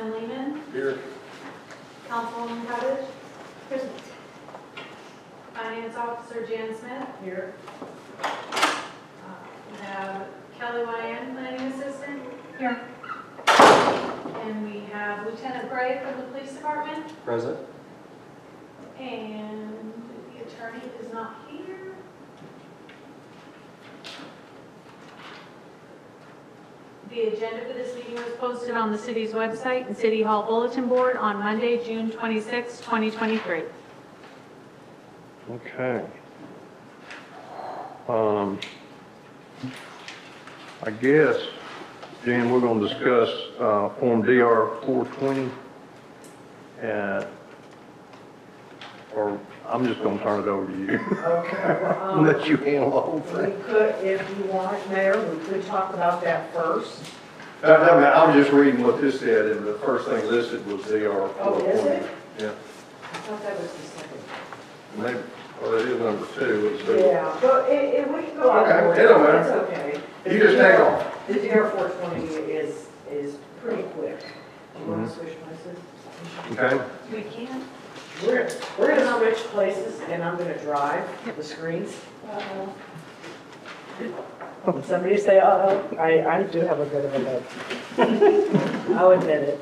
Councilman Lehman. Here. Councilwoman Cottage. Present. Finance Officer Jan Smith. Here. We have Kelly Ryan, Planning Assistant. Here. And we have Lieutenant Gray from the Police Department. Present. And the attorney is not here. The agenda for this meeting was posted on the city's website and City Hall Bulletin Board on Monday, June 26, 2023. Okay. I guess, Jan, we're going to discuss Form DR 420. Or I'm just going to turn it over to you. Okay. Well, Let you handle the whole thing. we could, if you want, Mayor, we could talk about that first. I was just reading what this said, and the first thing listed was DR 420. Oh, is it? Yeah. I thought that was the second. Maybe, well, it is number 2. Let's see. Yeah, but we can go Okay, over it don't matter. It's okay. You just take off. The DR 420 is pretty quick. Do you want to switch places? Okay. We can't. We're gonna switch places, and I'm gonna drive the screens. When somebody say, uh-oh, I do have a bit of a head. I'll admit it.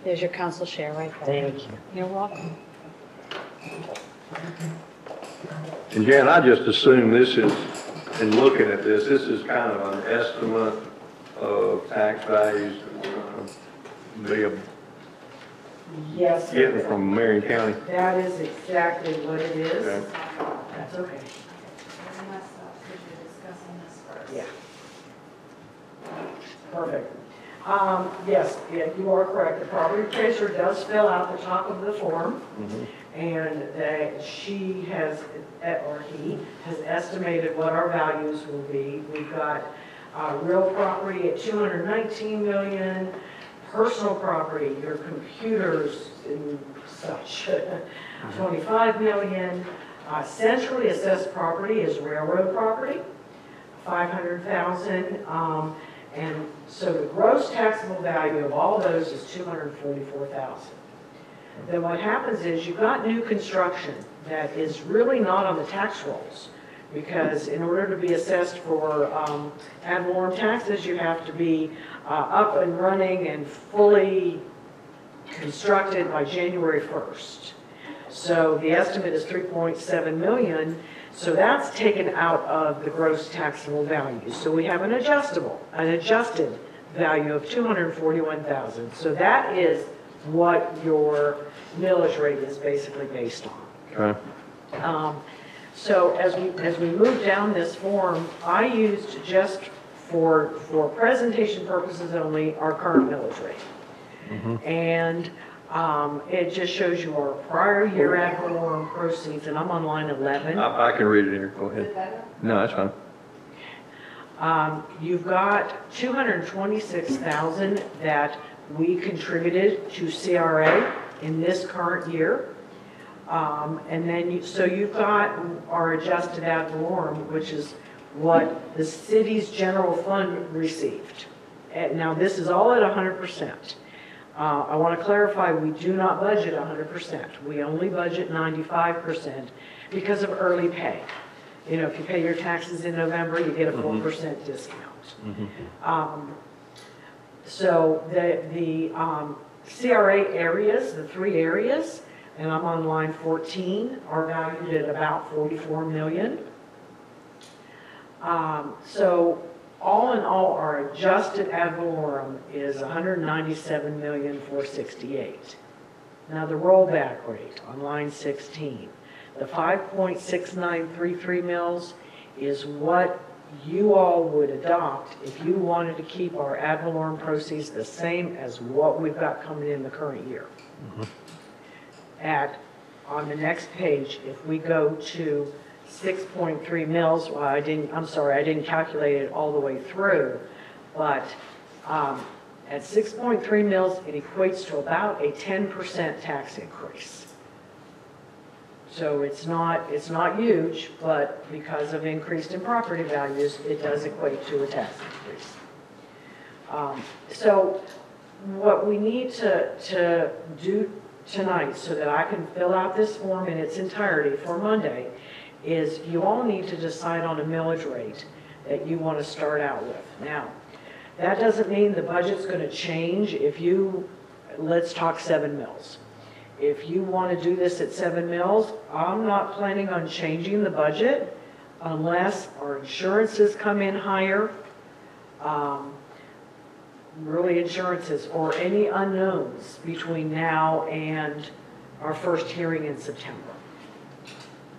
There's your council share right there. Thank you. You're welcome. And Jan, I just assume this is, in looking at this is kind of an estimate of tax values via Yes. getting from Marion County. That is exactly what it is. Okay. That's okay. Yeah. Perfect. Yes, yeah, you are correct. The property appraiser does fill out the top of the form, and that she has, or he has estimated what our values will be. We've got real property at 219 million, personal property, your computers and such, 25 million. Centrally assessed property is railroad property, 500,000. And so the gross taxable value of all those is 244,000. Then what happens is you've got new construction that is really not on the tax rolls, because in order to be assessed for ad valorem taxes, you have to be up and running and fully constructed by January 1st. So the estimate is 3.7 million. So that's taken out of the gross taxable value. So we have an adjusted value of 241,000. So that is what your millage rate is basically based on. Okay. So as we move down this form, I used just for presentation purposes only our current millage rate. And it just shows you our prior year ad valorem proceeds, and I'm on line 11. I can read it here. Go ahead. No, that's fine. You've got 226,000 that we contributed to CRA in this current year. And then, so you've got our adjusted ad valorem, which is what the city's general fund received. And now this is all at 100%. I want to clarify, we do not budget 100%. We only budget 95% because of early pay. You know, if you pay your taxes in November, you get a 4% discount. So the CRA areas, the 3 areas, and I'm on line 14, are valued at about 44 million. So all in all, our adjusted ad valorem is 197,468,000. Now the rollback rate on line 16, the 5.6933 mils is what you all would adopt if you wanted to keep our ad valorem proceeds the same as what we've got coming in the current year. On the next page, if we go to 6.3 mils, well, I didn't calculate it all the way through, but at 6.3 mils, it equates to about a 10% tax increase. So it's not huge, but because of increase in property values, it does equate to a tax increase. So what we need to do tonight so that I can fill out this form in its entirety for Monday is you all need to decide on a millage rate that you want to start out with. Now, that doesn't mean the budget's going to change if you, let's talk 7 mills. If you want to do this at 7 mills, I'm not planning on changing the budget unless our insurances come in higher, really insurances, or any unknowns between now and our first hearing in September.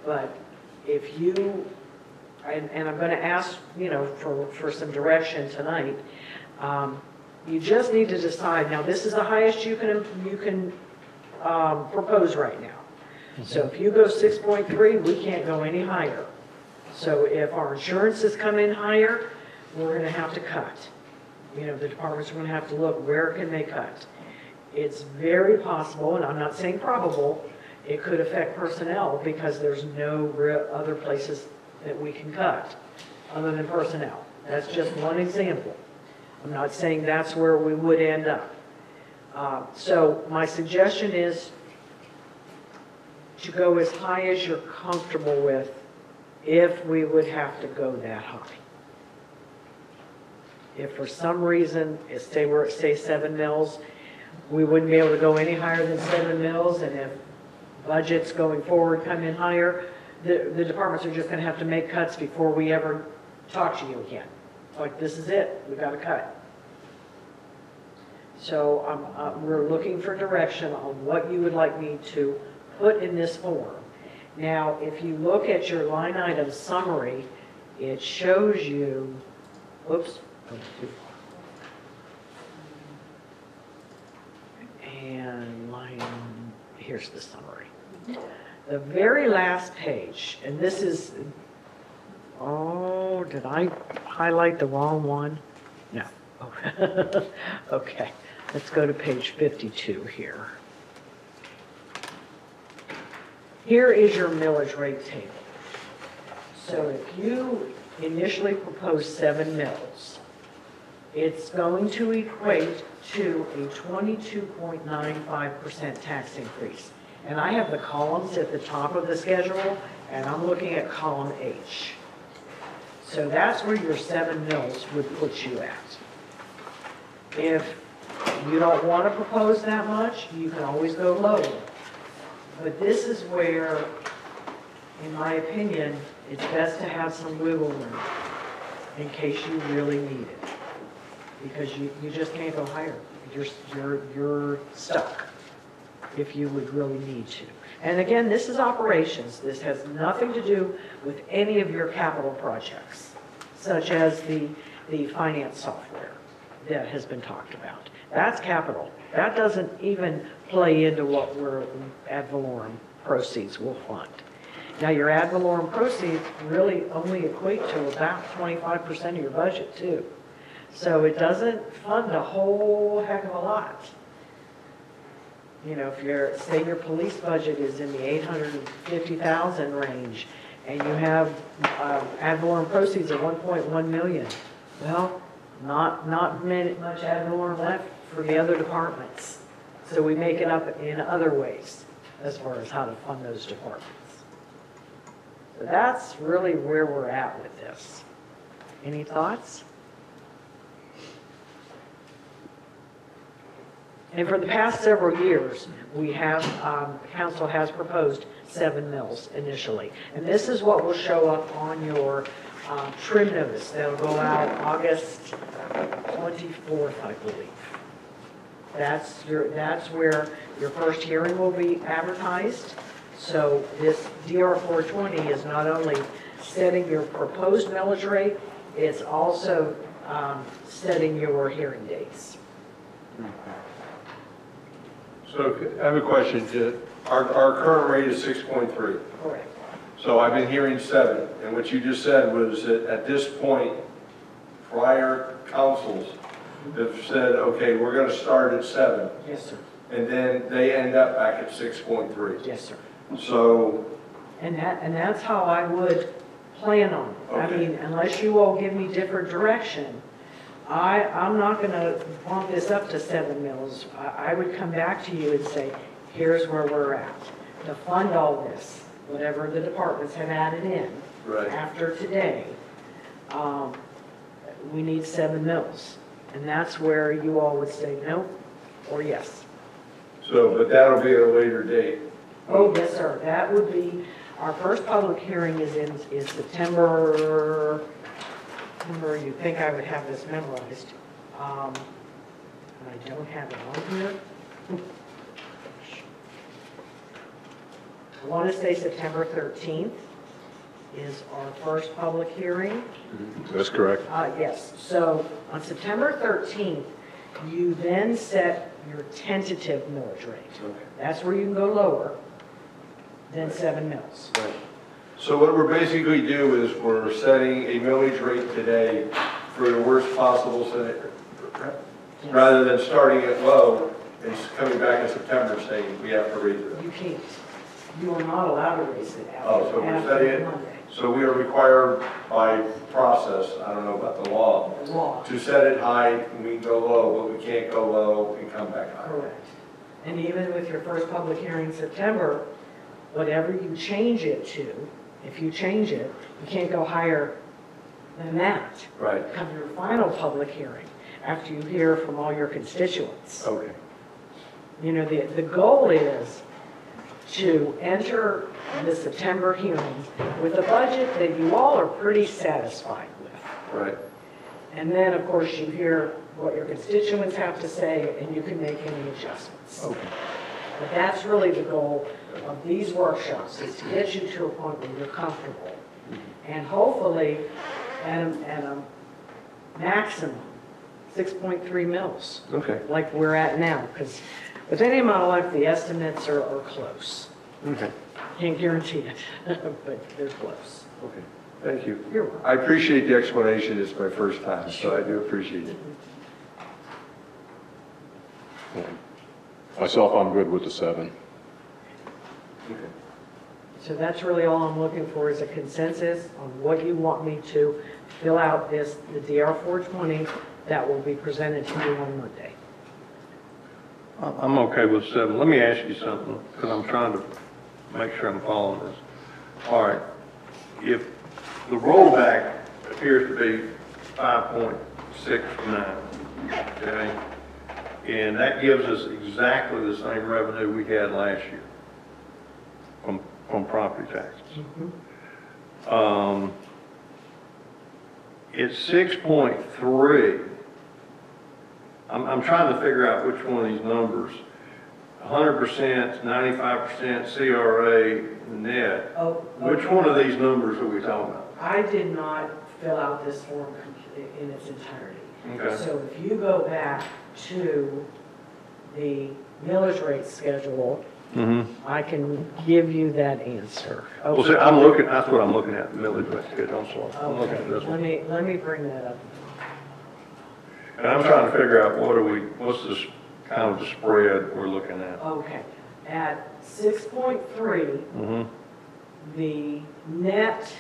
But if you, and I'm going to ask, for some direction tonight, you just need to decide. Now, this is the highest you can propose right now. So if you go 6.3, we can't go any higher. So if our insurances come in higher, we're going to have to cut. The departments are going to have to look, where can they cut? It's very possible, and I'm not saying probable, it could affect personnel because there's no other places that we can cut other than personnel. That's just one example. I'm not saying that's where we would end up. So my suggestion is to go as high as you're comfortable with if we would have to go that high. If for some reason, we're at, say, 7 mills, we wouldn't be able to go any higher than 7 mills, and if budgets going forward come in higher, the departments are just going to have to make cuts before we ever talk to you again. Like, this is it, we got to cut. So we're looking for direction on what you would like me to put in this form. Now, if you look at your line item summary, it shows you, oops, and here's the summary. The very last page, and this is, oh, did I highlight the wrong one? No. Okay, let's go to page 52 here. Here is your millage rate table. So if you initially proposed 7 mills, it's going to equate to a 22.95% tax increase. And I have the columns at the top of the schedule, and I'm looking at column H. So that's where your 7 mills would put you at. If you don't want to propose that much, you can always go lower. But this is where, in my opinion, it's best to have some wiggle room in case you really need it. Because you just can't go higher. You're stuck if you would really need to. And again, this is operations. This has nothing to do with any of your capital projects, such as the finance software that has been talked about. That's capital. That doesn't even play into what we're ad valorem proceeds will fund. Now, your ad valorem proceeds really only equate to about 25% of your budget, too. So it doesn't fund a whole heck of a lot. If say your police budget is in the $850,000 range, and you have ad valorem proceeds of $1.1 million, well, not much ad valorem left for the other departments. So we make it up in other ways as far as how to fund those departments. So that's really where we're at with this. Any thoughts? And for the past several years, we have, the council has proposed 7 mills initially. And this is what will show up on your trim notice. That'll go out August 24th, I believe. That's where your first hearing will be advertised. So this DR 420 is not only setting your proposed millage rate, it's also setting your hearing dates. So I have a question. Our current rate is 6.3. Correct. So I've been hearing 7, and what you just said was that at this point, prior councils have said, okay, we're going to start at 7. Yes, sir. And then they end up back at 6.3. Yes, sir. So. And that's how I would plan on it. Okay. I mean, unless you all give me different direction, I'm not gonna bump this up to 7 mils. I would come back to you and say, here's where we're at. To fund all this, whatever the departments have added in Right. after today, we need 7 mils. And that's where you all would say no or yes. So, but that'll be at a later date. Oh, yes, sir. That would be, our first public hearing is September, you think I would have this memorized. I don't have it on here. I want to say September 13th is our first public hearing. That's correct. Yes, so on September 13th, you then set your tentative millage rate. Okay. That's where you can go lower than 7 mils. Right. So what we're basically do is we're setting a millage rate today for the worst possible scenario, rather than starting it low and coming back in September saying we have to raise it. You can't. You are not allowed to raise it Oh, so we're after setting it, Monday. so we are required by process, I don't know about the law, The law. to set it high, and we go low, but we can't go low and come back high. Correct. And even with your first public hearing in September, whatever you change it to, if you change it, you can't go higher than that. Right, Come your final public hearing, after you hear from all your constituents. okay. You know, the goal is to enter the September hearing with a budget that you all are pretty satisfied with. Right, And then, of course, you hear what your constituents have to say, and you can make any adjustments. okay. But that's really the goal of these workshops, is to get you to a point where you're comfortable. And hopefully, at a maximum, 6.3 mils, Okay, like we're at now. Because with any amount of luck, the estimates are close. okay, Can't guarantee it, but they're close. okay. Thank you. You're welcome. I appreciate the explanation, it's my first time, so I do appreciate it. Myself, I'm good with the 7. Okay. So that's really all I'm looking for, is a consensus on what you want me to fill out the DR 420 that will be presented to you on Monday. I'm okay with 7. Let me ask you something, because I'm trying to make sure I'm following this. All right, if the rollback appears to be 5.69, okay, and that gives us exactly the same revenue we had last year from property taxes. It's 6.3. I'm trying to figure out which one of these numbers, 100%, 95% CRA net. Oh, Which one of these numbers are we talking about? I did not fill out this form in its entirety. Okay. So if you go back to the millage rate schedule, I can give you that answer. Well, see, I'm looking, that's what I'm looking at, the millage rate schedule, I'm sorry. I'm looking Okay, at this one. let me bring that up. And I'm trying to figure out what's this kind of the spread we're looking at. Okay, at 6.3, the net,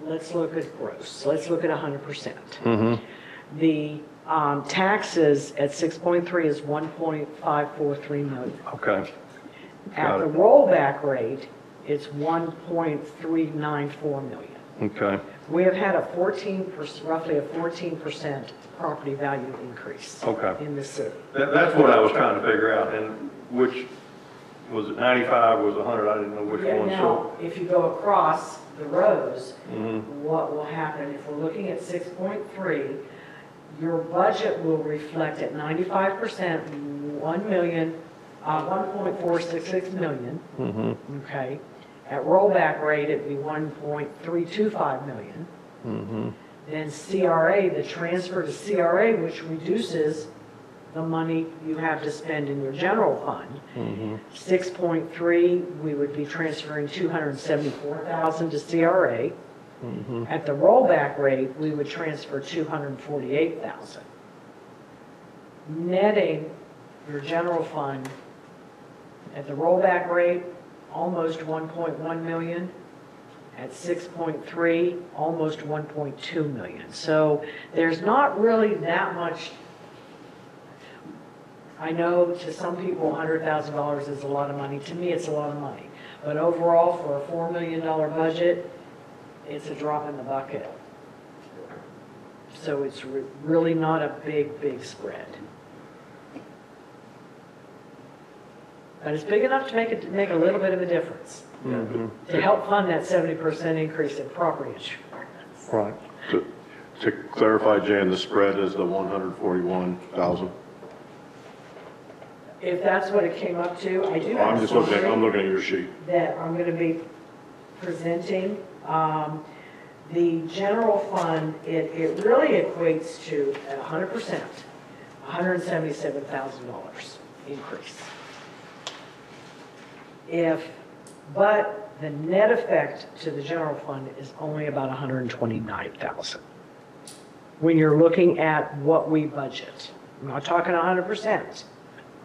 let's look at gross, let's look at 100%. The taxes at 6.3 is 1.543 million. Okay. At Got the it. rollback rate, it's 1.394 million. Okay, We have had roughly a 14% property value increase Okay. in the city. that's what I was trying to figure out, and which, was it 95, was it 100, I didn't know which Yeah, one, now, so. if you go across the rows, Mhm. what will happen, if we're looking at 6.3, your budget will reflect at 95%, 1.466 million, okay? At rollback rate, it'd be 1.325 million. Then CRA, the transfer to CRA, which reduces the money you have to spend in your general fund. 6.3, we would be transferring 274,000 to CRA. At the rollback rate, we would transfer 248,000. Netting your general fund at the rollback rate, almost 1.1 million. at 6.3, almost 1.2 million. So there's not really that much. I know to some people $100,000 is a lot of money. To me, it's a lot of money. But overall, for a $4 million budget, it's a drop in the bucket. So it's really not a big spread. But it's big enough to make a little bit of a difference, to help fund that 70% increase in property insurance. Right. To clarify, Jan, the spread is the 141,000? If that's what it came up to, I do I'm have just a looking at, I'm summary looking at your sheet. that I'm going to be presenting. The general fund, it really equates to at 100%, $177,000 increase. But the net effect to the general fund is only about 129,000. When you're looking at what we budget, I'm not talking 100%.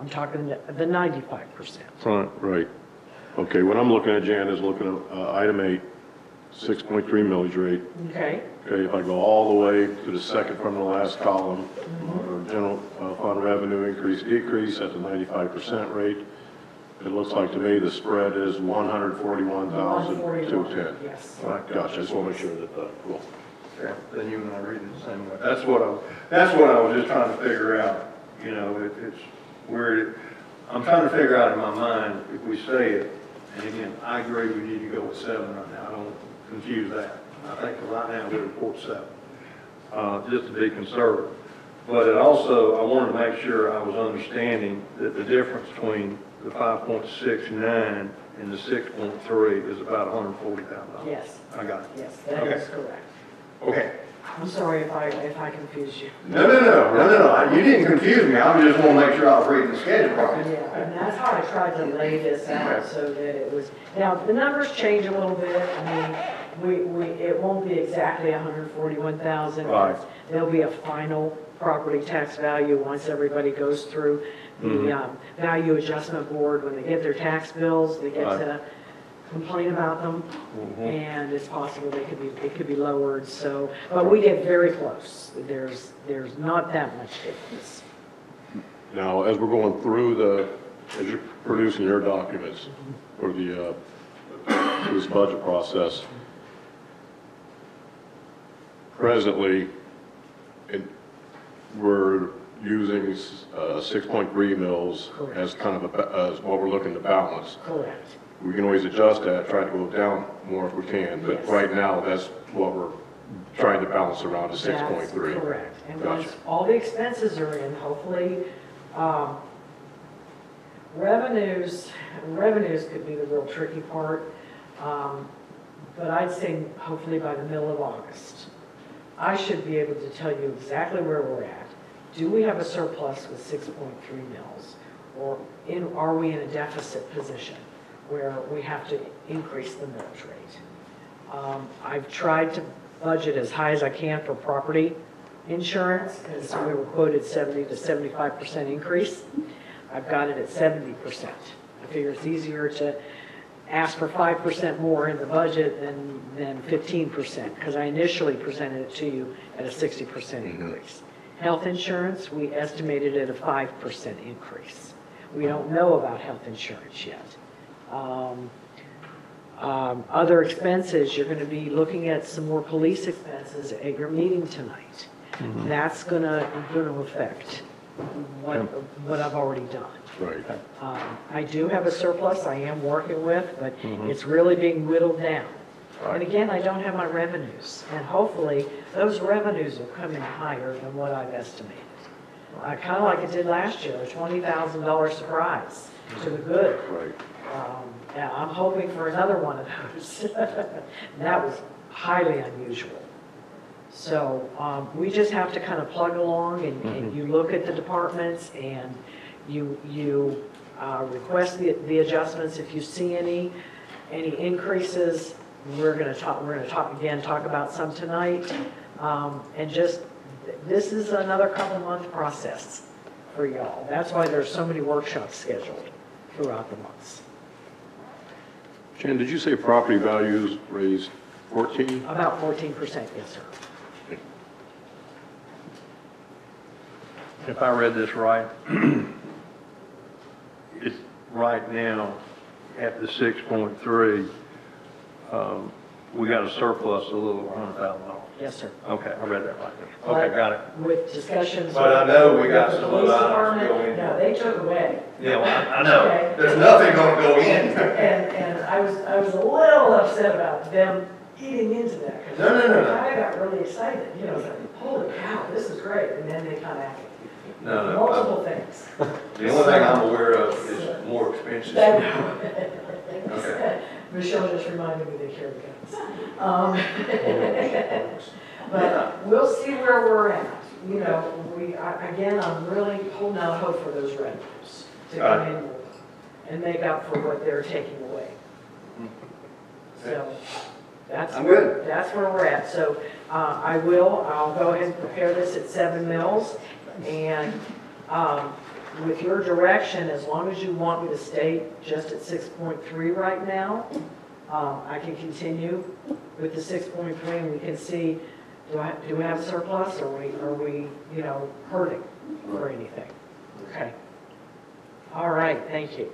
I'm talking the 95%. Right. Okay, what I'm looking at, Jan, is looking at item 8, 6.3 millage rate. Okay. Okay, if I go all the way to the second from the last column, general fund revenue increase, decrease at the 95% rate, it looks like to me the spread is 141,210. Yes. All right, gotcha, I just want to make sure that, cool. Yeah, then you and I are reading the same way. That's what I was just trying to figure out, you know, it's where, I'm trying to figure out in my mind, if we say it, and again, I agree we need to go with 7 right now, I don't confuse that. I think right now we report 7, just to be conservative. But it also, I wanted to make sure I was understanding that the difference between the 5.69 and the 6.3 is about $140,000. Yes. I got it. Yes, that is correct. Okay. I'm sorry if I confused you. No. You didn't confuse me. I just want to make sure I was reading the schedule right. Yeah, and that's how I tried to lay this out so that it was, now, the numbers change a little bit. I mean, it won't be exactly 141,000. Right. There'll be a final property tax value once everybody goes through the value adjustment board. When they get their tax bills, they get to complain about them, and it's possible it could be lowered. So, but we get very close. There's not that much difference. Now, as we're going through as you're producing your documents for this budget process, presently, we're using 6.3 mils as kind of as what we're looking to balance. Correct. We can always adjust that, try to go down more if we can, but Yes. right now, that's what we're trying to balance around is 6.3. That's correct. And Gotcha. once all the expenses are in, hopefully, revenues could be the real tricky part. But I'd say hopefully by the middle of August, I should be able to tell you exactly where we're at. Do we have a surplus with 6.3 mils? Or are we in a deficit position where we have to increase the millage rate? I've tried to budget as high as I can for property insurance, because we were quoted 70 to 75% increase. I've got it at 70%. I figure it's easier to ask for 5% more in the budget than 15%, because I initially presented it to you at a 60% increase. Health insurance, we estimated at a 5% increase. We don't know about health insurance yet. Other expenses, you're going to be looking at some more police expenses at your meeting tonight. That's going to affect what I've already done. Right. I do have a surplus I am working with, but it's really being whittled down. And again, I don't have my revenues, and hopefully those revenues will come in higher than what I've estimated. Kind of like it did last year, a $20,000 surprise to the good. Right. Yeah, I'm hoping for another one of those. That was highly unusual. So we just have to kind of plug along, and you look at the departments, and you request the adjustments. If you see any increases, we're going to talk about some tonight, and just this is another couple-month process for y'all. That's why there's so many workshops scheduled throughout the months. Jan, did you say property values raised 14? About 14%, yes, sir. If I read this right, it's right now at the 6.3, we got a surplus a little over $100,000. Yes, sir. Okay, I read that right. Okay, got it. With discussions. But I know we got with the some police items department, going. no, they took away. Yeah, well, I know. Okay. There's nothing gonna go in. And I was a little upset about them eating into that. 'Cause No. I got really excited, you know, like, holy cow, this is great, and then they come at me. No. Multiple things. The only thing I'm aware of is more expenses. Okay. Michelle just reminded me they carry guns. But we'll see where we're at. You know, again, I'm really holding out hope for those revenues to come in more and make up for what they're taking away. So I'm good. that's where we're at. So I'll go ahead and prepare this at 7 mils. And with your direction, as long as you want me to stay just at 6.3 right now, I can continue with the 6.3 and we can see, do we have a surplus or are we, you know, hurting for anything? Okay. All right, thank you.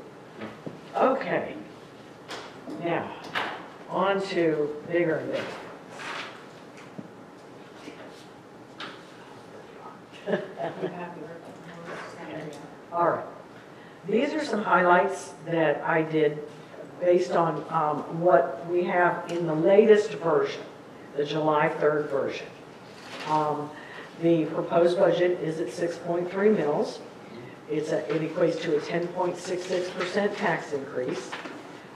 Okay. Now, on to bigger and bigger. All right. These are some highlights that I did based on what we have in the latest version, the July 3rd version. The proposed budget is at 6.3 mils. It equates to a 10.66% tax increase.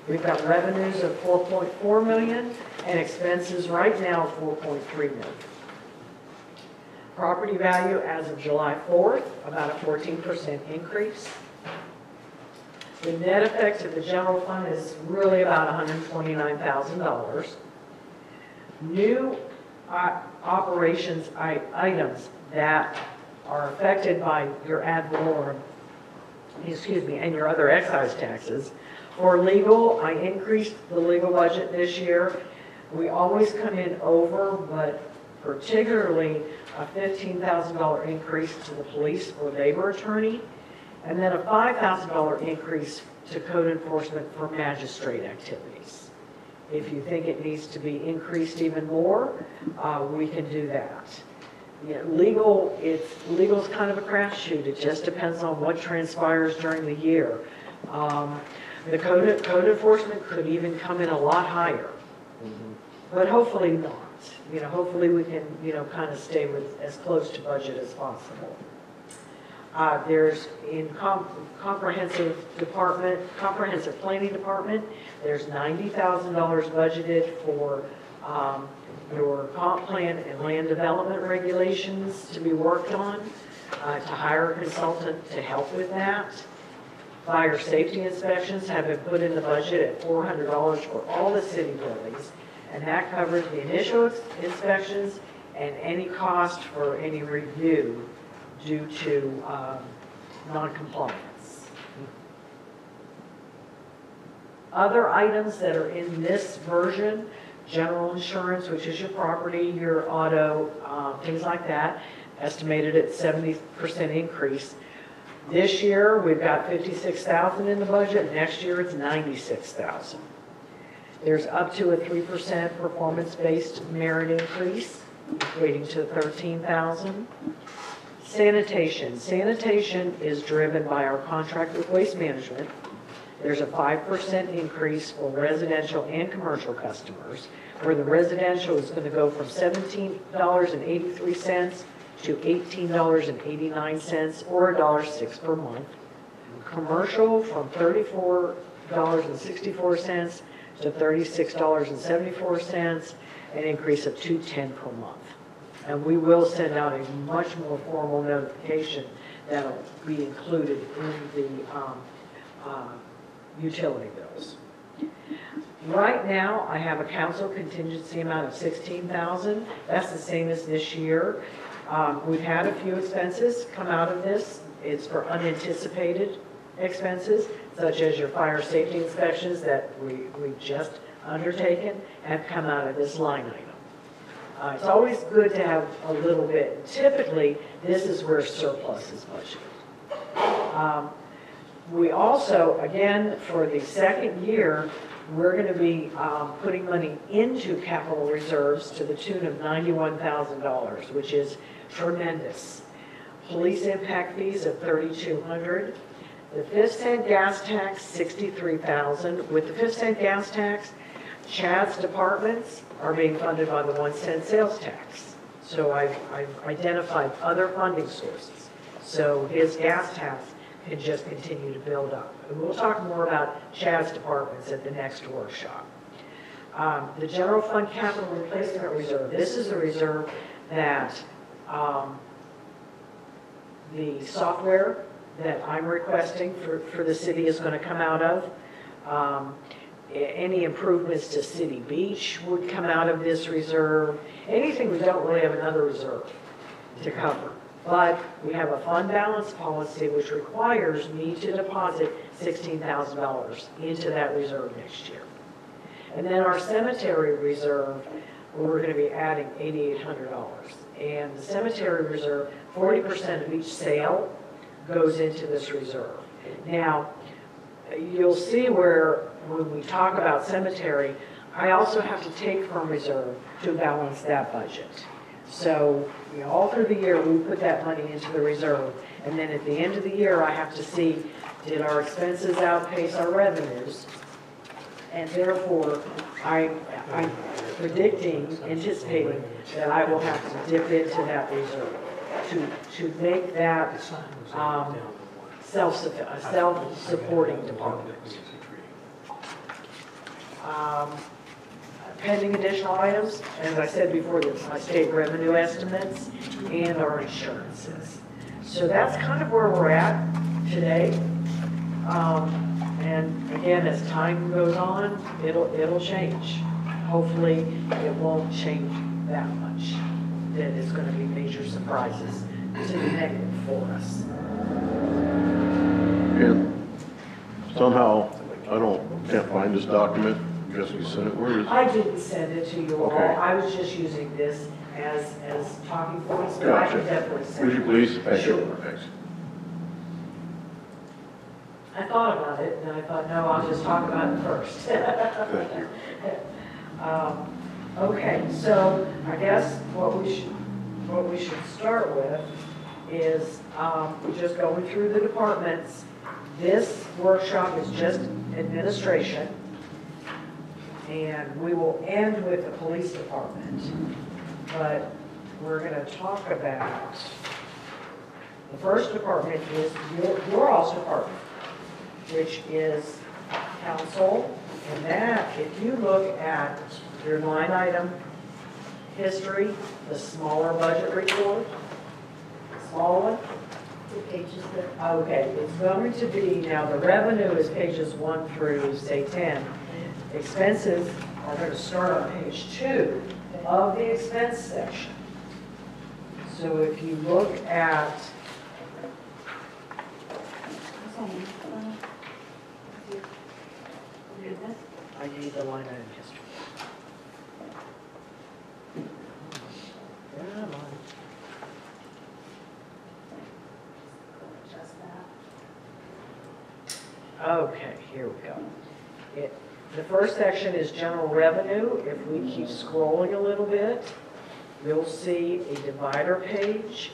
We've got revenues of 4.4 million and expenses right now of 4.3 million. Property value as of July 4th, about a 14% increase. The net effect to the general fund is really about $129,000. New operations items that are affected by your ad valorem, and your other excise taxes. For legal, I increased the legal budget this year. We always come in over, but particularly a $15,000 increase to the police or labor attorney, and then a $5,000 increase to code enforcement for magistrate activities. If you think it needs to be increased even more, we can do that. Yeah, legal's kind of a crapshoot. It just depends on what transpires during the year. The code enforcement could even come in a lot higher, but hopefully not. You know, hopefully we can, you know, kind of stay with as close to budget as possible. There's in comprehensive planning department, there's $90,000 budgeted for your comp plan and land development regulations to be worked on, to hire a consultant to help with that. Fire safety inspections have been put in the budget at $400 for all the city buildings, and that covers the initial inspections and any cost for any review due to non-compliance. Other items that are in this version, general insurance, which is your property, your auto, things like that, estimated at 70% increase. This year, we've got $56,000 in the budget. Next year, it's $96,000. There's up to a 3% performance-based merit increase, equating to $13,000. Sanitation. Sanitation is driven by our contract with Waste Management. There's a 5% increase for residential and commercial customers, where the residential is going to go from $17.83 to $18.89, or $1.06 per month. Commercial from $34.64 to $36.74, an increase of $2.10 per month. And we will send out a much more formal notification that'll be included in the utility bills. Right now, I have a council contingency amount of $16,000. That's the same as this year. We've had a few expenses come out of this. It's for unanticipated expenses, such as your fire safety inspections that we just undertaken have come out of this line item. It's always good to have a little bit. Typically, this is where surplus is budgeted. We also, again, for the second year, we're going to be putting money into capital reserves to the tune of $91,000, which is tremendous. Police impact fees of $3,200. The 5-cent gas tax, $63,000. With the 5-cent gas tax, Chad's departments are being funded by the 1-cent sales tax. So I've identified other funding sources. So his gas tax can just continue to build up. And we'll talk more about Chad's departments at the next workshop. The general fund capital replacement reserve. This is a reserve that the software that I'm requesting for the city is going to come out of. Any improvements to City Beach would come out of this reserve. Anything we don't really have another reserve to cover. But we have a fund balance policy which requires me to deposit $16,000 into that reserve next year. And then our cemetery reserve, we're going to be adding $8,800. And the cemetery reserve, 40% of each sale goes into this reserve. Now, you'll see where when we talk about cemetery, I also have to take from reserve to balance that budget. So, all through the year, we put that money into the reserve. And then at the end of the year, I have to see, did our expenses outpace our revenues? And therefore, I'm predicting, anticipating that I will have to dip into that reserve to make that self-supporting department. Pending additional items, as I said before, there's my state revenue estimates and our insurances. So that's kind of where we're at today. And again, as time goes on, it'll change. Hopefully, it won't change that much. That it's going to be major surprises to the negative for us. And somehow, can't find this document. I guess we sent it. Where is it? I didn't send it to you all. Okay. I was just using this as talking points, but I can definitely send Would it. you please? Thank Sure. you. Thanks. I thought about it, and I thought, no, I'll just talk about it first. Thank you. Okay, so I guess what we should start with is just going through the departments. This workshop is just administration, and we will end with the police department. But we're going to talk about the first department is your all's department, which is council. And that, if you look at your line item history, the smaller budget report, small one. Pages there. Okay, it's going to be, now the revenue is pages 1 through, say, 10. Expenses are going to start on page 2 of the expense section. So if you look at, I need the line item history. Come on. Okay, here we go. The first section is general revenue. If we keep scrolling a little bit, you'll see a divider page.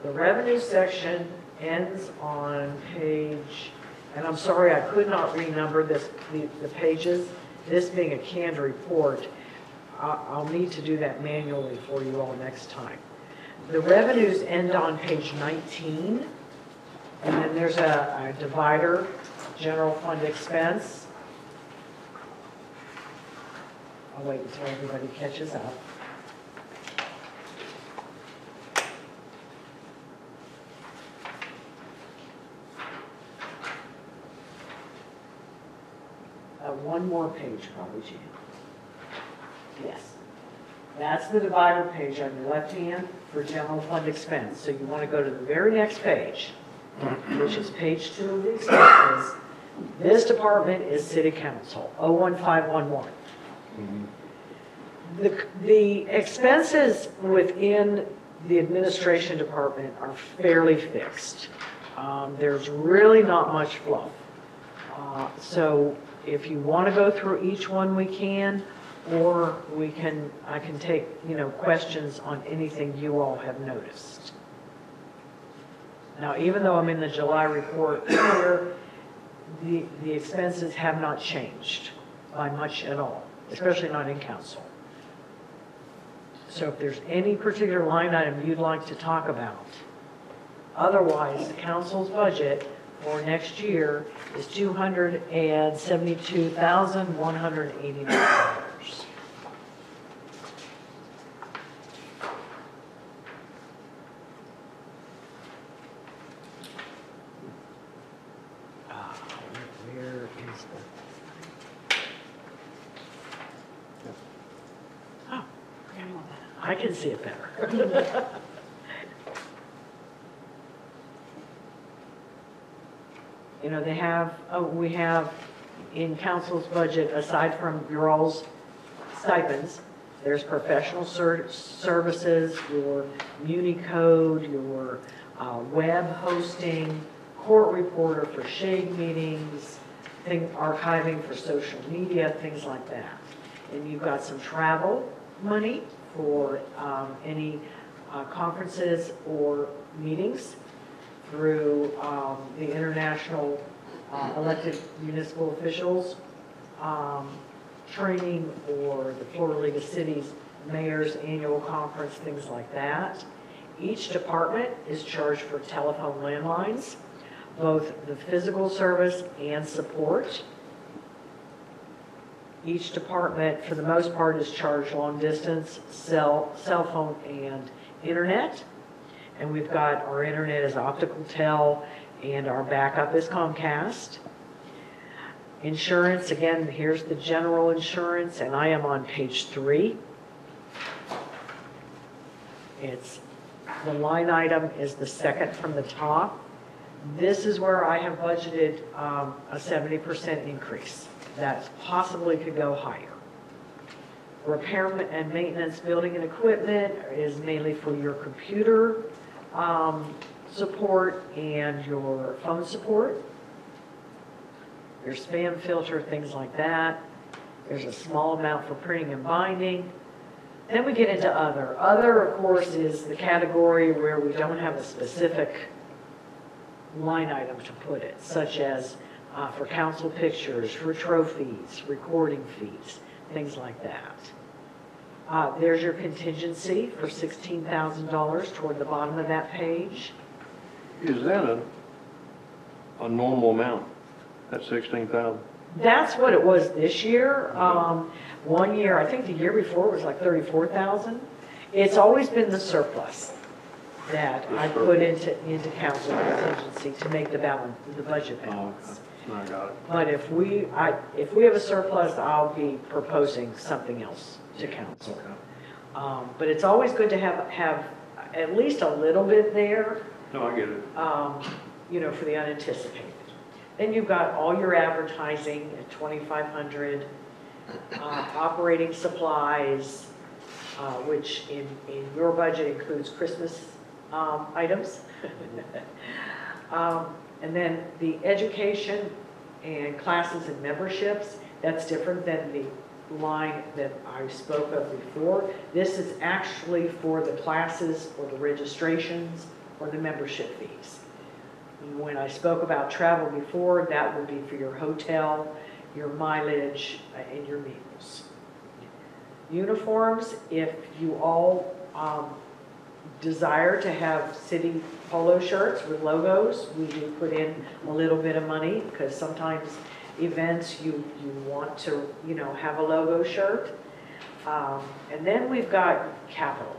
The revenue section ends on page, and I'm sorry I could not renumber the pages. This being a canned report, I'll need to do that manually for you all next time. The revenues end on page 19. And then there's a divider, general fund expense. I'll wait until everybody catches up. One more page, probably, Jan. Yes. That's the divider page on your left hand for general fund expense. So you want to go to the very next page, which is page 2 of the expenses, This department is city council, 01511. The expenses within the administration department are fairly fixed. There's really not much fluff. So if you want to go through each one, we can, or I can take, questions on anything you all have noticed. Now, even though I'm in the July report here, the expenses have not changed by much at all, especially not in council. So if there's any particular line item you'd like to talk about, otherwise, the council's budget for next year is $272,189. Where is the? Oh, I can see it better. They have, we have in council's budget, aside from your all's stipends, there's professional services, your muni code, your web hosting, court reporter for shade meetings, archiving for social media, things like that. And you've got some travel money for any conferences or meetings through the International Elected Municipal Officials training, or the Florida League of Cities Mayor's Annual Conference, things like that. Each department is charged for telephone landlines, both the physical service and support. Each department, for the most part, is charged long distance, cell phone, and internet. And we've got our internet is optical tel, and our backup is Comcast. Insurance, again, here's the general insurance, and I am on page 3. The line item is the second from the top. This is where I have budgeted a 70% increase. That possibly could go higher. Repair and maintenance, building and equipment is mainly for your computer support and your phone support. Your spam filter, things like that. There's a small amount for printing and binding. Then we get into other. Other, of course, is the category where we don't have a specific line item to put it, such as for council pictures, for trophies, recording fees, things like that. There's your contingency for $16,000 toward the bottom of that page. Is that a normal amount, that 16,000? That's what it was this year. One year, I think the year before was like 34,000. It's always been the surplus that I put into council contingency to make the budget balance. Oh, I got it. But if we have a surplus, I'll be proposing something else to council. But it's always good to have at least a little bit there, No, I get it. for the unanticipated. Then you've got all your advertising at $2,500, operating supplies, which in your budget includes Christmas items. And then the education and classes and memberships, that's different than the line that I spoke of before. This is actually for the classes or the registrations or the membership fees. When I spoke about travel before, that would be for your hotel, your mileage, and your meals. Uniforms, if you all desire to have city polo shirts with logos, we do put in a little bit of money, because sometimes events you want to have a logo shirt. And then we've got capital.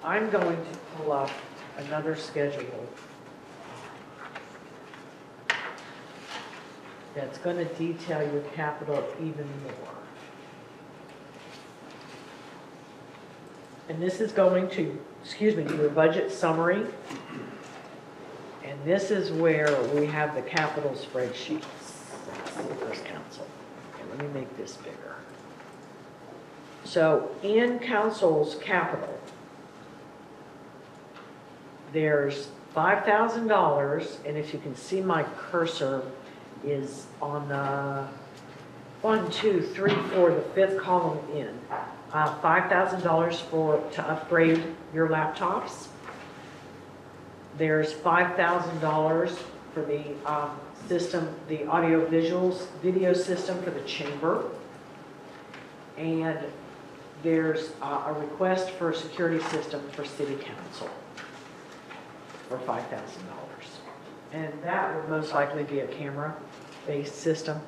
I'm going to pull up another schedule that's going to detail your capital even more. And this is going to, your budget summary. And this is where we have the capital spreadsheets. Where's council? Okay, let me make this bigger. So in council's capital, there's $5,000, and if you can see my cursor is on the 1, 2, 3, 4, the fifth column in. $5,000 to upgrade your laptops. There's $5,000 for the system, the audio visuals, video system for the chamber. And there's a request for a security system for city council for $5,000. And that would most likely be a camera-based system,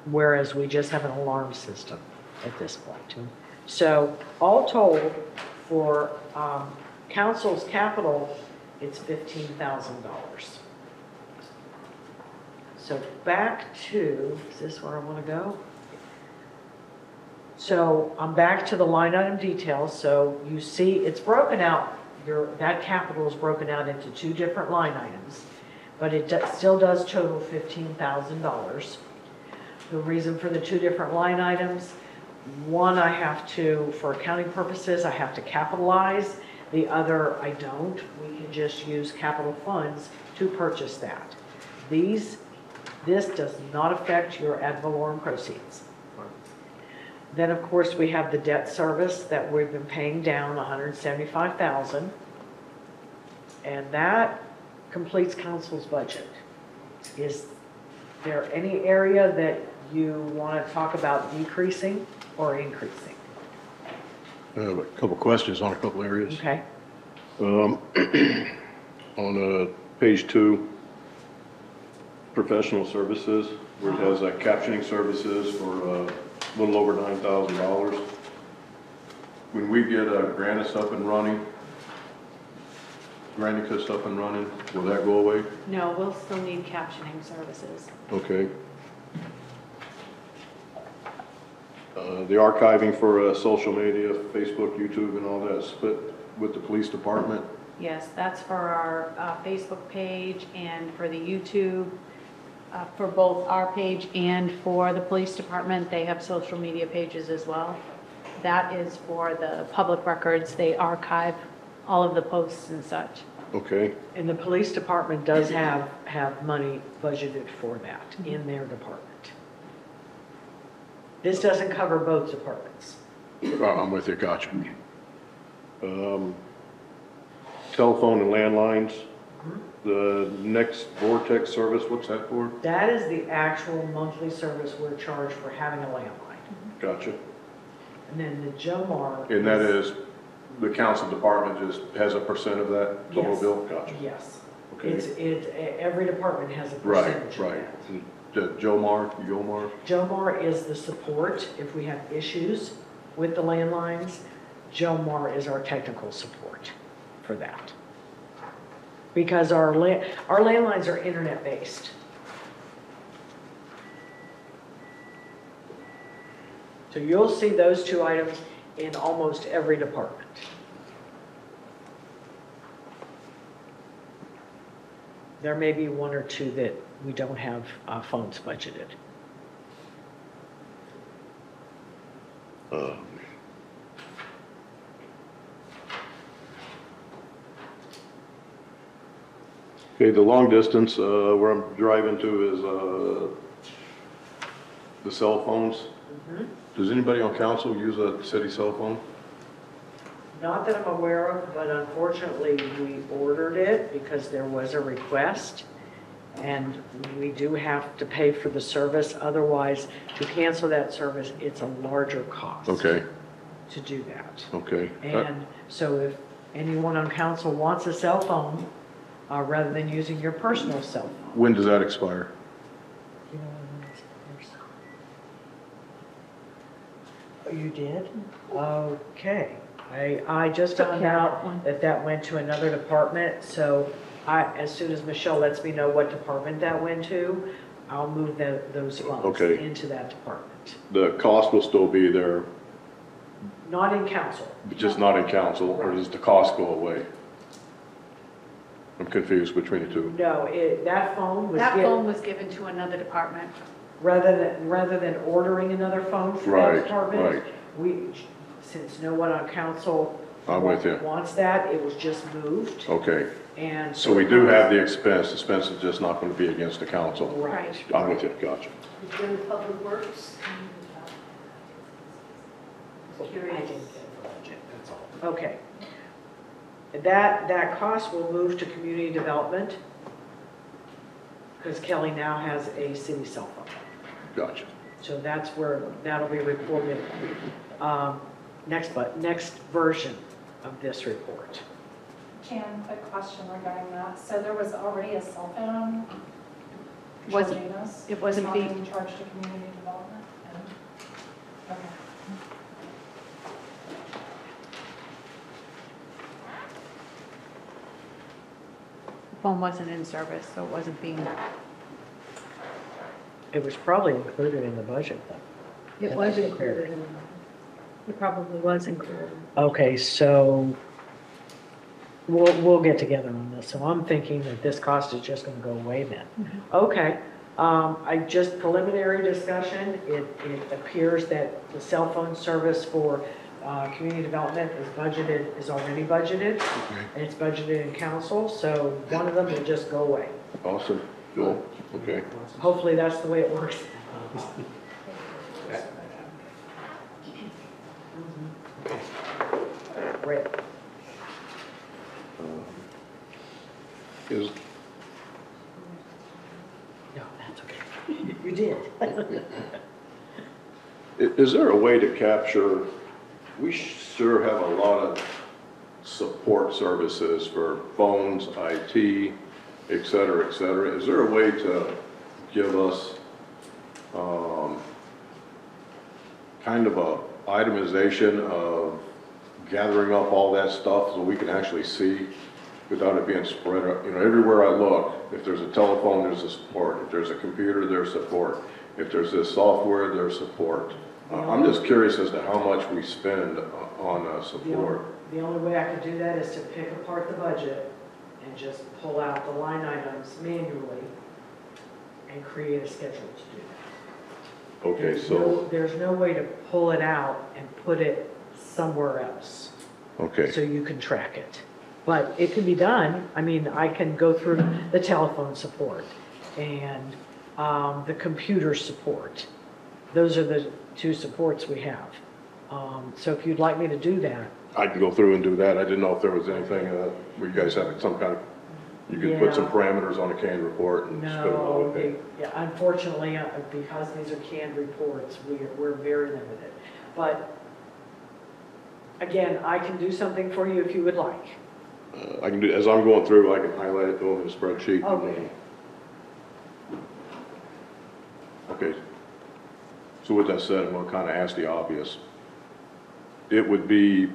whereas we just have an alarm system at this point. So all told, for council's capital, it's $15,000. So back to, is this where I want to go? So I'm back to the line item details. So you see it's broken out, that capital is broken out into 2 different line items, but it still does total $15,000. The reason for the 2 different line items, one I have to, for accounting purposes, I have to capitalize. The other I don't. We can just use capital funds to purchase that. This does not affect your ad valorem proceeds. Then, of course, we have the debt service that we've been paying down, $175,000. And that completes council's budget. Is there any area that you want to talk about decreasing or increasing? I have a couple questions on a couple areas. Okay. On page 2, professional services, where it has captioning services for a little over $9,000. When we get Granicus up and running, will that go away? No, we'll still need captioning services. Okay. The archiving for social media, Facebook, YouTube, and all that split with the police department? Yes, that's for our Facebook page and for the YouTube. For both our page and for the police department, they have social media pages as well. That is for the public records. They archive all of the posts and such. Okay. And the police department does have money budgeted for that in their department. This doesn't cover both departments. I'm with you, gotcha. Telephone and landlines, the next Vortex service, what's that for? That is the actual monthly service we're charged for having a landline. Gotcha. And then the Jomar. And that is, the council department just has a percent of that total Yes. bill? Gotcha. Yes. Okay. Every department has a Right, percentage of right. that. Jomar? Jomar is the support if we have issues with the landlines. Jomar is our technical support for that. Because our landlines are internet-based. So you'll see those 2 items in almost every department. There may be 1 or 2 that we don't have phones budgeted. Okay, the long distance, where I'm driving to is the cell phones. Does anybody on council use a city cell phone? Not that I'm aware of, but unfortunately, we ordered it because there was a request, and we do have to pay for the service. Otherwise, to cancel that service, it's a larger cost. Okay, To do that. okay. And so if anyone on council wants a cell phone, rather than using your personal cell phone. When does that expire? You know when it expires? Oh, you did? Okay. I just Took found care of out that one. that went to another department, so as soon as Michelle lets me know what department that went to, I'll move those funds Okay. into that department. The cost will still be there, Not in council. but just not in council, or does the cost go away? I'm confused between the two. No, that phone was That given, phone was given to another department. rather than ordering another phone for that Right, department, right. we, since no one on council I'm with you. wants that, it was just moved, Okay, and. so we do have the expense is just not going to be against the council. Right. I'm with you, gotcha. Is there public works? I Curious. didn't get the budget, that's all. Okay. That cost will move to community development, because Kelly now has a city cell phone. Gotcha. So that's where, that'll be reported, next version of this report. Jan, a question regarding that. So there was already a cell phone Was- charging us? it wasn't Not being- being charged to community development? Okay. The phone wasn't in service, so it wasn't being, It was probably included in the budget, though. it was included in, it probably was included. Okay, so we'll get together on this. So I'm thinking that this cost is just gonna go away then. Okay, I just preliminary discussion, it appears that the cell phone service for community development is already budgeted, and it's budgeted in council, so one of them will just go away. Awesome, cool, okay. Hopefully that's the way it works. Great. Is, No, that's okay. You did. is there a way to capture, we sure have a lot of support services for phones, IT, et cetera, et cetera. Is there a way to give us kind of a itemization of gathering up all that stuff so we can actually see without it being spread out? You know, everywhere I look, if there's a telephone, there's a support. If there's a computer, there's support. If there's this software, there's support. I'm just curious as to how much we spend on support. The only way I could do that is to pick apart the budget and just pull out the line items manually and create a schedule to do that. Okay, so, There's no way to pull it out and put it somewhere else, okay, so you can track it. But it can be done. I mean, I can go through the telephone support and the computer support. Those are the two supports we have. So if you'd like me to do that. I can go through and do that. I didn't know if there was anything where you guys have some kind of, you could put some Yeah. parameters on a canned report and spit them all No, with it. yeah, unfortunately, because these are canned reports, we're very limited. But again, I can do something for you if you would like. I can do, as I'm going through, I can highlight it, throw it in a spreadsheet. Okay. Okay. So with that said, I'm going to kind of ask the obvious. It would be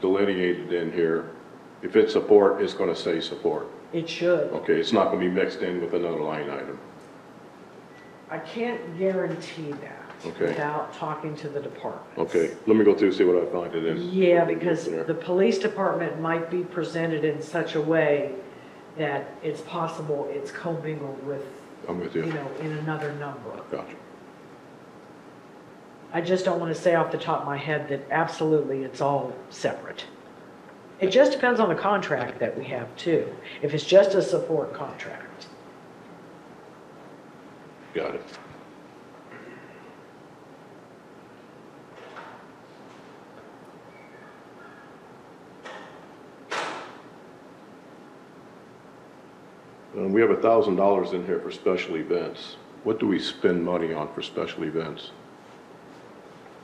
delineated in here. If it's support, it's going to say support. It should. Okay, it's not going to be mixed in with another line item. I can't guarantee that Okay. without talking to the department. Okay, let me go through, see what I find it in. Yeah, because There. the police department might be presented in such a way that it's possible it's commingled with, I'm with you you. know, in another number. Gotcha. I just don't want to say off the top of my head that absolutely it's all separate. It just depends on the contract that we have too. If it's just a support contract. Got it. We have $1,000 in here for special events. What do we spend money on for special events?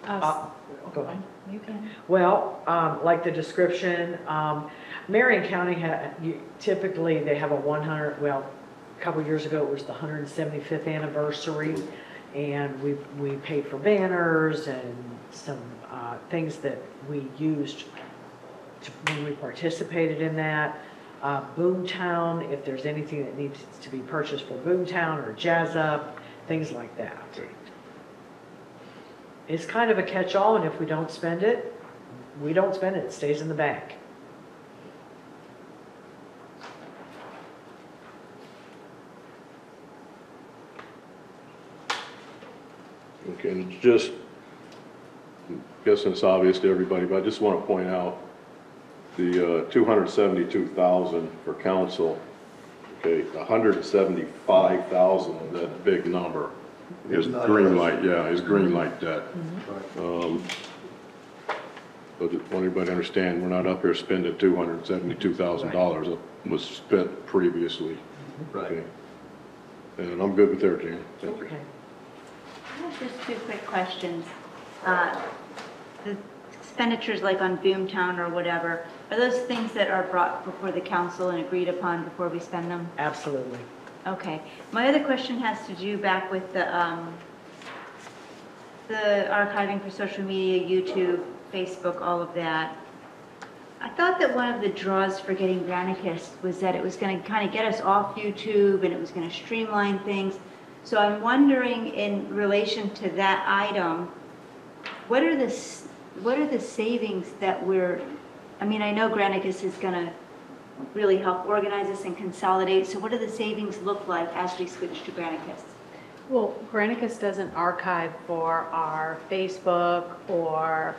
Go ahead. You can. Well, like the description, Marion County typically they have a 100, well, a couple years ago it was the 175th anniversary, and we paid for banners and some things that we used when we participated in that. Boomtown, if there's anything that needs to be purchased for Boomtown or Jazz Up, things like that. Okay. It's kind of a catch-all, and if we don't spend it, we don't spend it, it stays in the bank. and just, guessing it's obvious to everybody, but I just want to point out the 272,000 for council, okay, 175,000, that big number is green light, is green light debt. But I want everybody to understand, we're not up here spending $272,000 that was spent previously. Right. Okay. And I'm good with there, Jan. Thank you. Okay. I have just two quick questions. The expenditures like on Boomtown or whatever, are those things that are brought before the council and agreed upon before we spend them? Absolutely. Okay. My other question has to do back with the archiving for social media, YouTube, Facebook, all of that. I thought that one of the draws for getting Granicus was that it was going to kind of get us off YouTube and it was going to streamline things. So I'm wondering, in relation to that item, what are the savings that I know Granicus is going to really help organize this and consolidate. So what do the savings look like as we switch to Granicus? Well, Granicus doesn't archive for our Facebook or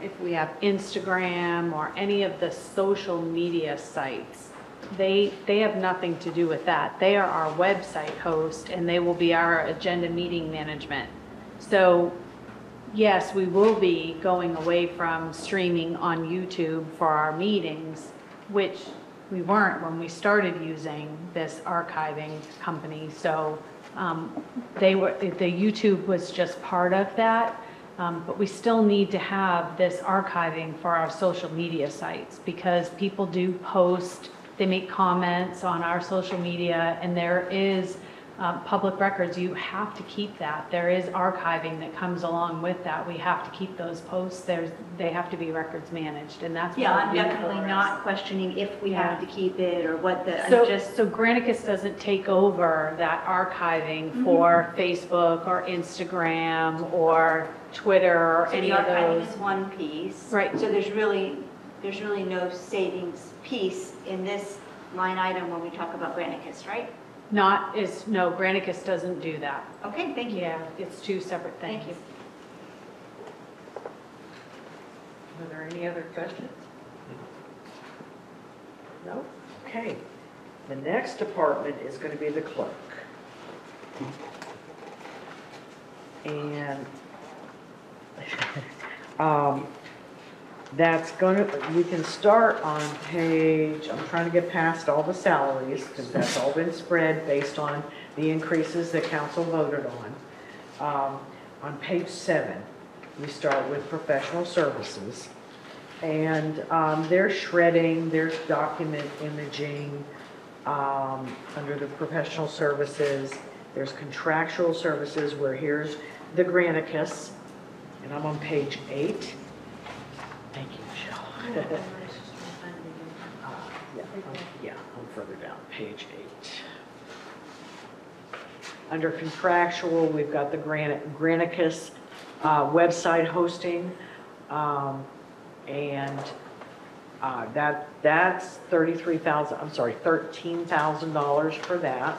if we have Instagram or any of the social media sites. They have nothing to do with that. They are our website host and they will be our agenda meeting management. So yes, we will be going away from streaming on YouTube for our meetings, which we weren't when we started using this archiving company. So the YouTube was just part of that. But we still need to have this archiving for our social media sites because people do post, they make comments on our social media, and there is public records. You have to keep that. There is archiving that comes along with that. We have to keep those posts. They have to be records managed, and that's Yeah, what I'm we do definitely for us. not questioning if we have to keep it or what the, So, I'm just, so Granicus doesn't take over that archiving for Facebook or Instagram or Twitter or so any the of archiving those. is one piece. Right. So there's really no savings piece in this line item when we talk about Granicus, right? No, Granicus doesn't do that. Okay, thank you. Yeah, it's two separate things. Thank you. Are there any other questions? No? Okay. The next department is going to be the clerk. And that's going to, we can start on page, I'm trying to get past all the salaries because that's all been spread based on the increases that council voted on. On page 7, we start with professional services. And there's shredding, there's document imaging under the professional services. There's contractual services where here's the Granicus, and I'm on page 8. Thank you, Michelle. I'm further down, page 8. Under contractual, we've got the Granicus website hosting, and that's $13,000 for that.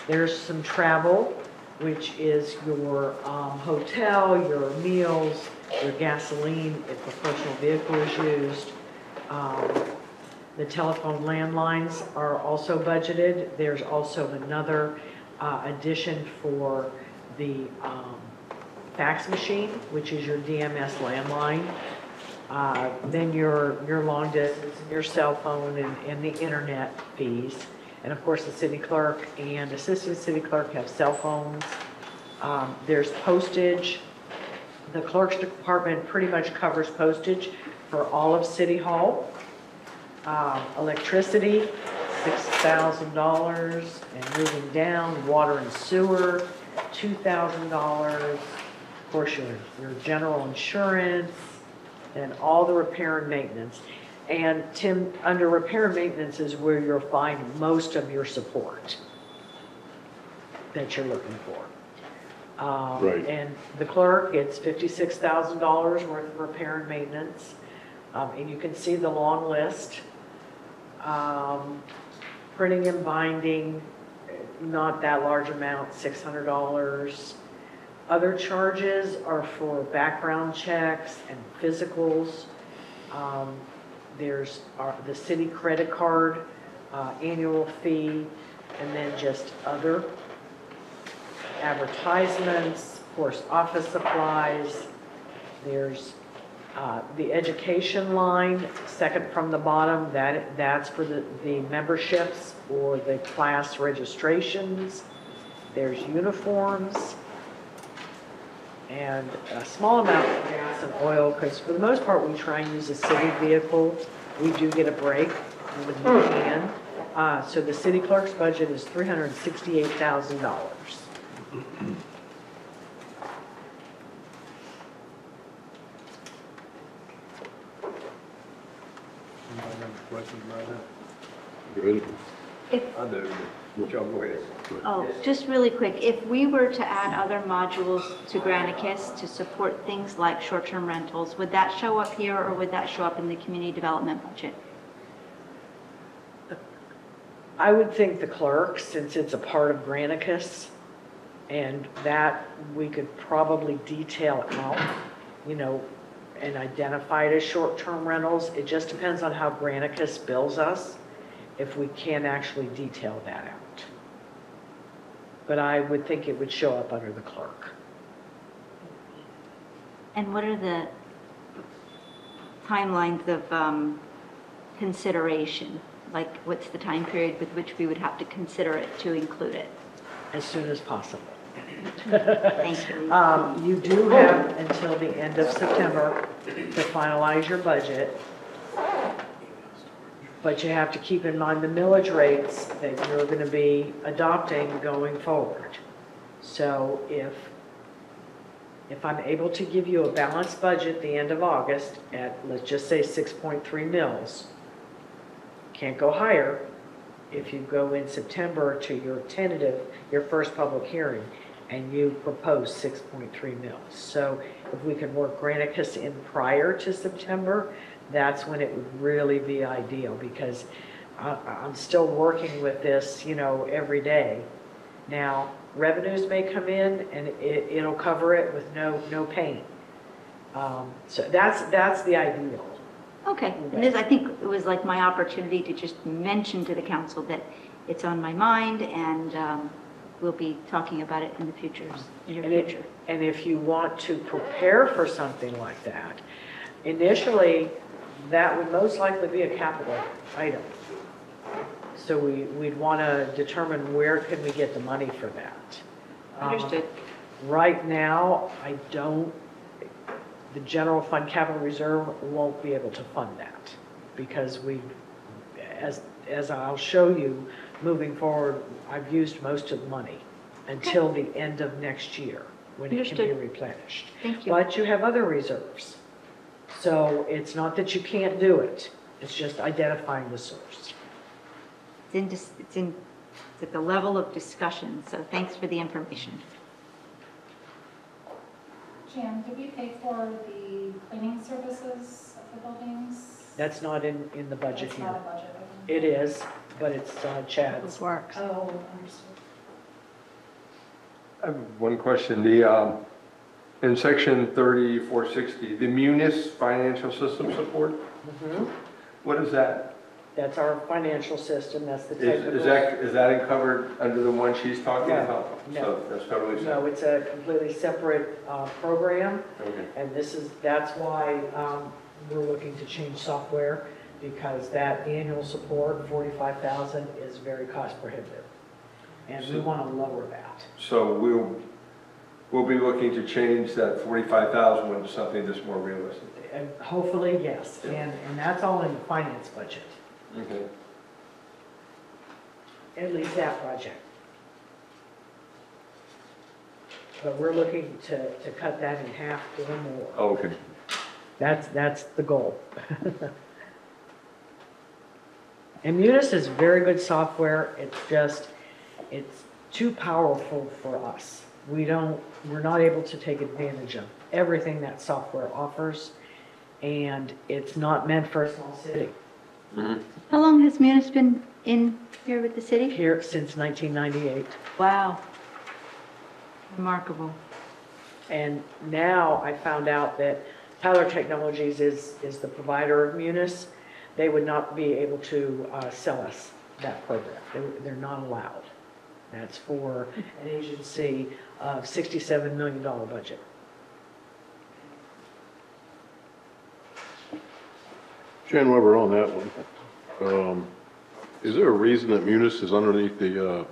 There's some travel, which is your hotel, your meals, your gasoline if a personal vehicle is used. The telephone landlines are also budgeted. There's also another addition for the fax machine, which is your DMS landline. Then your long distance, your cell phone, and the internet fees. And of course, the city clerk and assistant city clerk have cell phones. There's postage. The clerk's department pretty much covers postage for all of City Hall. Electricity, $6,000, and moving down, water and sewer, $2,000. Of course, your general insurance, and all the repair and maintenance. And Tim, under repair and maintenance is where you'll find most of your support that you're looking for. Right. And the clerk, it's $56,000 worth of repair and maintenance. And you can see the long list. Printing and binding, not that large amount, $600. Other charges are for background checks and physicals. There's the city credit card, annual fee, and then just other advertisements, of course, office supplies. There's the education line, second from the bottom, that's for the memberships or the class registrations. There's uniforms and a small amount of gas and oil, because for the most part, we try and use a city vehicle. We do get a break when we can. So the city clerk's budget is $368,000. Questions about that? Good. I do, but y'all go ahead. Oh, just really quick, if we were to add other modules to Granicus to support things like short-term rentals, would that show up here or would that show up in the community development budget? I would think the clerk, since it's a part of Granicus, and that we could probably detail out, and identify it as short-term rentals. It just depends on how Granicus bills us, if we can actually detail that out. But I would think it would show up under the clerk. And what are the timelines of consideration? Like, what's the time period with which we would have to consider it to include it? As soon as possible. Thank you. You do have until the end of September to finalize your budget, but you have to keep in mind the millage rates that you're going to be adopting going forward. So if I'm able to give you a balanced budget at the end of August at, let's just say 6.3 mils, can't go higher. If you go in September to your tentative, your first public hearing, and you propose 6.3 mils. So if we can work Granicus in prior to September, that's when it would really be ideal, because I'm still working with this, every day. Now, revenues may come in and it'll cover it with no pain. So that's the ideal. Okay, and this, I think it was like my opportunity to just mention to the council that it's on my mind, and we'll be talking about it in the future. And if you want to prepare for something like that, initially, that would most likely be a capital item. So we'd want to determine where can we get the money for that. Understood. Right now, the general fund capital reserve won't be able to fund that, because as I'll show you, moving forward, I've used most of the money until the end of next year, when it can be replenished. Thank you. But you have other reserves. So it's not that you can't do it, it's just identifying the source. It's at the level of discussion, so thanks for the information. Jan, did we pay for the cleaning services of the buildings? That's not in the budget It's not a here. budget item. It is, but it's Chad's. Works. Oh, understood. I have one question. In section 3460, the Munis financial system support, what is that? That's our financial system, that's the technical. Is that covered under the one she's talking No, about? no. So that's totally No, separate? it's a completely separate program, Okay. and that's why we're looking to change software, because that annual support, 45,000, is very cost prohibitive. And we want to lower that. So we'll be looking to change that 45,000 into something that's more realistic. And hopefully, yes, and that's all in the finance budget, Okay. at least that project. But we're looking to cut that in half or more. Oh, okay. That's the goal. And Munis is very good software. It's too powerful for us. We're not able to take advantage of everything that software offers, and it's not meant for a small city. How long has Munis been in here with the city? Here since 1998. Wow. Remarkable. And now I found out that Tyler Technologies is the provider of Munis. They would not be able to sell us that program. They're not allowed. That's for an agency of $67 million budget. Jan, while we're on that one, is there a reason that Munis is underneath the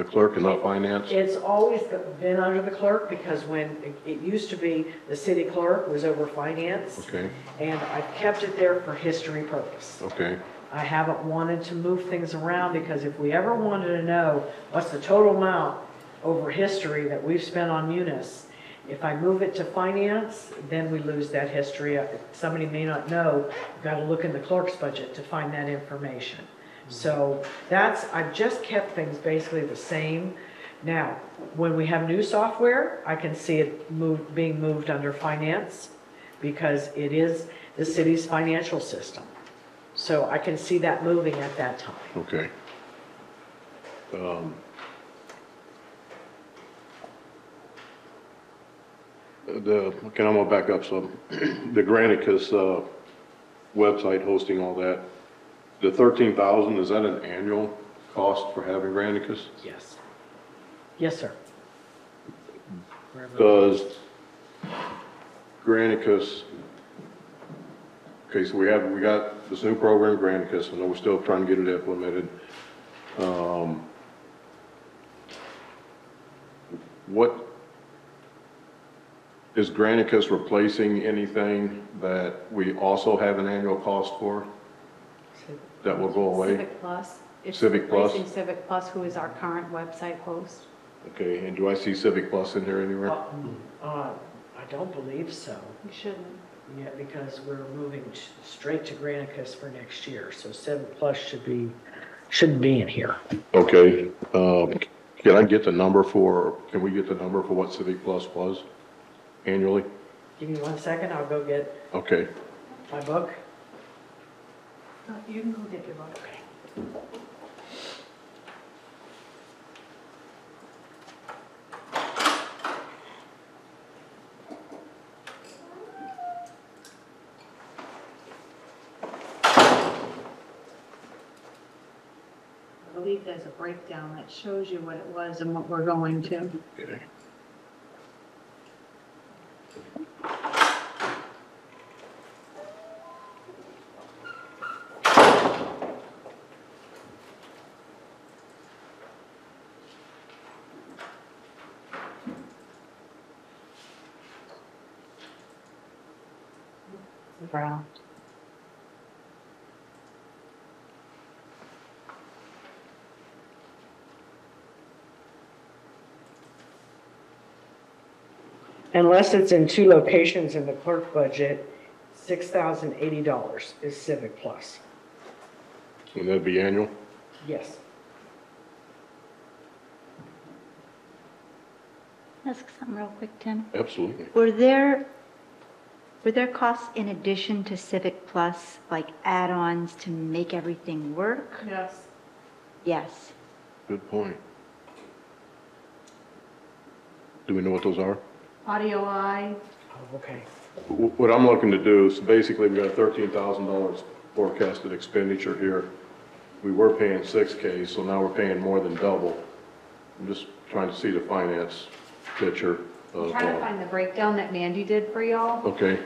clerk and not finance? It's always been under the clerk because when it used to be the city clerk was over finance. Okay, And I've kept it there for history purpose. okay, I haven't wanted to move things around because if we ever wanted to know what's the total amount over history that we've spent on Munis, if I move it to finance, then we lose that history. Somebody may not know, you've got to look in the clerk's budget to find that information. So I've just kept things basically the same. Now, when we have new software, I can see it being moved under finance because it is the city's financial system. So I can see that moving at that time. okay. Okay, I'm gonna back up some. The Granicus website hosting all that, the 13,000, is that an annual cost for having Granicus? Yes. Yes, sir. Does Granicus, okay, so we got this new program, Granicus, and we're still trying to get it implemented. What is Granicus replacing anything that we also have an annual cost for that will go away? Civic Plus. It's Civic Plus? replacing Civic Plus, who is our current website host. Okay, and do I see Civic Plus in here anywhere? I don't believe so. You shouldn't. Yeah, because we're moving straight to Granicus for next year. So 7 Plus shouldn't be in here. Okay, can we get the number for what Civic Plus was annually? Give me 1 second, I'll go get Okay, my book. You can go get your book. Okay. I believe there's a breakdown that shows you what it was and what we're going to. okay. Brown. Unless it's in 2 locations in the clerk budget, $6,080 is Civic Plus. And that'd be annual? Yes. Ask something real quick, Tim. Absolutely. Were there costs in addition to Civic Plus, like add-ons to make everything work? Yes. Yes. Good point. Do we know what those are? Audio Eye, Oh, okay. What I'm looking to do is basically we got $13,000 forecasted expenditure here. We were paying 6K, so now we're paying more than double. I'm just trying to see the finance picture I'm of, trying to find the breakdown that Mandy did for y'all. okay,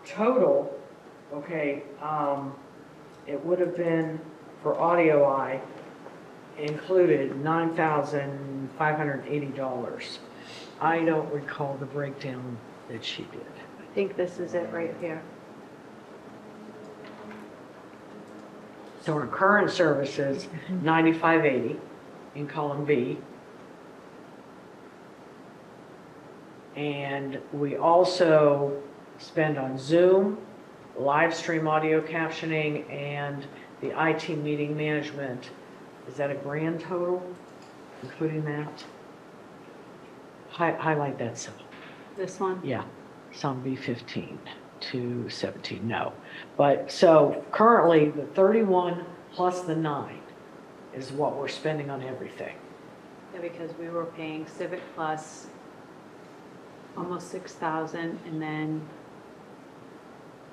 Total, okay, it would have been for Audio Eye included $9,580. I don't recall the breakdown that she did. I think this is it right here. So our current services, $9,580 in column B. And we also spend on Zoom, live stream audio captioning, and the IT meeting management. Is that a grand total, including that? Highlight that cell. This one? Yeah, some B15 to 17, no. But so currently the 31 plus the 9 is what we're spending on everything. Yeah, because we were paying Civic Plus almost 6,000 and then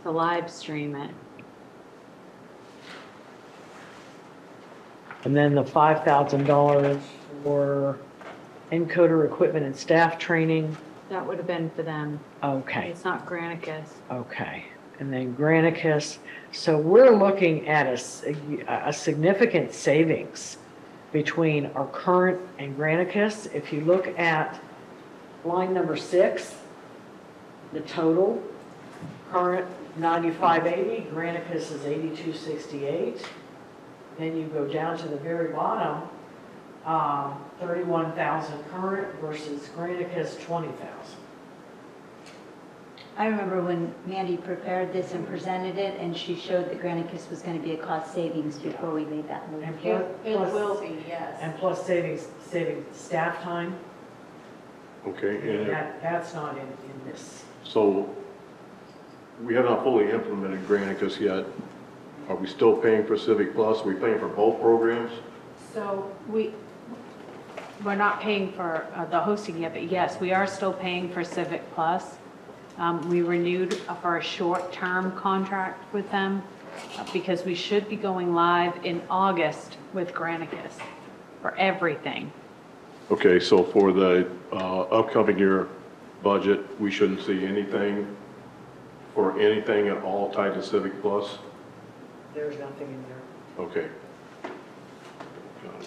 to live stream it. And then the $5,000 for encoder equipment and staff training. That would have been for them. Okay, It's not Granicus. okay. And then Granicus, so we're looking at a significant savings between our current and Granicus. If you look at line number 6, the total, current 9580, Granicus is 8268. Then you go down to the very bottom, 31,000 current versus Granicus 20,000. I remember when Mandy prepared this and presented it, and she showed that Granicus was going to be a cost savings before we made that move. And It will be, yes. And plus saving staff time, Okay, and that's not in this. so we have not fully implemented Granicus yet. Are we still paying for Civic Plus? Are we paying for both programs? So we're not paying for the hosting yet, but yes, we are still paying for Civic Plus. We renewed for a short-term contract with them because we should be going live in August with Granicus for everything. Okay, so for the upcoming year budget, we shouldn't see anything for anything at all tied to Civic Plus? There's nothing in there. Okay. Got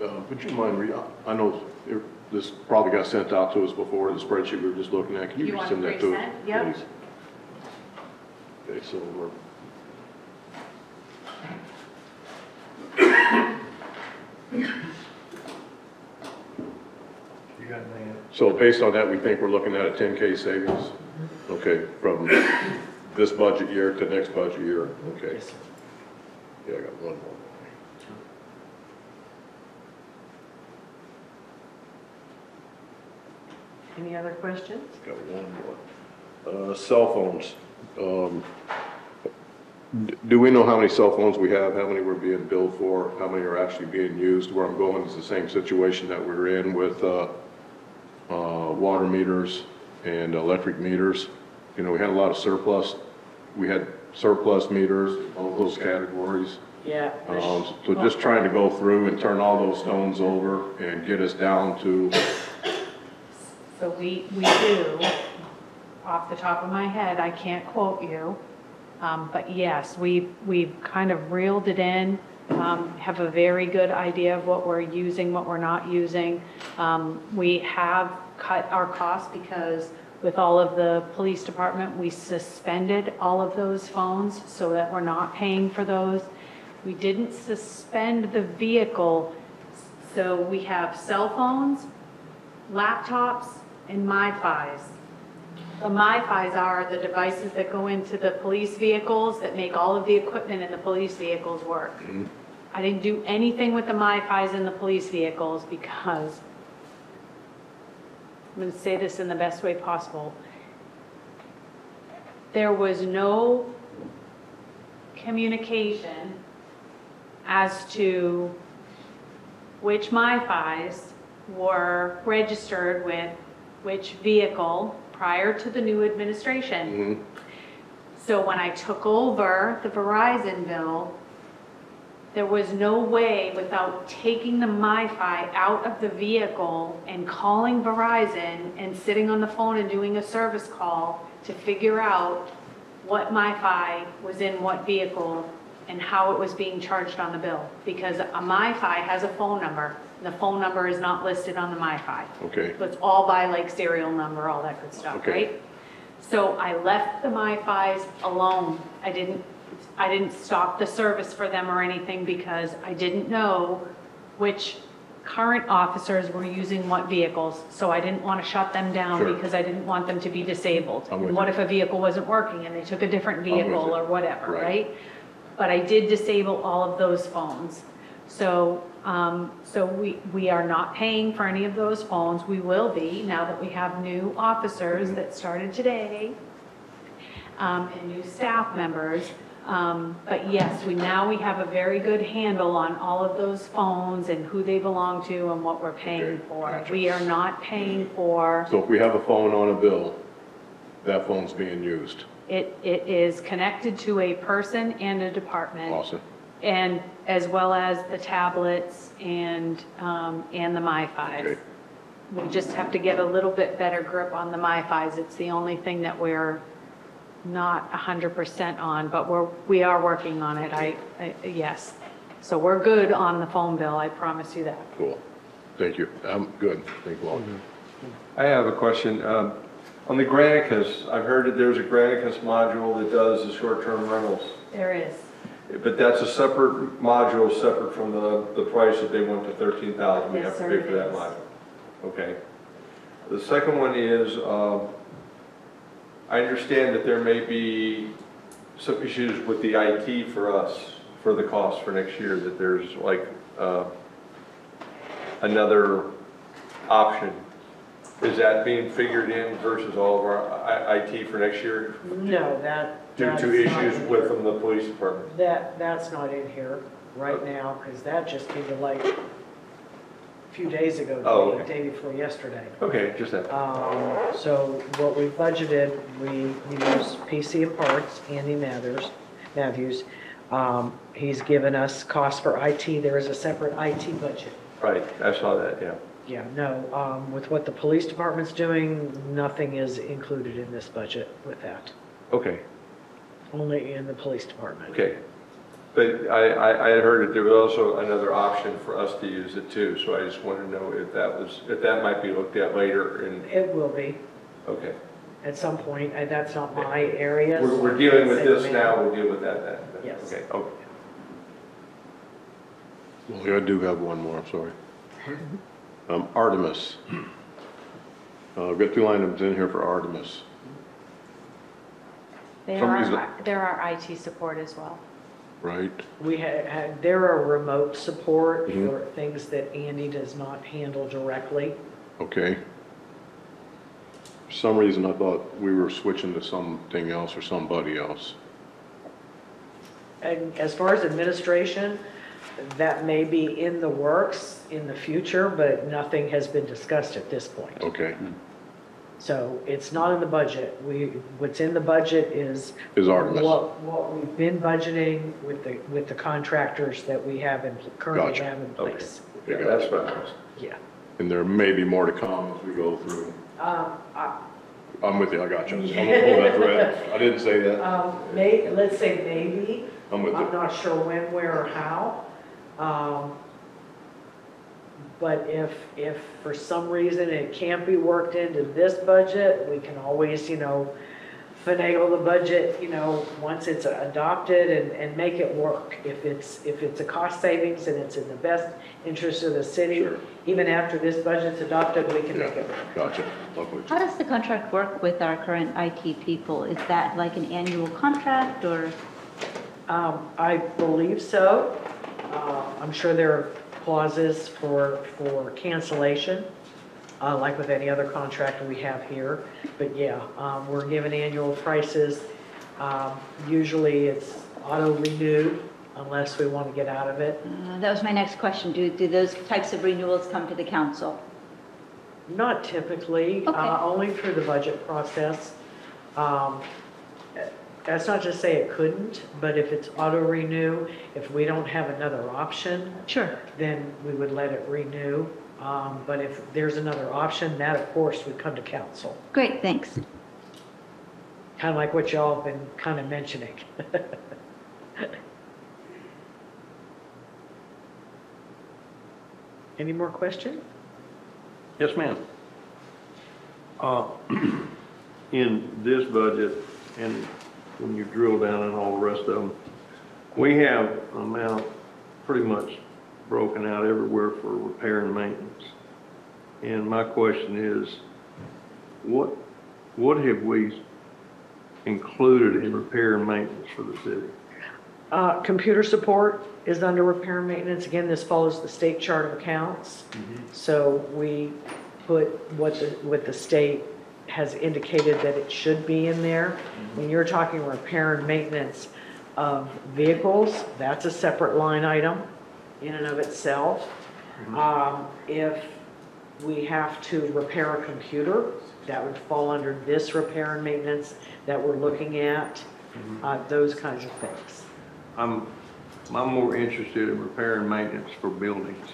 it. Would you mind, I know this probably got sent out to us before, the spreadsheet we were just looking at. Can you You want resend that to us? resend? Yep. please? Okay, so we're. You got that? So based on that, we think we're looking at a 10K savings? Okay, from this budget year to next budget year? Okay. Yes, sir. Yeah, I got one more. Any other questions? Got one more. Cell phones. Do we know how many cell phones we have, how many we're being billed for, how many are actually being used? Where I'm going is the same situation that we're in with water meters and electric meters. You know, we had a lot of surplus. We had surplus meters, all those categories. Yeah. So just trying to go through and turn all those stones over and get us down to, So we do, off the top of my head, I can't quote you, but yes, we've kind of reeled it in, have a very good idea of what we're using, what we're not using. We have cut our costs because with all of the police department, we suspended all of those phones so that we're not paying for those. We didn't suspend the vehicle, so we have cell phones, laptops, and MiFis. The MiFis are the devices that go into the police vehicles that make all of the equipment in the police vehicles work. I didn't do anything with the MiFis in the police vehicles because, I'm going to say this in the best way possible, there was no communication as to which MiFis were registered with which vehicle prior to the new administration. So when I took over the Verizon bill, there was no way without taking the MiFi out of the vehicle and calling Verizon and sitting on the phone and doing a service call to figure out what MiFi was in what vehicle and how it was being charged on the bill. Because a MiFi has a phone number. The phone number is not listed on the MiFi. okay, So it's all by like serial number, all that good stuff, Okay. right? So I left the MiFis alone. I didn't stop the service for them or anything because I didn't know which current officers were using what vehicles. So I didn't want to shut them down Sure. because I didn't want them to be disabled. I'm with And what you. if a vehicle wasn't working and they took a different with you. vehicle or whatever, Right. right? But I did disable all of those phones. So, we are not paying for any of those phones. We will be now that we have new officers that started today, and new staff members. But yes, now we have a very good handle on all of those phones and who they belong to and what we're paying Okay, for. gotcha. We are not paying for, So if we have a phone on a bill, that phone's being used. it is connected to a person and a department. Awesome. And as well as the tablets and the MiFis. Okay. We just have to get a little bit better grip on the MiFis. It's the only thing that we're not 100% on, but we are working on it. Yes. So we're good on the phone bill, I promise you that. Cool. Thank you. I'm good. Thank you all. I have a question. On the Granicus, I've heard that there's a Granicus module that does the short-term rentals. There is. But that's a separate module, separate from the price that they went to 13,000. We Yes, have to sir, pay it for that is. module. Okay. The second one is, I understand that there may be some issues with the IT for us, for the cost for next year, that there's like another option. Is that being figured in versus all of our IT for next year? No, Due that's to not issues in with here. the police department? That's not in here right now, because that just came to light a few days ago, Oh, the okay. day before yesterday. Okay, just that. So what we budgeted, we use PC and Parts, Andy Matthews. He's given us costs for IT. There is a separate IT budget. Right, I saw that, yeah. Yeah, no, with what the police department's doing, nothing is included in this budget with that, Okay, only in the police department. okay. But I had heard that there was also another option for us to use it too, so I just wanted to know if that might be looked at later and, It will be okay. at some point. That's not my area. so We're I dealing can't with say this when. now, we'll deal with that then. Yes. Okay, okay. Well, I do have one more, I'm sorry. Artemis. I've got 2 items in here for Artemis. There Some reason- are IT support as well. Right? We had, there are remote support Mhm. for things that Andy does not handle directly. Okay. For some reason, I thought we were switching to something else or somebody else. And as far as administration, that may be in the works in the future, but nothing has been discussed at this point. Okay. So it's not in the budget. What's in the budget is Artemis. what we've been budgeting with the contractors that we have currently Gotcha. have in Okay. place. Yeah, that's what I was. Yeah. And there may be more to come as we go through. I- I'm with you, I got you. I'm gonna pull that thread. I didn't say that. Let's say maybe. I'm with I'm you. not sure when, where, or how. But if for some reason it can't be worked into this budget, we can always, finagle the budget, once it's adopted and make it work. If it's a cost savings and it's in the best interest of the city, Sure. even after this budget's adopted, we can Yeah, make it work. gotcha. I'm with How you. does the contract work with our current IT people? Is that like an annual contract or? I believe so. I'm sure there are clauses for cancellation, like with any other contract we have here. But yeah, we're given annual prices. Usually it's auto-renewed unless we want to get out of it. That was my next question. Do those types of renewals come to the council? Not typically, Okay. only through the budget process. That's not to say it couldn't, but if it's auto-renew, if we don't have another option, Sure. then we would let it renew. But if there's another option, that of course would come to council. Great, thanks. Kind of like what y'all have been kind of mentioning. Any more questions? Yes, ma'am. In this budget, and when you drill down and all the rest of them, we have an amount pretty much broken out everywhere for repair and maintenance. And my question is, what have we included in repair and maintenance for the city? Computer support is under repair and maintenance. Again, this follows the state chart of accounts. So we put what the state has indicated that it should be in there. When you're talking repair and maintenance, of vehicles, that's a separate line item in and of itself. If we have to repair a computer, that would fall under this repair and maintenance that we're looking at, those kinds of things. I'm more interested in repair and maintenance for buildings,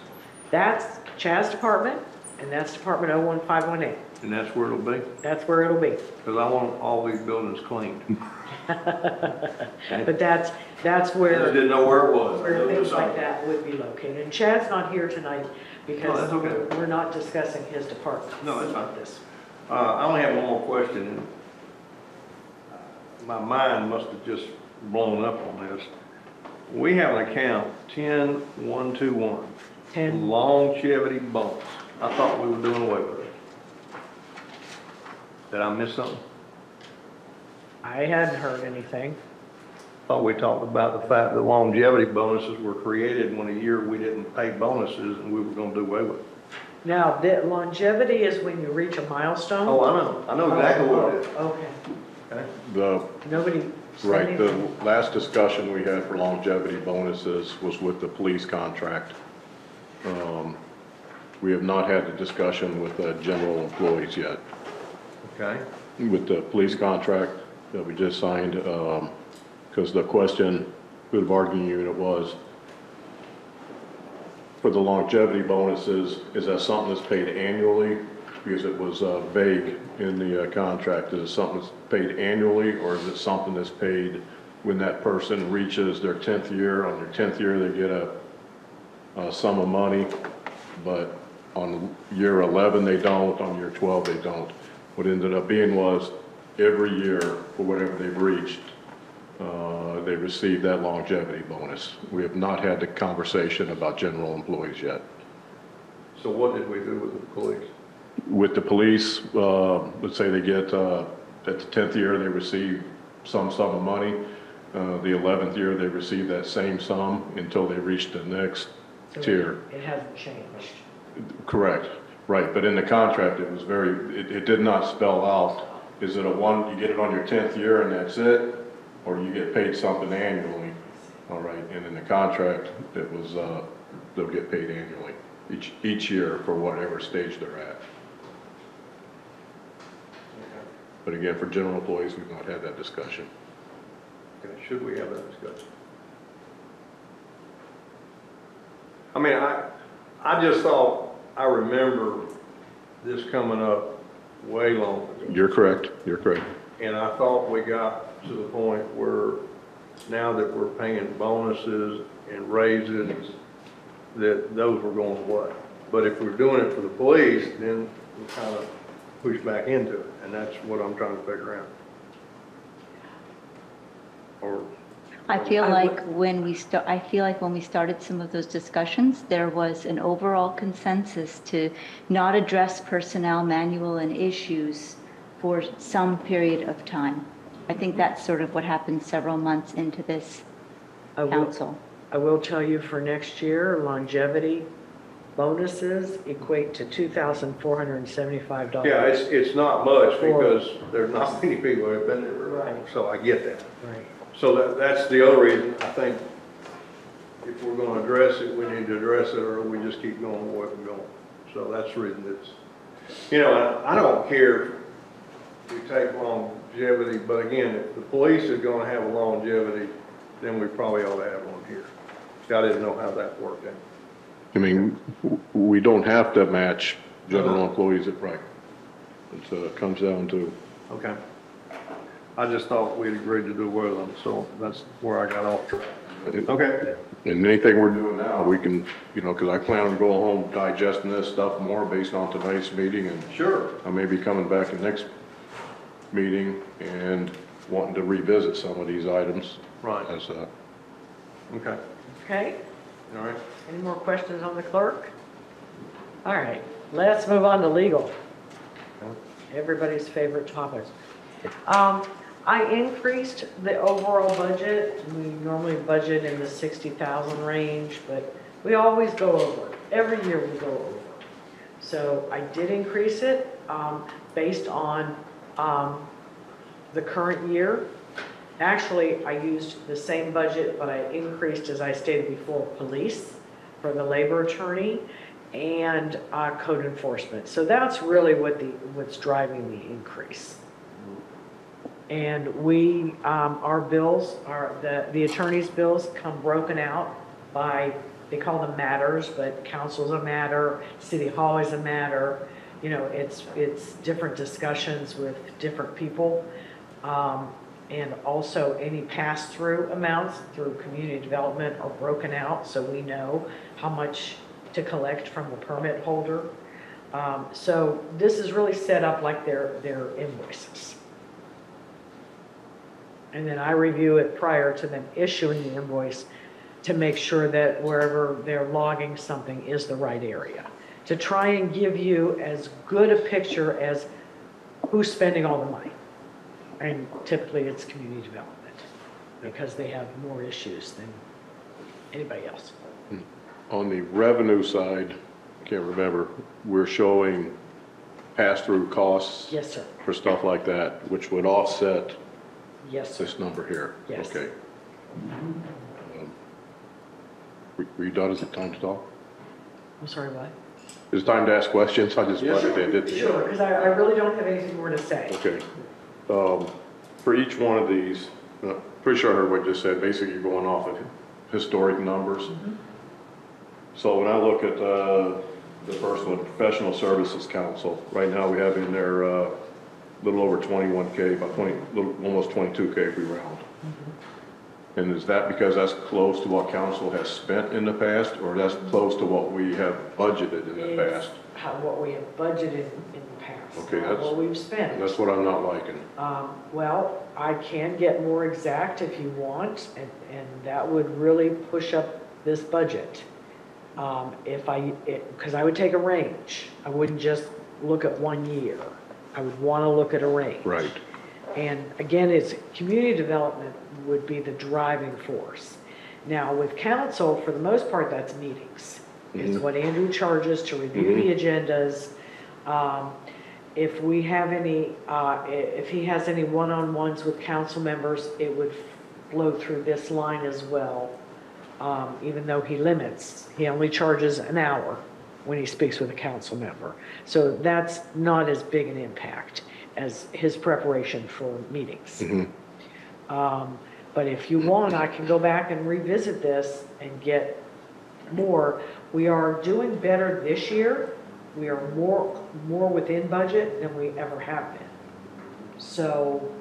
That's Chad's department, and that's Department 01518. and that's where it'll be, That's where it'll be. because I want all these buildings cleaned. But that's I just where didn't know where it was. where things like that would be located. And Chad's not here tonight No, because that's okay. we're not discussing his department. No, that's fine. This. I only have one more question, and my mind must have just blown up on this. We have an account, 10121, 10, longevity bonus. I thought we were doing away with it. Did I miss something? I hadn't heard anything. Thought we talked about the fact that longevity bonuses were created when a year we didn't pay bonuses and we were gonna do away with it. Now, the longevity is when you reach a milestone? Oh, I know exactly what it is. Okay. Okay. The, Nobody said right, the anything? last discussion we had for longevity bonuses was with the police contract. We have not had the discussion with the general employees yet. Okay. With the police contract that we just signed, because the question with the bargaining unit was, for the longevity bonuses, is that something that's paid annually? Because it was vague in the contract. Is it something that's paid annually, or is it something that's paid when that person reaches their 10th year? On their 10th year, they get a sum of money, but on year 11, they don't. On year 12, they don't. What ended up being was every year, for whatever they've reached, they receive that longevity bonus. We have not had the conversation about general employees yet. So what did we do with the police? With the police, let's say they get, at the 10th year, they receive some sum of money. The 11th year, they receive that same sum until they reach the next So tier. It hasn't changed. Correct, right, but in the contract, it was it did not spell out, is it you get it on your 10th year and that's it? Or you get paid something annually? All right, and in the contract, it was, they'll get paid annually, each year for whatever stage they're at. But again, for general employees, we've not had that discussion. Okay, should we have that discussion? I mean, I just thought, I remember this coming up way long ago. You're correct, you're correct. And I thought we got to the point where now that we're paying bonuses and raises, that those were going away. But if we're doing it for the police, then we kind of push back into it, and that's what I'm trying to figure out. Or, I feel like when we started some of those discussions, there was an overall consensus to not address personnel manual and issues for some period of time. I think that's sort of what happened several months into this council. I will tell you for next year, longevity bonuses equate to $2,475. yeah, it's not much because there's not many people who have been there very long, Right. so I get that. Right. So that's the other reason, I think, if we're gonna address it, we need to address it, or we just keep going the way we're going. So that's the reason it's, I don't care if we take longevity, but again, if the police is gonna have a longevity, then we probably ought to have one here. I didn't know how that worked out. I mean, we don't have to match general employees at right. It comes down to, Okay. I just thought we'd agreed to do away with them, so that's where I got off track. Okay. and anything we're doing now, we can, because I plan on going home digesting this stuff more based on tonight's meeting, and Sure. I may be coming back in next meeting and wanting to revisit some of these items. Right. As, Okay. Okay, All right. any more questions on the clerk? All right, let's move on to legal. Everybody's favorite topic. I increased the overall budget. We normally budget in the 60,000 range, but we always go over. Every year we go over. So I did increase it based on the current year. Actually, I used the same budget, but I increased, as I stated before, police for the labor attorney and code enforcement. So that's really what's driving the increase. And we, our bills, the attorney's bills come broken out by, they call them matters, but council's a matter, city hall is a matter. You know, it's different discussions with different people. And also any pass-through amounts through community development are broken out, so we know how much to collect from the permit holder. So this is really set up like their invoices. And then I review it prior to them issuing the invoice to make sure that wherever they're logging something is the right area. To try and give you as good a picture as who's spending all the money. And typically it's community development because they have more issues than anybody else. On the revenue side, can't remember, we're showing pass-through costs. Yes, sir. For stuff like that, which would offset Yes, sir. this number here. Yes. Okay. Were you done? Is it time to talk? I'm sorry, what? Is it time to ask questions? I just wanted to did. Sure, because I really don't have anything more to say. Okay. For each one of these, pretty sure I heard what you just said, basically you're going off of historic numbers. Mm-hmm. So when I look at the first one, Professional Services Council, right now we have in there a little over 21K, about almost 22K if we round. Mm-hmm. And is that because that's close to what council has spent in the past, or that's close to what we have budgeted in the It's past? what we have budgeted in the past. Okay, not what we've spent. That's what I'm not liking. Well, I can get more exact if you want, and that would really push up this budget. Because I would take a range. I wouldn't just look at 1 year. I would want to look at a range. Right. And again, it's community development would be the driving force. Now, with council, for the most part, that's meetings. It's what Andrew charges to review the agendas. If we have any, if he has any one-on-ones with council members, it would flow through this line as well. Even though he limits, he only charges an hour when he speaks with a council member. So that's not as big an impact as his preparation for meetings. But if you want, I can go back and revisit this and get more. We are doing better this year. We are more within budget than we ever have been. So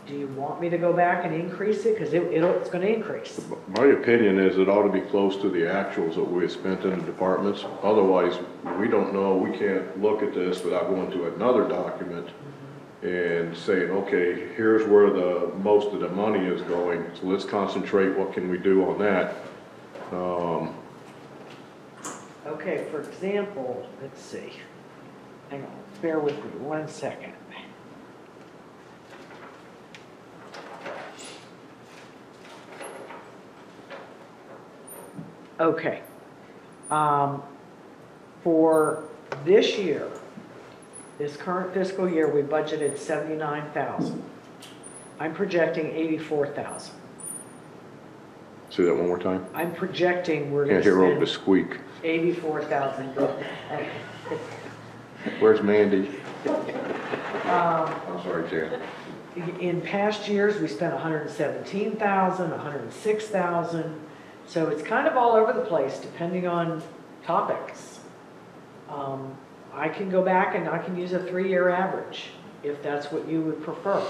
do you want me to go back and increase it? Because it's going to increase. My opinion is it ought to be close to the actuals that we have spent in the departments. Otherwise, we don't know, we can't look at this without going to another document and saying, okay, here's where the most of the money is going, so let's concentrate, what can we do on that? Okay, for example, let's see. Hang on, bear with me 1 second. Okay. For this year, this current fiscal year, we budgeted 79,000. I'm projecting 84,000. Say that one more time. I'm projecting we're going Can't hear over to the spend squeak. 84,000. Where's Mandy? I'm sorry, Jan. In past years, we spent 117,000, 106,000. So it's kind of all over the place depending on topics. I can go back and I can use a 3-year average if that's what you would prefer.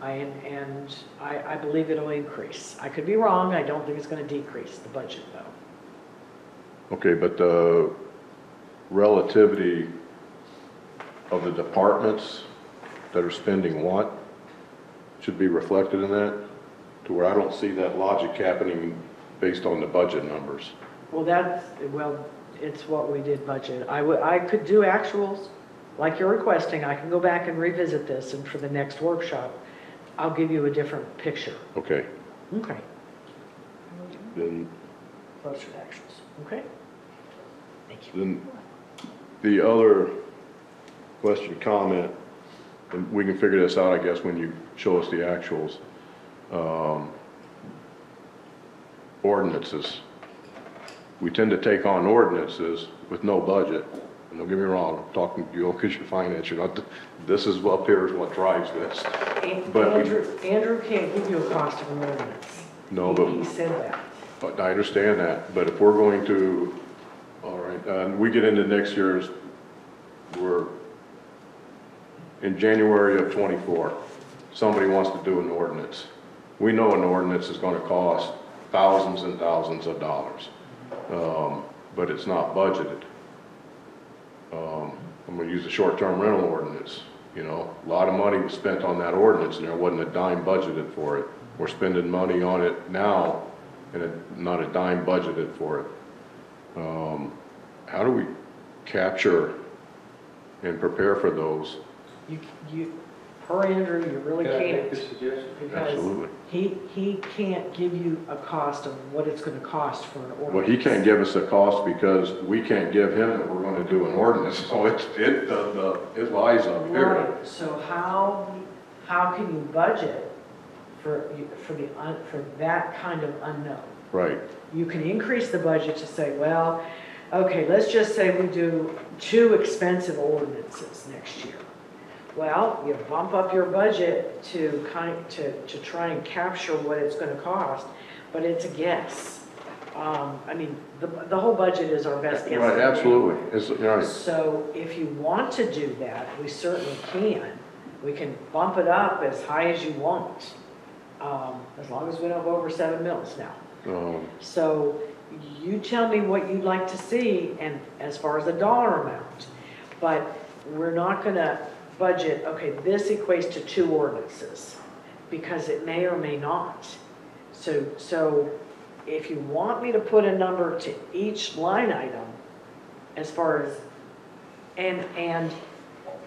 I believe it'll increase. I could be wrong. I don't think it's going to decrease the budget though. Okay, but the relativity of the departments that are spending what should be reflected in that, to where I don't see that logic happening based on the budget numbers. Well, it's what we did budget. I could do actuals like you're requesting. I can go back and revisit this, and for the next workshop, I'll give you a different picture. Okay. Okay. Then Closer to actuals. Okay. Thank you. Then the other question, comment, and we can figure this out, I guess, when you show us the actuals. ordinances. We tend to take on ordinances with no budget. And don't get me wrong, I'm talking to you because you're finance, you're not, this is up here is what drives this. But we- Andrew can't give you a cost of an ordinance. No, He said that. but I understand that, but if we're going to, all right, and we get into next year's, we're in January of '24, somebody wants to do an ordinance. We know an ordinance is gonna cost thousands and thousands of dollars, but it's not budgeted. I'm gonna use the short-term rental ordinance, you know, a lot of money was spent on that ordinance and there wasn't a dime budgeted for it. We're spending money on it now and not a dime budgeted for it. How do we capture and prepare for those? Per Andrew, you really Can I make can't. a suggestion? Because Absolutely. he can't give you a cost of what it's gonna cost for an ordinance. Well, he can't give us a cost because we can't give him that we're gonna do an ordinance, so it lies up here. Right, so how can you budget for that kind of unknown? Right, You can increase the budget to say, well, okay, let's just say we do 2 expensive ordinances next year. Well, you bump up your budget to try and capture what it's gonna cost, but it's a guess. I mean, the whole budget is our best guess. right, absolutely, it's, right. So if you want to do that, we certainly can. We can bump it up as high as you want, as long as we don't go over 7 mils now. So you tell me what you'd like to see, and as far as the dollar amount, but we're not gonna budget, okay, this equates to 2 ordinances, because it may or may not. So if you want me to put a number to each line item, as far as, and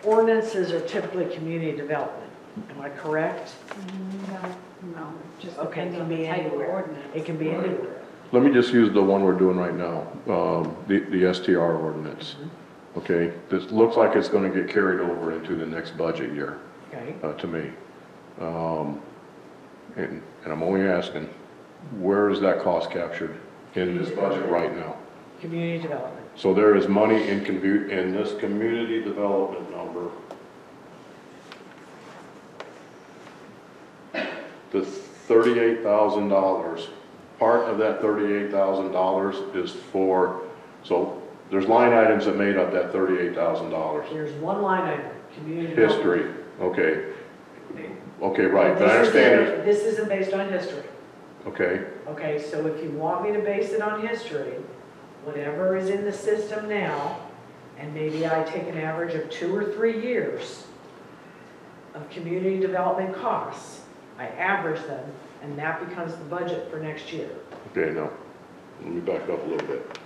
ordinances are typically community development, am I correct? No, just Okay, it depends can on be the type of anywhere. ordinance. It can be anywhere. Let me just use the one we're doing right now, the STR ordinance. Okay, this looks like it's gonna get carried over into the next budget year, Okay, to me. And I'm only asking, where is that cost captured in this budget right now? community development. So there is money in this community development number. The $38,000, part of that $38,000 is for, so there's line items that made up that $38,000. There's one line item, community development. History, okay. Okay, right, but I understand it. This isn't based on history. Okay, Okay, so if you want me to base it on history, whatever is in the system now, and maybe I take an average of 2 or 3 years of community development costs, I average them, and that becomes the budget for next year. okay, now, let me back up a little bit.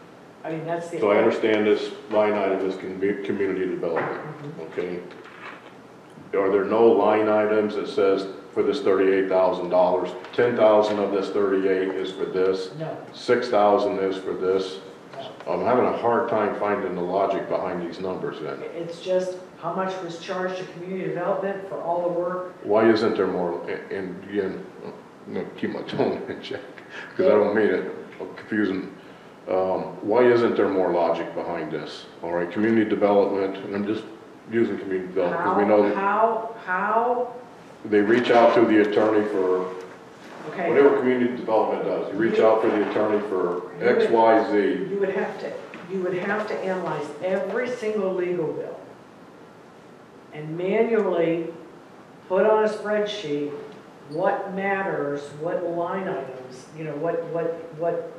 I mean, that's the. So I understand this line item is community development, okay? Are there no line items that says for this $38,000, 10,000 of this 38 is for this, No, 6,000 is for this? I'm having a hard time finding the logic behind these numbers then. it's just how much was charged to community development for all the work. Why isn't there more, and again, I'm gonna keep my tone in check, because I don't mean it confusing. Why isn't there more logic behind this? All right, community development, and I'm just using community development, because we know that How, they reach out to the attorney for, okay. whatever community development does, you reach out for the attorney for X, Y, Z. You would have to analyze every single legal bill and manually put on a spreadsheet what matters, what line items, you know, what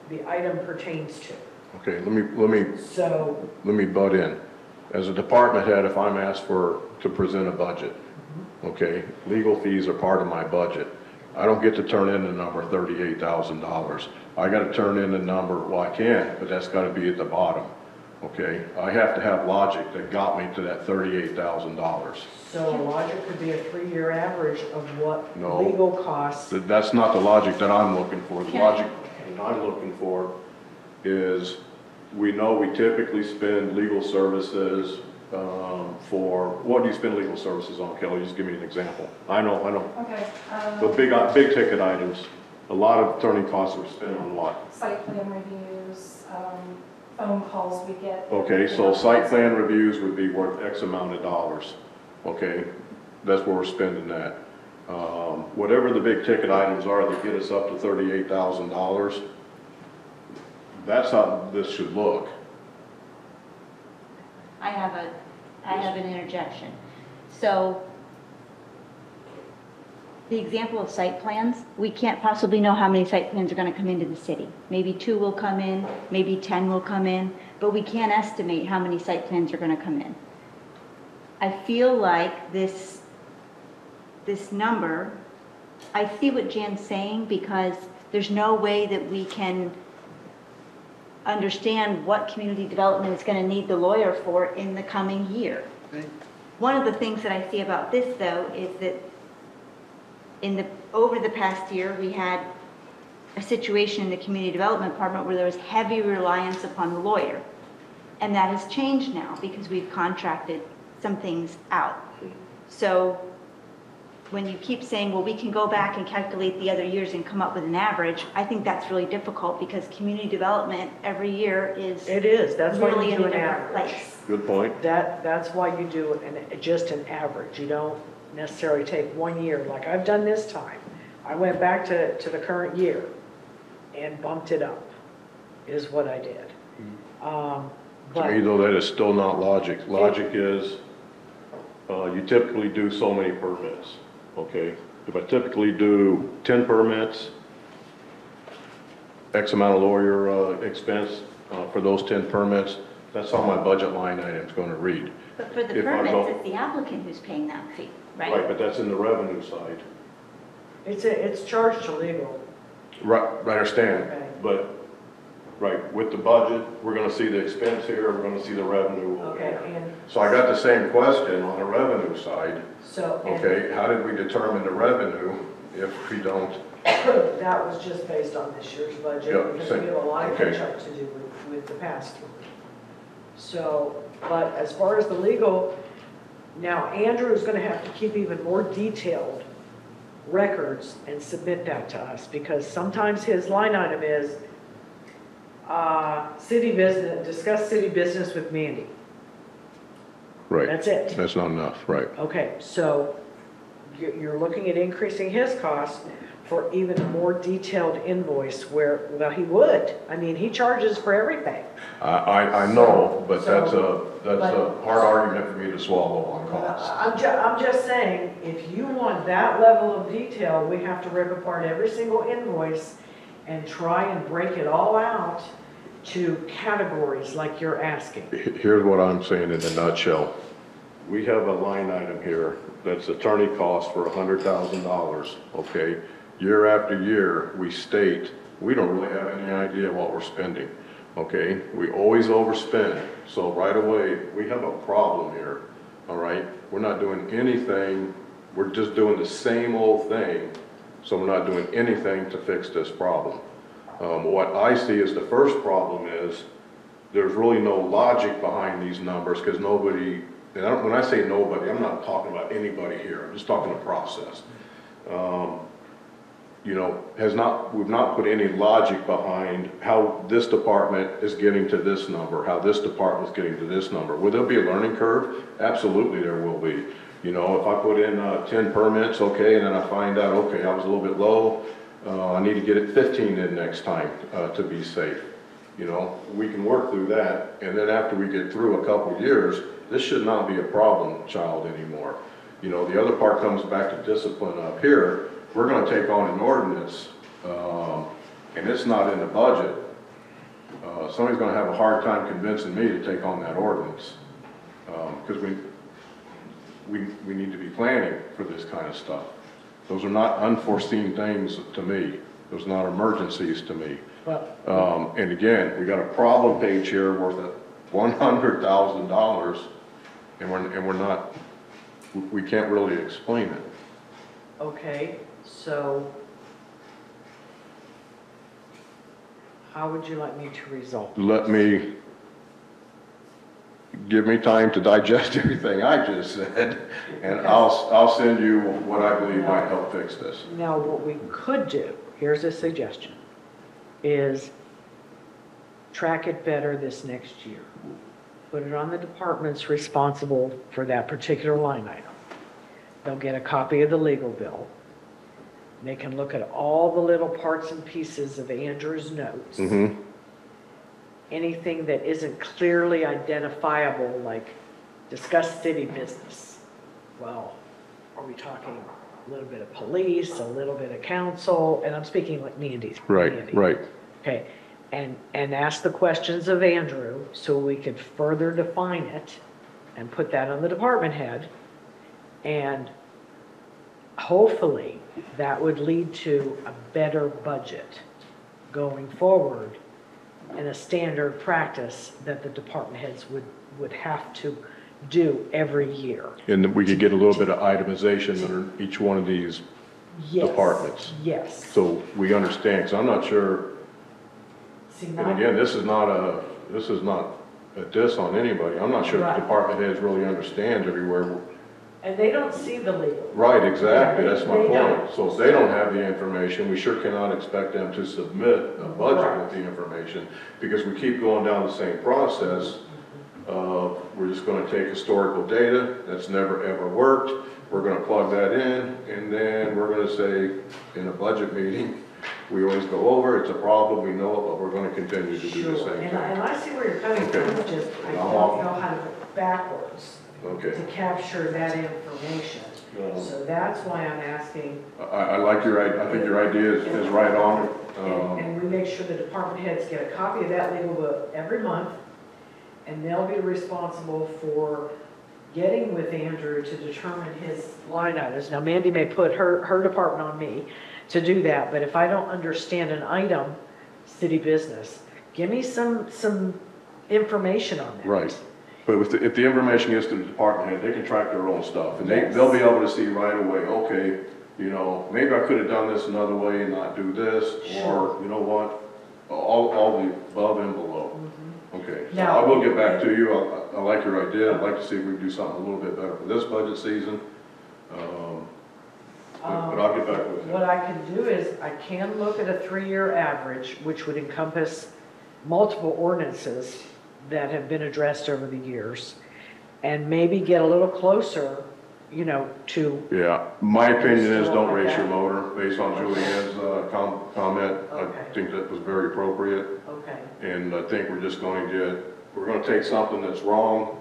the item pertains to. Okay, let So, me butt in. As a department head, if I'm asked to present a budget, okay, legal fees are part of my budget. I don't get to turn in the number $38,000. I gotta turn in the number, well, I can, but that's gotta be at the bottom, okay? I have to have logic that got me to that $38,000. so logic could be a 3-year average of what No. legal costs. That's not the logic that I'm looking for. The logic that I'm looking for is, we know we typically spend legal services for, what do you spend legal services on, Kelly? Just give me an example. I know. Okay. The big ticket items, a lot of attorney costs are spent on what? Site plan reviews, phone calls we get. Okay, so site plan reviews would be worth X amount of dollars, okay? That's where we're spending that. Whatever the big ticket items are that get us up to $38,000, that's how this should look. I have an interjection. So the example of site plans, we can't possibly know how many site plans are going to come into the city. Maybe 2 will come in, maybe 10 will come in, but we can't estimate how many site plans are going to come in. I feel like this number, I see what Jan's saying, because there's no way that we can understand what community development is going to need the lawyer for in the coming year. Right. One of the things that I see about this, though, is that over the past year, we had a situation in the community development department where there was heavy reliance upon the lawyer. And that has changed now because we've contracted some things out. So when you keep saying, well, we can go back and calculate the other years and come up with an average, I think that's really difficult because community development every year is It is, that's why really you in do a an different average. place. Good point. That's why you do just an average. You don't necessarily take 1 year, like I've done this time. I went back to the current year and bumped it up, is what I did. To me, though, that is still not logic. Logic is, you typically do so many permits, okay? If I typically do 10 permits, X amount of lawyer expense for those 10 permits, that's how my budget line item is going to read. But for the If I permits, go- it's the applicant who's paying that fee, Right, right? but that's in the revenue side. It's charged to legal. Right, I understand, Okay. but, right, with the budget, we're gonna see the expense here, we're gonna see the revenue over Okay, here. and So I got the same question on the revenue side, so, and okay, how did we determine the revenue if we don't? that was just based on this year's budget, Yeah, because same. we have a lot of Okay. catch-up to do with the past one. So, but as far as the legal, now Andrew is gonna have to keep even more detailed records and submit that to us, because sometimes his line item is, discuss city business with Mandy. Right, That's it. that's not enough, right. Okay, so you're looking at increasing his costs for even a more detailed invoice where, well, he would. I mean, he charges for everything. I know, but that's So- a hard argument for me to swallow on cost. I'm just saying, if you want that level of detail, we have to rip apart every single invoice and try and break it all out to categories like you're asking. Here's what I'm saying in a nutshell. We have a line item here that's attorney costs for $100,000, okay? Year after year, we state, we don't really have any idea what we're spending, okay? We always overspend, so right away, we have a problem here, all right? We're not doing anything, we're just doing the same old thing, so we're not doing anything to fix this problem. What I see as the first problem is, there's really no logic behind these numbers, because nobody, when I say nobody, I'm not talking about anybody here, I'm just talking the process. You know, we've not put any logic behind how this department is getting to this number, how this department is getting to this number. Will there be a learning curve? Absolutely there will be. You know, if I put in 10 permits, okay, and then I find out, okay, I was a little bit low, I need to get it 15 in next time to be safe. You know, we can work through that, and then after we get through a couple years, this should not be a problem child anymore. You know, the other part comes back to discipline up here. We're gonna take on an ordinance, and it's not in the budget. Somebody's gonna have a hard time convincing me to take on that ordinance, because we need to be planning for this kind of stuff. Those are not unforeseen things to me. Those are not emergencies to me. And again, we got a problem page here worth $100,000, and we can't really explain it. Okay, so how would you like me to resolve? Let me give me time to digest everything I just said, and I'll send you what I believe might help fix this. Now, what we could do, here's a suggestion, is track it better this next year. Put it on the departments responsible for that particular line item. They'll get a copy of the legal bill. They can look at all the little parts and pieces of Andrew's notes. Mm-hmm. Anything that isn't clearly identifiable, like discuss city business. Well, are we talking a little bit of police, a little bit of council, and I'm speaking like Mandy. Right. Okay, and ask the questions of Andrew so we could further define it and put that on the department head. And hopefully that would lead to a better budget going forward and a standard practice that the department heads would have to do every year. And we could get a little bit of itemization under each one of these Yes. departments. Yes. So we understand, because I'm not sure, See, and again, this is not a diss on anybody. I'm not sure the Right. department heads really understand everywhere. and they don't see the legal. Right, exactly, Yeah, that's my they point. don't. So if they don't have the information, we sure cannot expect them to submit a budget with the information, because we keep going down the same process. We're just gonna take historical data, that's never ever worked, we're gonna plug that in, and then we're gonna say, in a budget meeting, we always go over, it's a problem, we know it, but we're gonna continue to do the Sure, same and thing. I see where you're coming Okay. from, just I I'm don't off. know how to go backwards Okay, to capture that information. So that's why I'm asking, I like your, I think your idea is right on. and we make sure the department heads get a copy of that legal book every month, and they'll be responsible for getting with Andrew to determine his line items. Now, Mandy may put her department on me to do that, but if I don't understand an item, city business, give me some information on that. Right, but if the information gets to the department head, they can track their own stuff, and Yes. they'll be able to see right away, okay, you know, maybe I could have done this another way and not do this, or, you know what, all the above and below. Okay, so Now- I will get back to you, I like your idea, I'd like to see if we can do something a little bit better for this budget season. But I'll get back with you. What I can do is, I can look at a 3-year average, which would encompass multiple ordinances that have been addressed over the years, and maybe get a little closer, you know, to, Yeah, my opinion is don't race your motor, based on Julianne's comment, I Okay. think that was very appropriate. okay, And I think we're just going to we're going to take something that's wrong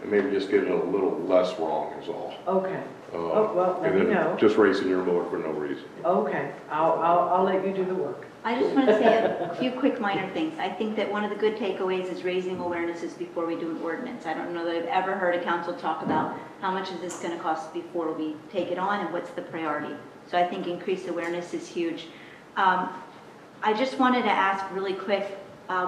and maybe just get it a little less wrong is all. okay. Oh, well, let And me then know. just racing your motor for no reason. Okay, I'll let you do the work. I just want to say a few quick minor things. I think that one of the good takeaways is raising awarenesses before we do an ordinance. I don't know that I've ever heard a council talk about how much is this going to cost before we take it on and what's the priority. So I think increased awareness is huge. I just wanted to ask really quick,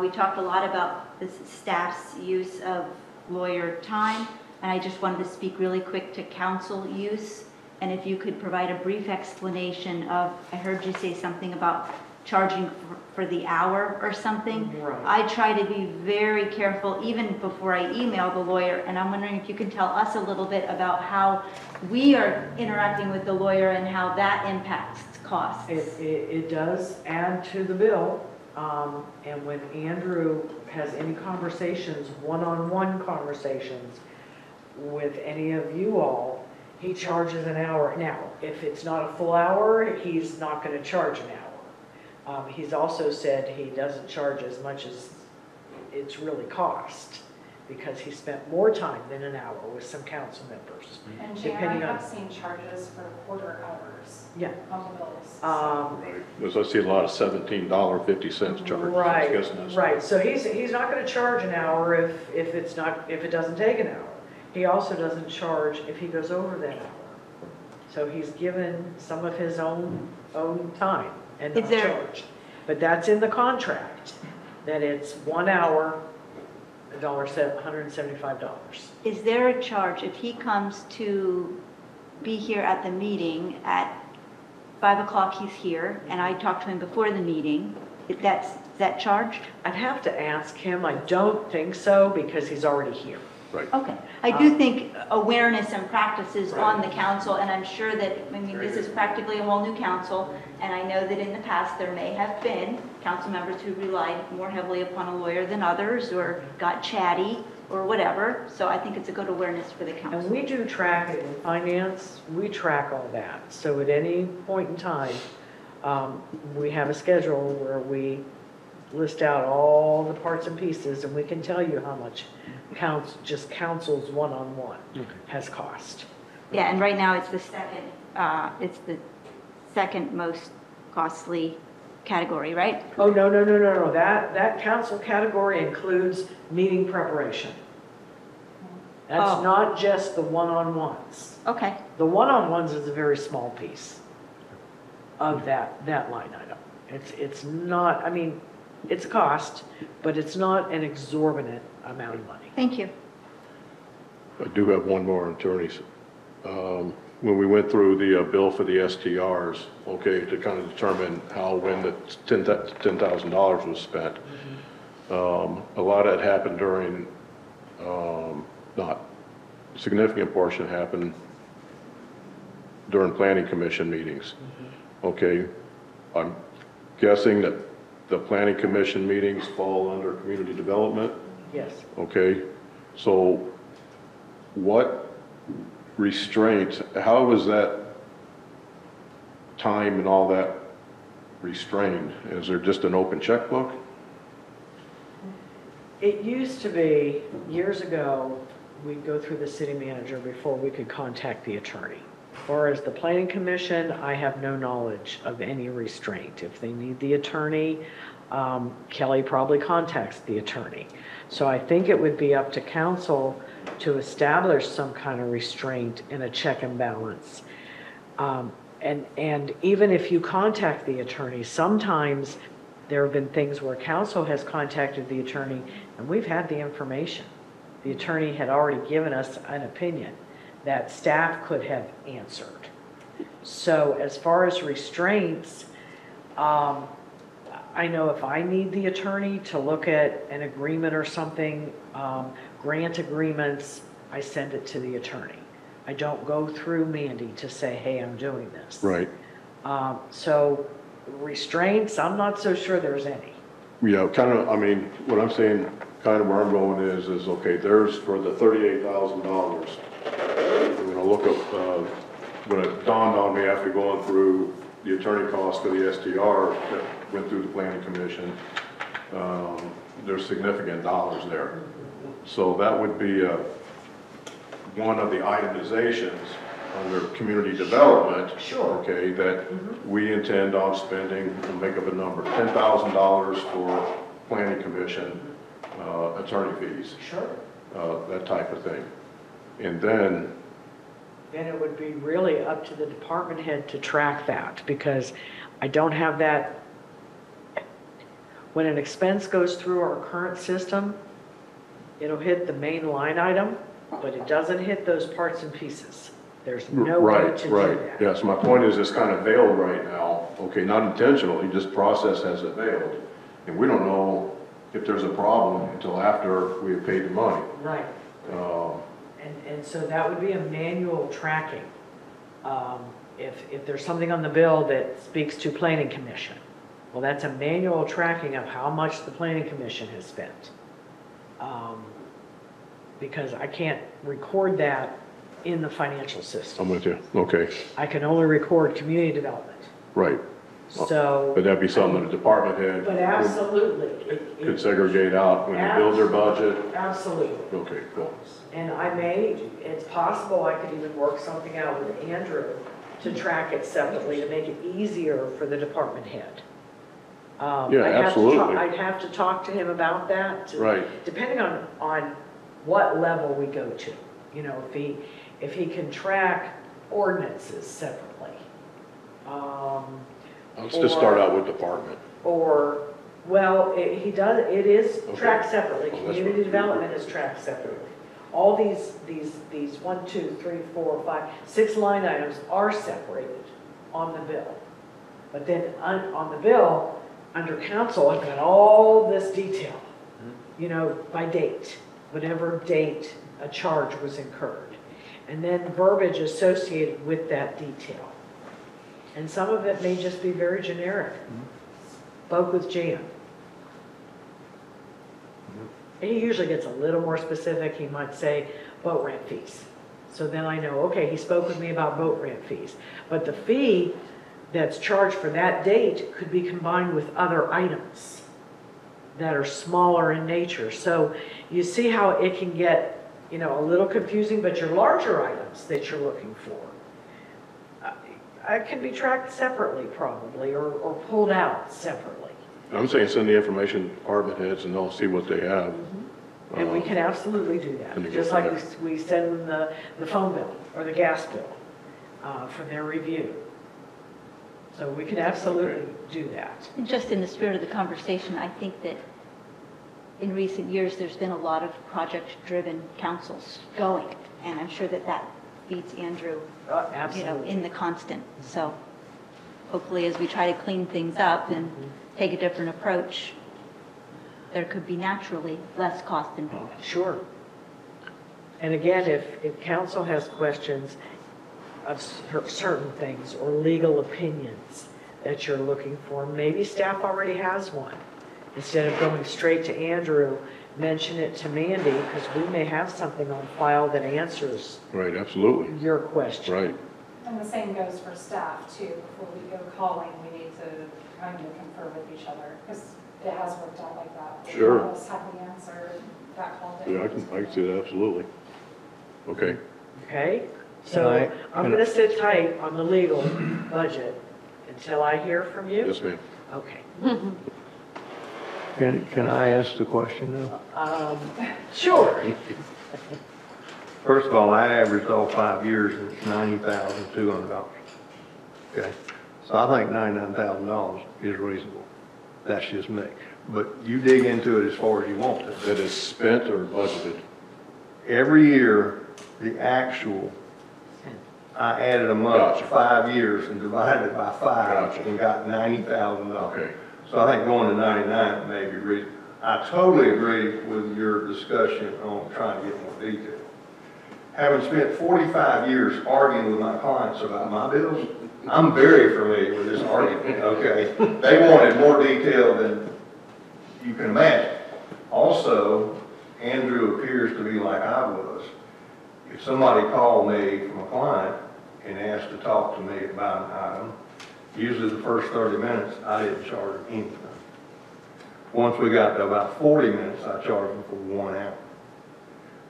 we talked a lot about the staff's use of lawyer time, and I just wanted to speak really quick to council use. And if you could provide a brief explanation of, I heard you say something about charging for the hour or something. Right. I try to be very careful even before I email the lawyer, and I'm wondering if you can tell us a little bit about how we are interacting with the lawyer and how that impacts costs. It does add to the bill, and when Andrew has any conversations, one-on-one conversations with any of you all, he charges an hour. Now, if it's not a full hour, he's not going to charge an hour. He's also said he doesn't charge as much as it's really cost, because he spent more time than an hour with some council members. And Depending Jan, I on- have seen charges for quarter hours Yeah. on the bills. Right. Because I see a lot of $17.50 charges. Right, I'm guessing that's- right. So he's not going to charge an hour if it doesn't take an hour. He also doesn't charge if he goes over that hour. So he's given some of his own time and Is not there- charged. But that's in the contract, that it's 1 hour, $175. Is there a charge if he comes to be here at the meeting at 5 o'clock, he's here, and I talk to him before the meeting, is that charged? I'd have to ask him. I don't think so, because he's already here. right. Okay. I do think awareness and practices on the council, and I'm sure that, I mean, this is practically a whole new council, and I know that in the past, there may have been council members who relied more heavily upon a lawyer than others, or got chatty, or whatever, so I think it's a good awareness for the And council. we do track it in finance, we track all that. So at any point in time, we have a schedule where we list out all the parts and pieces, and we can tell you how much just council's one-on-one has cost. Yeah, and right now, it's the second most costly category, right? Oh, no. That council category includes meeting preparation. That's Oh. not just the one-on-ones. Okay, The one-on-ones is a very small piece of that line item. It's not, I mean, it's a cost, but it's not an exorbitant amount of money. thank you. I do have one more, attorneys. When we went through the bill for the STRs, okay, to kind of determine when the $10,000 was spent, a lot of that happened during, not a significant portion happened during planning commission meetings. Okay, I'm guessing that the planning commission meetings fall under community development. Yes. Okay, so what restraints, how is that time and all that restrained? Is there just an open checkbook? It used to be, years ago, we'd go through the city manager before we could contact the attorney. Or as the planning commission, I have no knowledge of any restraint. If they need the attorney, Kelly probably contacts the attorney. So I think it would be up to council to establish some kind of restraint and a check and balance. And even if you contact the attorney, sometimes there have been things where council has contacted the attorney and we've had the information. The attorney had already given us an opinion that staff could have answered. So as far as restraints, I know if I need the attorney to look at an agreement or something, grant agreements, I send it to the attorney. I don't go through Mandy to say, hey, I'm doing this. Right. So restraints, I'm not so sure there's any. Yeah, kind of, I mean, what I'm saying, kind of where I'm going is okay, there's for the $38,000. I'm gonna look up, when it dawned on me after going through the attorney costs for the STR that went through the planning commission, there's significant dollars there. So that would be one of the itemizations under community development. Sure. Okay, that we intend on spending, we'll make up a number, $10,000 for planning commission attorney fees, Sure. that type of thing. And then, Then it would be really up to the department head to track that, because I don't have that. When an expense goes through our current system, it'll hit the main line item, but it doesn't hit those parts and pieces. There's no way to do that. Yes, my point is it's kind of veiled right now. Okay, not intentionally, just process has it veiled. And we don't know if there's a problem until after we have paid the money. Right. And so that would be a manual tracking. If there's something on the bill that speaks to planning commission, well, that's a manual tracking of how much the planning commission has spent. Because I can't record that in the financial system. I'm with you, okay, I can only record community development. right. So. But that'd be something that the department head But absolutely. could segregate out when they build their budget. Absolutely. Okay, cool. And it's possible I could even work something out with Andrew to track it separately to make it easier for the department head. Yeah, I'd absolutely. I'd have to talk to him about that. Right. Depending on what level we go to. You know, if he can track ordinances separately. Let's just start out with department. Or, well, it is Okay. tracked separately. Well, that's Community right. development is tracked separately. All these 1, 2, 3, 4, 5, 6 line items are separated on the bill. But then on the bill, under council, I've got all this detail, you know, by date, whatever date a charge was incurred. And then verbiage associated with that detail. And some of it may just be very generic. Spoke with Jan. And he usually gets a little more specific. He might say boat ramp fees. So then I know, okay, he spoke with me about boat ramp fees. But the fee that's charged for that date could be combined with other items that are smaller in nature. So you see how it can get, you know, a little confusing, but your larger items that you're looking for can be tracked separately probably, or pulled out separately. I'm saying send the information to department heads and they'll see what they have. And we can absolutely do And that, to just go like from we send them the phone bill or the gas bill for their review. So we can absolutely do that. And just in the spirit of the conversation, I think that in recent years, there's been a lot of project-driven councils going, and I'm sure that that feeds Andrew, you know, Absolutely. in the constant. So hopefully, as we try to clean things up and take a different approach, there could be naturally less cost involved. Sure. And again, if council has questions of certain things or legal opinions that you're looking for, maybe staff already has one. Instead of going straight to Andrew, mention it to Mandy, because we may have something on file that answers Right, absolutely. your question. Right. And the same goes for staff too. Before we go calling, we need to kind of confer with each other, because it has worked out like that. Sure. All of us have the answer, that call didn't. Yeah, I can see that, absolutely. Okay. Okay? So I'm going to sit tight on the legal budget until I hear from you? Yes, ma'am. Okay. Can I ask the question now? Sure. First of all, I averaged all 5 years, and it's $90,200. Okay? So I think $99,000 is reasonable. That's just me. But you dig into it as far as you want to. That is spent or budgeted? Every year, the actual, I added them up, Gotcha. 5 years, and divided it by 5, Gotcha. and got $90,000. Okay. So I think going to 99 may be reasonable. I totally agree with your discussion on trying to get more detail. Having spent 45 years arguing with my clients about my bills, I'm very familiar with this argument, okay? They wanted more detail than you can imagine. Also, Andrew appears to be like I was. If somebody called me from a client and asked to talk to me about an item, usually the first 30 minutes, I didn't charge them anything. Once we got to about 40 minutes, I charged them for 1 hour.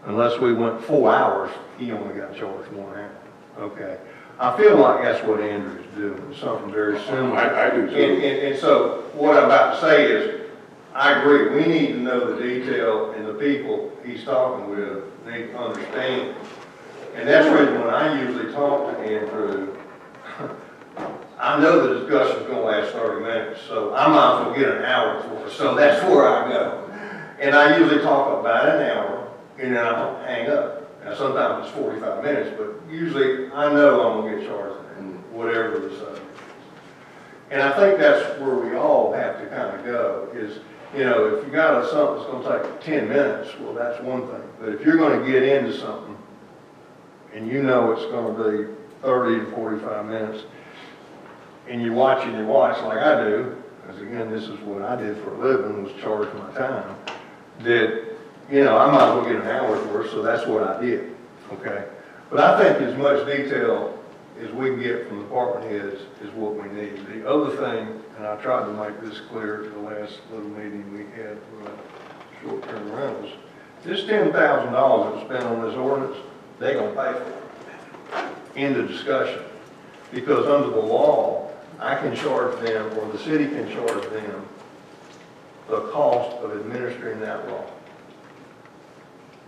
Unless we went 4 hours, he only got charged 1 hour. Okay. I feel like that's what Andrew's doing, something very similar. I do too. And so what I'm about to say is, I agree, we need to know the detail, and the people he's talking with need to understand. And that's the reason when I usually talk to Andrew, I know the discussion's gonna last 30 minutes, so I might as well get an hour for it, so that's where I go. And I usually talk about an hour, and then I'll hang up. Now, sometimes it's 45 minutes, but usually I know I'm gonna get charged, whatever the subject is. And I think that's where we all have to kind of go, is, you know, if you got something that's gonna take 10 minutes, well, that's one thing. But if you're gonna get into something, and you know it's gonna be 30 to 45 minutes, and you're watching your watch like I do, because again, this is what I did for a living, was charge my time, that, you know, I might as well get an hour's worth, so that's what I did, okay? But I think as much detail as we can get from department heads is what we need. The other thing, and I tried to make this clear at the last little meeting we had about short-term rentals, this $10,000 that's spent on this ordinance, they're gonna pay for it. End of discussion. Because under the law, I can charge them, or the city can charge them, the cost of administering that law.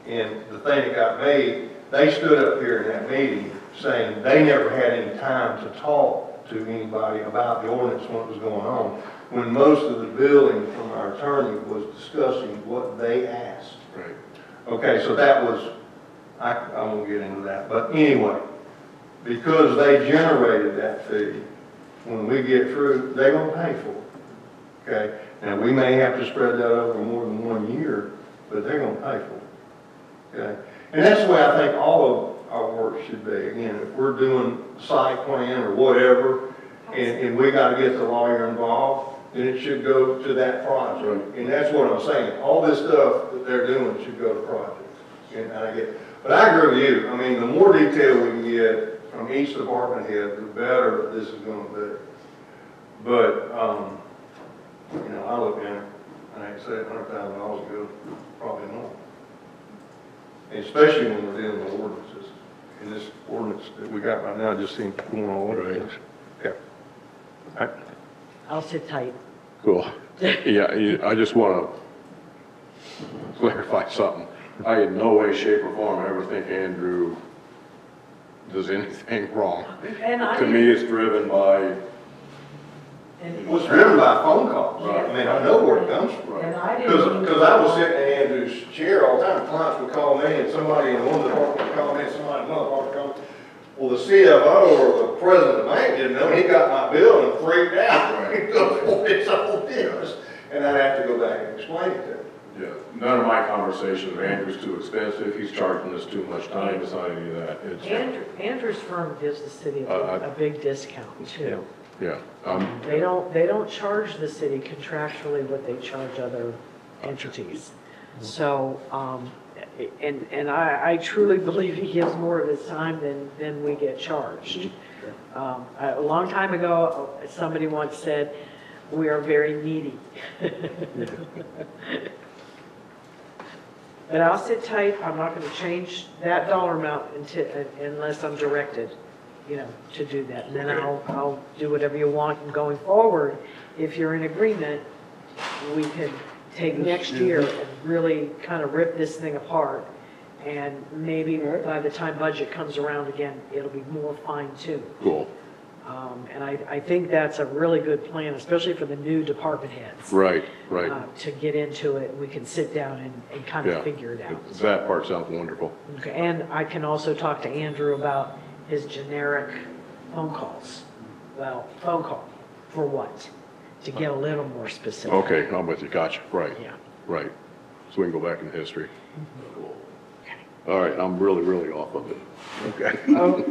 And the thing that got me, they stood up here in that meeting saying they never had any time to talk to anybody about the ordinance, what was going on, when most of the billing from our attorney was discussing what they asked. Right. Okay, so that was, I won't get into that, but anyway, because they generated that fee, when we get through, they're gonna pay for it, okay? Now, we may have to spread that over more than 1 year, but they're gonna pay for it, okay? And that's the way I think all of our work should be. Again, if we're doing site plan or whatever, and we gotta get the lawyer involved, then it should go to that project. And that's what I'm saying, all this stuff that they're doing should go to projects. And I get, but I agree with you, I mean, the more detail we can get from each department head, the better this is gonna be. But, you know, I look at it, and I say $100,000 good, probably more. Especially when we're dealing with ordinances. And this ordinance that we got right now just seems going all over the place. Yeah. All right. I'll sit tight. Cool. Yeah, I just want to clarify something. I in no way, shape, or form ever think Andrew does anything wrong. And I To me, it's driven by, It was driven by phone calls. I mean, I know where it comes from. And I didn't. Because I was sitting in Andrew's chair all the time, clients would call me, and somebody in one department would call me, and somebody in another department would call me. Well, the CFO or the president of the bank didn't know, and he got my bill and freaked out. He goes, what is all this? And I'd have to go back and explain it to him. yeah, none of my conversations with Andrew's too expensive, he's charging us too much time, it's not any of that. It's, Andrew's firm gives the city a big discount too. yeah, They don't charge the city contractually what they charge other entities. So, and I truly believe he gives more of his time than we get charged. A long time ago, somebody once said, we are very needy. But I'll sit tight, I'm not gonna change that dollar amount unless I'm directed, you know, to do that. And then I'll do whatever you want, and going forward, if you're in agreement, we can take next year and really kind of rip this thing apart. And maybe by the time budget comes around again, it'll be more fine-tuned. cool. And I think that's a really good plan, especially for the new department heads. Right. To get into it, we can sit down and kind Yeah. of figure it out. That part sounds wonderful. Okay, and I can also talk to Andrew about his generic phone calls. Well, phone call, for what? To get a little more specific. Okay, I'm with you, gotcha, right. Yeah. Right, so we can go back in history. Okay. All right, I'm really off of it. Okay. Oh,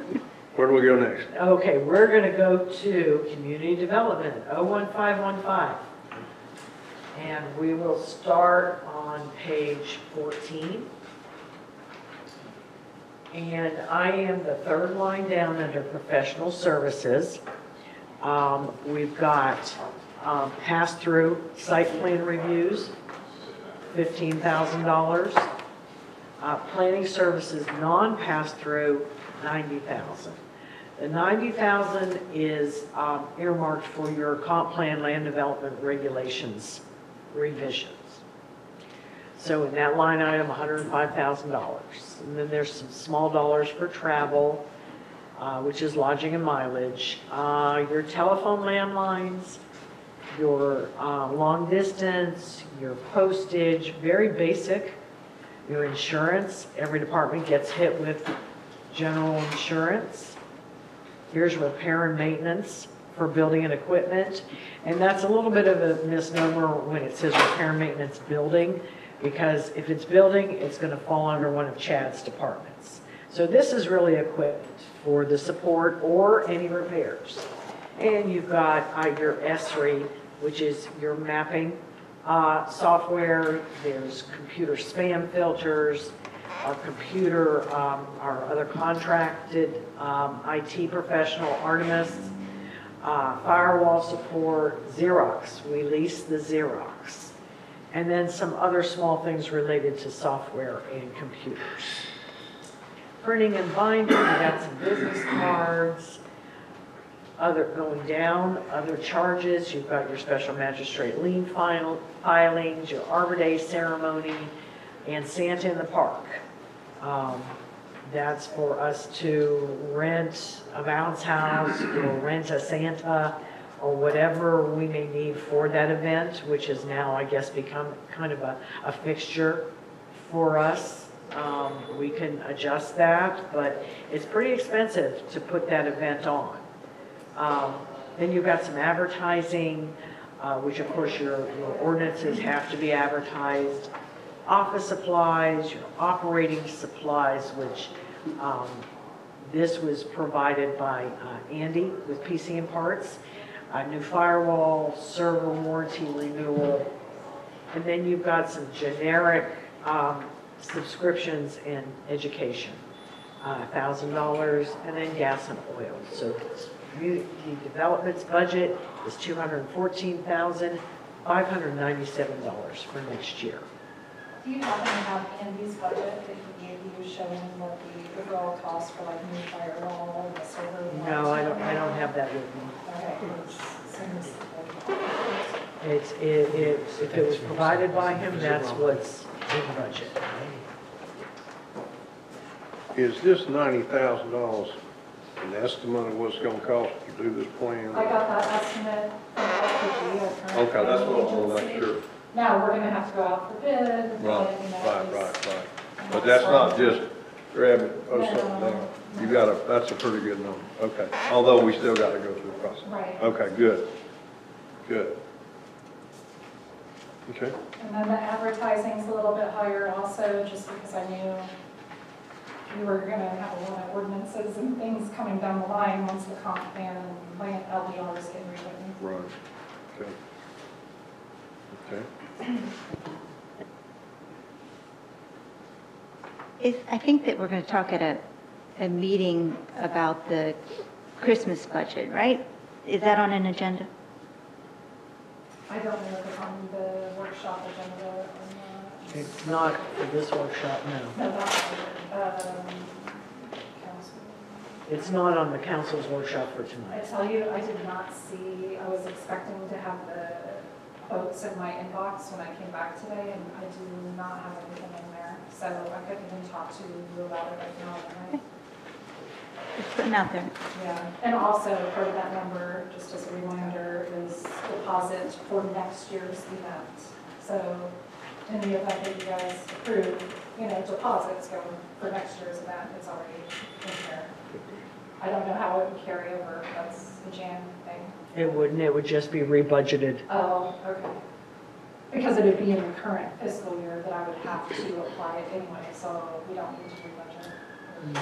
Where do we go next? okay, we're gonna go to community development, 01515. And we will start on page 14. And I am the third line down under professional services. We've got pass-through site plan reviews, $15,000. Planning services non-pass-through, $90,000. The $90,000 is earmarked for your comp plan land development regulations revisions. So in that line item, $105,000. And then there's some small dollars for travel, which is lodging and mileage. Your telephone landlines, your long distance, your postage, very basic. Your insurance, every department gets hit with general insurance. Here's repair and maintenance for building and equipment. And that's a little bit of a misnomer when it says repair and maintenance building, because if it's building, it's going to fall under one of Chad's departments. So this is really equipment for the support or any repairs. And you've got your ESRI, which is your mapping software. There's computer spam filters, our computer, our other contracted IT professional, Artemis, firewall support, Xerox. We lease the Xerox. And then some other small things related to software and computers. Printing and binding, we got some business cards, other going down, other charges. You've got your special magistrate lien filings, your Arbor Day ceremony, and Santa in the Park. That's for us to rent a bounce house or rent a Santa or whatever we may need for that event, which has now, I guess, become kind of a fixture for us. We can adjust that, but it's pretty expensive to put that event on. Then you've got some advertising, which of course your ordinances have to be advertised. office supplies, your operating supplies, which this was provided by Andy with PC and Parts, a new firewall, server warranty renewal, and then you've got some generic subscriptions in education, $1,000, and then gas and oil. So community development's budget is $214,597 for next year. Do you happen to have Andy's budget that he gave you showing what the overall cost for like new firewall, the server? No, I don't have that with me. Okay. If it was provided by him, that's what's in the budget. Is this $90,000 an estimate of what it's gonna cost to do this plan? I got that estimate from LPG. Okay, that's what I want to make sure. Now, we're gonna have to go out for bid. and, you know, Right. But that's not just grabbing, something down. You got that's a pretty good number. Okay, although we still got to go through the process. Right. Okay, good. Okay. And then the advertising's a little bit higher also, just because I knew we were gonna have a lot of ordinances and things coming down the line once the comp plan and land LDR is getting rewritten. Right. Okay. I think that we're going to talk at a meeting about the Christmas budget, right? Is that on an agenda? I don't know if it's on the workshop agenda or not. It's not for this workshop, no. No, that's, council. It's not on the council's workshop for I tonight. tell you, I did not see, I was expecting to have the quotes in my inbox when I came back today, and I do not have anything in there. So I couldn't even talk to you about it right now. Right? Just putting out there. Yeah, and also part of that number, just as a reminder, is deposit for next year's event. So in the event that you guys approve, deposits going for next year's event, it's already in there. I don't know how it would carry over, if that's a Jan thing. It wouldn't, it would just be rebudgeted. Oh, okay. Because it would be in the current fiscal year that I would have to apply it anyway, so we don't need to rebudget.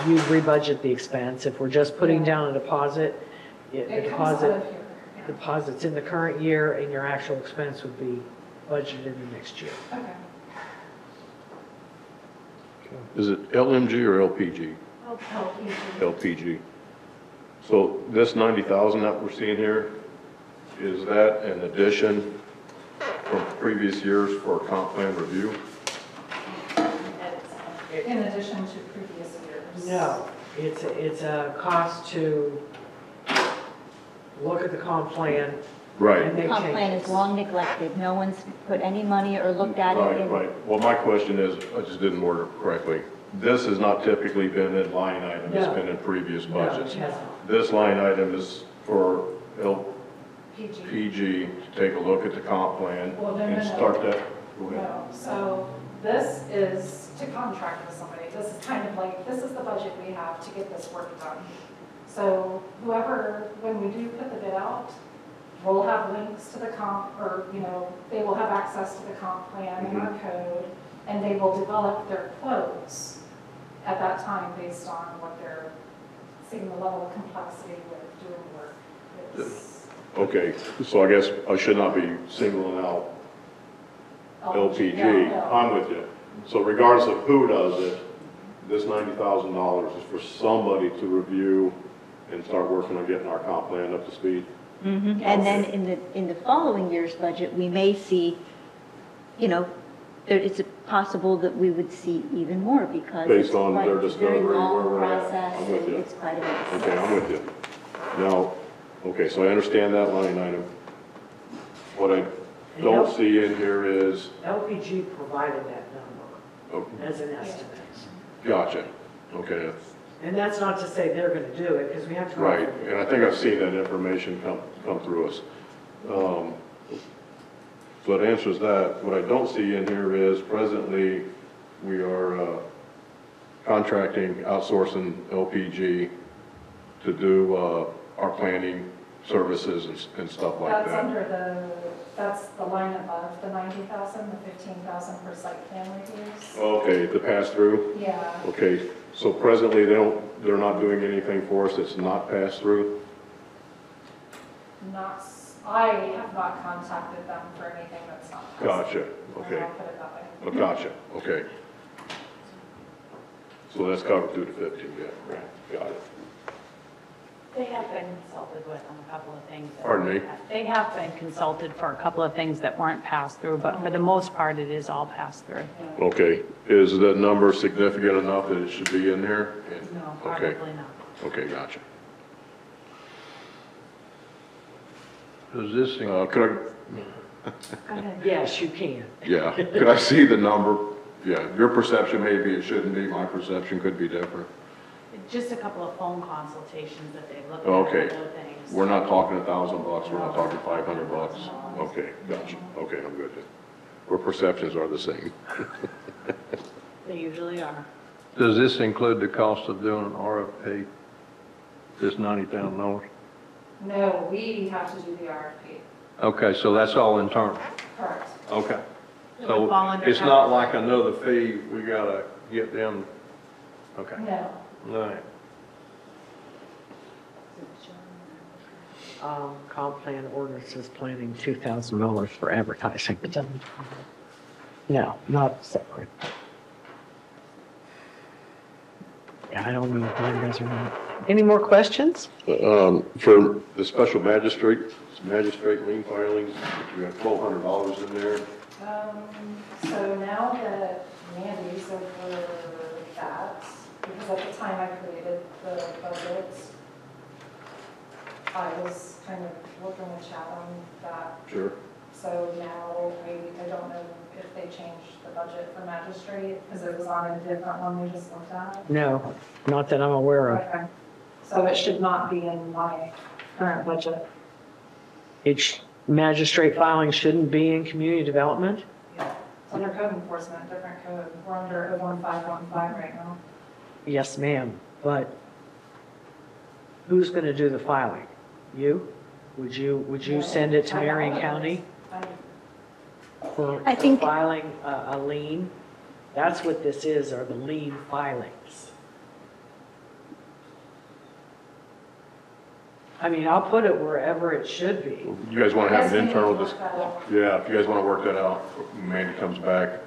You rebudget the expense. If we're just putting down a deposit, the It comes out of here. Yeah. deposit's in the current year, and your actual expense would be budgeted in the next year. Okay. Is it LMG or LPG? LPG. So this 90,000 that we're seeing here, is that an addition from previous years for comp plan review? In addition to previous years. No, it's a cost to look at the comp plan and Right, make Comp plan is changes. long neglected. No one's put any money or looked at it in. right. Well, my question is, I just didn't word it correctly. This has not typically been in line item, it's No. been in previous No, it budgets. hasn't. This line item is for PG. LPG to take a look at the comp plan Well, no, and no. start that. Go ahead. No, so this is to contract with somebody. This is kind of like, this is the budget we have to get this work done. So whoever, when we do put the bid out, we'll have links to the comp, or, they will have access to the comp plan and our code, and they will develop their quotes at that time based on what they're seeing the level of complexity with doing work is. Okay, so I guess I should not be singling out LPG. No. I'm with you. So regardless of who does it, this $90,000 is for somebody to review and start working on getting our comp plan up to speed. Mhm. And then in the following year's budget, we may see, it's possible that we would see even more because Based it's on quite their a discovery, very long where we're at. process, I'm with and you. it's quite a bit. Okay, I'm with you. Now, okay, so I understand that line item. What I don't see in here is, LPG provided that number oh, as an estimate. gotcha, okay, And that's not to say they're going to do it, because we have to. go right, through and I think I've seen that information come through us. So it answers that. What I don't see in here is presently, we are outsourcing LPG to do our planning services and stuff like That's that. under that's the line above the 90,000, the 15,000 for site plan reviews. Okay, the pass-through? Yeah, Okay, so presently they're not doing anything for us that's not pass-through? I have not contacted them for anything that's not. Gotcha, okay. I'll put it that way. Oh, gotcha, okay. So that's covered through the 15, yeah, right, got it. They have been consulted with on a couple of things. Pardon me? They have been consulted for a couple of things that weren't passed through, but for the most part, it is all passed through. Okay, is the number significant enough that it should be in here? No, Okay. probably not. Okay, gotcha. Does this, Could Go ahead. Yes, you can. I, yeah, could I see the number? Yeah, your perception maybe it shouldn't be, my perception could be different. Just a couple of phone consultations that they've looked at. Okay. Other things. We're not talking $1,000, we're not talking $500. Okay, gotcha, okay, I'm good then. Our perceptions are the same. They usually are. does this include the cost of doing an RFP? This $90,000? No, we have to do the RFP. Okay, so that's all internal? Correct. Okay. It would fall under It's not like another fee, we gotta get them, okay, No. all right. Comp plan ordinances planning $2,000 for advertising. No, not separate. Yeah, I don't know if mine does or not. Any more questions? For the special magistrate lien filings, we have $1,200 in there. So now that Mandy's over that, because at the time I created the budget, I was kind of working with Chad on that. Sure. So now I don't know if they changed the budget for magistrate, because it was on a different one we just looked at. No, not that I'm aware of. Okay. So it should not be in my current budget. Magistrate filing shouldn't be in community development? Yeah. It's under code enforcement, different code. We're under 01515 right now. Yes, ma'am, but who's going to do the filing? You? Would you send it to Marion County for I think- filing a lien? That's what this is, are the lien filings. I mean, I'll put it wherever it should be. You guys want to have an internal, Yes, we need to work that out. yeah, if you guys want to work that out, when Mandy comes back,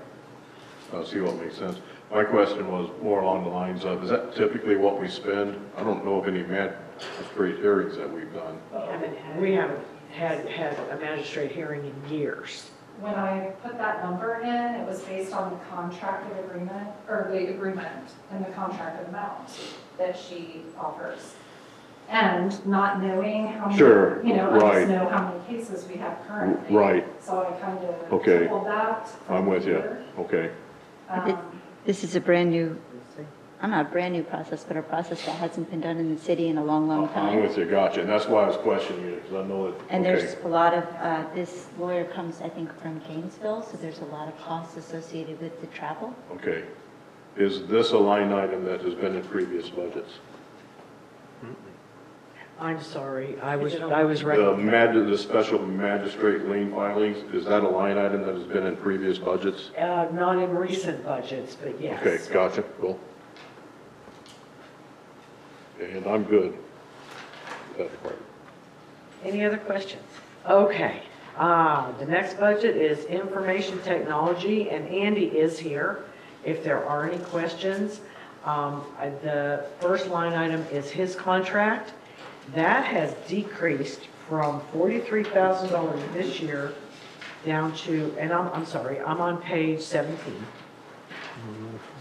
see what makes sense. My question was more along the lines of, is that typically what we spend? I don't know of any magistrate hearings that we've done. We haven't had a magistrate hearing in years. When I put that number in, it was based on the contracted agreement, or the agreement and the contracted amount that she offers. And not knowing how many, Sure, I right. just know how many cases we have currently. Right. So I kind of Okay. pulled that. from I'm with you, here. okay. This is a brand new, not a brand new process, but a process that hasn't been done in the city in a long, long I'm time. with you, gotcha, and that's why I was questioning you, because I know that, And okay. there's a lot of, this lawyer comes, I think, from Gainesville, so there's a lot of costs associated with the travel. Okay. Is this a line item that has been in previous budgets? I'm sorry, I was right. The special magistrate lien filings, is that a line item that has been in previous budgets? Not in recent budgets, but yes. Okay, gotcha, cool. And I'm good with that part. Any other questions? Okay, the next budget is information technology, and Andy is here if there are any questions. The first line item is his contract. That has decreased from $43,000 this year down to, and I'm sorry, I'm on page 17,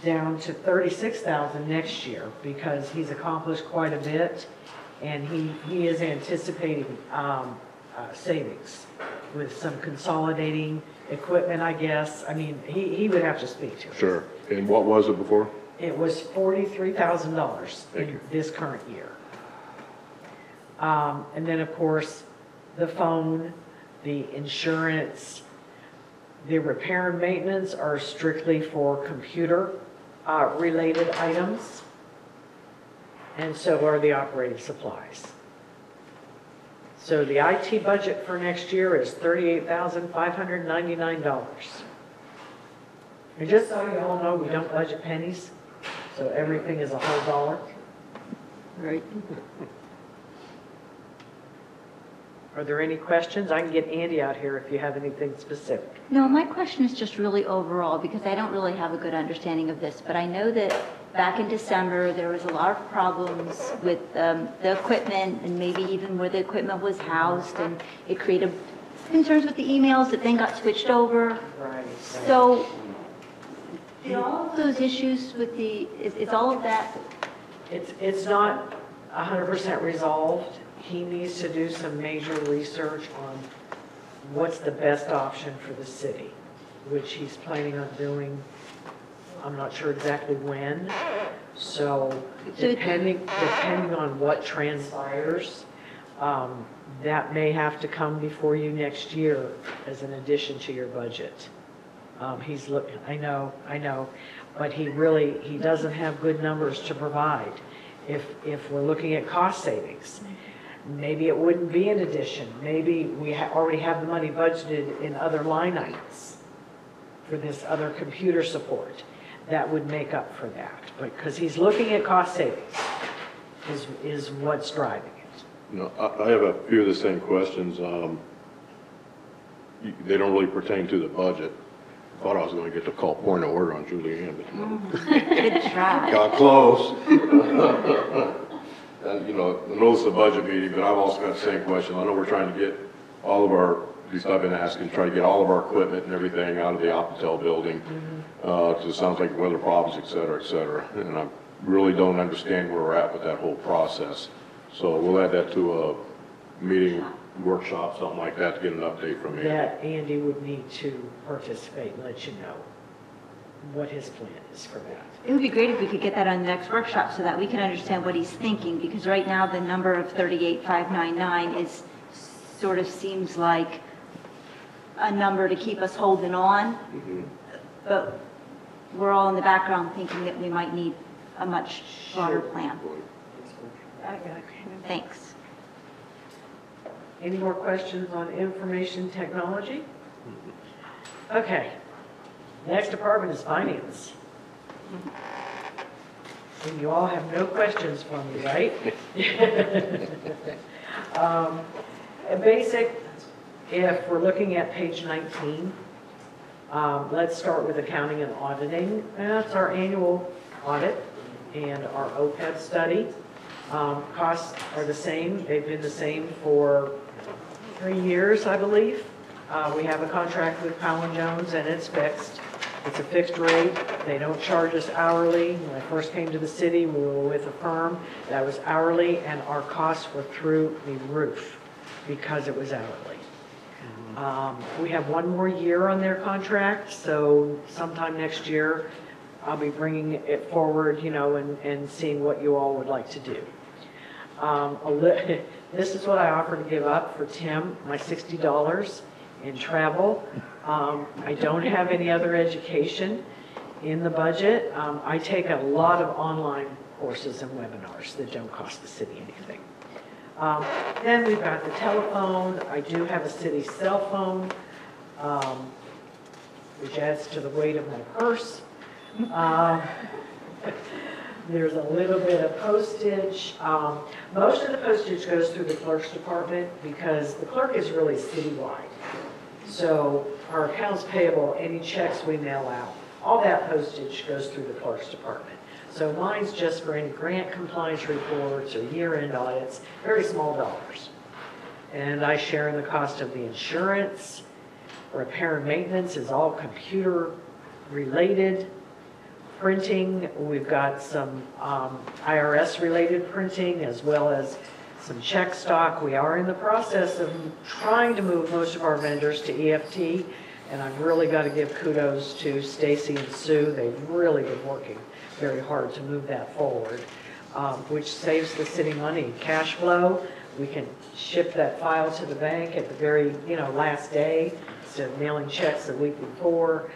down to $36,000 next year because he's accomplished quite a bit and he is anticipating savings with some consolidating equipment, I guess. I mean, he would have to speak to it. Sure, and what was it before? It was $43,000 Thank in you. this current year. And then, of course, the phone, the insurance, the repair and maintenance are strictly for computer related items. And so are the operating supplies. So the IT budget for next year is $38,599. And just so you all know, we don't budget pennies, so everything is a whole dollar. Right. Are there any questions? I can get Andy out here if you have anything specific. No, my question is just really overall, because I don't really have a good understanding of this, but I know that back in December, there was a lot of problems with the equipment and maybe even where the equipment was housed, and it created concerns with the emails that then got switched over. Right. So, did all of those issues with is all of that, It's not 100% resolved. He needs to do some major research on what's the best option for the city, which he's planning on doing. I'm not sure exactly when. So depending on what transpires, that may have to come before you next year as an addition to your budget. He's looking, I know, but he doesn't have good numbers to provide. If we're looking at cost savings, maybe it wouldn't be an addition. Maybe we already have the money budgeted in other line items for this other computer support that would make up for that. Because he's looking at cost savings is what's driving it. You know, I have a few of the same questions. They don't really pertain to the budget. Thought I was going to get to call point of order on Julianne, but no. good try. Got close. And, you know, I know it's a budget meeting, but I've also got the same question. I know we're trying to get all of our, at least I've been asking, try to get all of our equipment and everything out of the Oppatel building. Because it sounds like weather problems, et cetera, et cetera. And I really don't understand where we're at with that whole process. So we'll add that to a meeting, workshop, something like that, to get an update from you. That Andy would need to participate and let you know what his plan is for that. It would be great if we could get that on the next workshop so that we can understand what he's thinking, because right now the number of 38,599 is, sort of seems like a number to keep us holding on, but we're all in the background thinking that we might need a much broader plan. Thanks. Any more questions on information technology? Okay. Next department is finance. And you all have no questions for me, right? Basic, if we're looking at page 19, let's start with accounting and auditing. That's our annual audit and our OPEB study. Costs are the same. They've been the same for 3 years, I believe. We have a contract with Powell & Jones, and it's fixed. It's a fixed rate. They don't charge us hourly. When I first came to the city, we were with a firm that was hourly, and our costs were through the roof because it was hourly. We have 1 more year on their contract, so sometime next year, I'll be bringing it forward, you know, and seeing what you all would like to do. This is what I offer to give up for Tim, my $60 in travel. I don't have any other education in the budget. I take a lot of online courses and webinars that don't cost the city anything. Then we've got the telephone. I do have a city cell phone, which adds to the weight of my purse. There's a little bit of postage. Most of the postage goes through the clerk's department because the clerk is really citywide. So our accounts payable, any checks we mail out, all that postage goes through the clerk's department. So mine's just for any grant compliance reports or year-end audits, very small dollars. And I share in the cost of the insurance. Repair and maintenance is all computer related. Printing, we've got some IRS related printing as well as some check stock. We are in the process of trying to move most of our vendors to EFT, and I've really got to give kudos to Stacy and Sue. They've really been working very hard to move that forward, which saves the city money. Cash flow, we can ship that file to the bank at the very, last day instead of mailing checks the week before.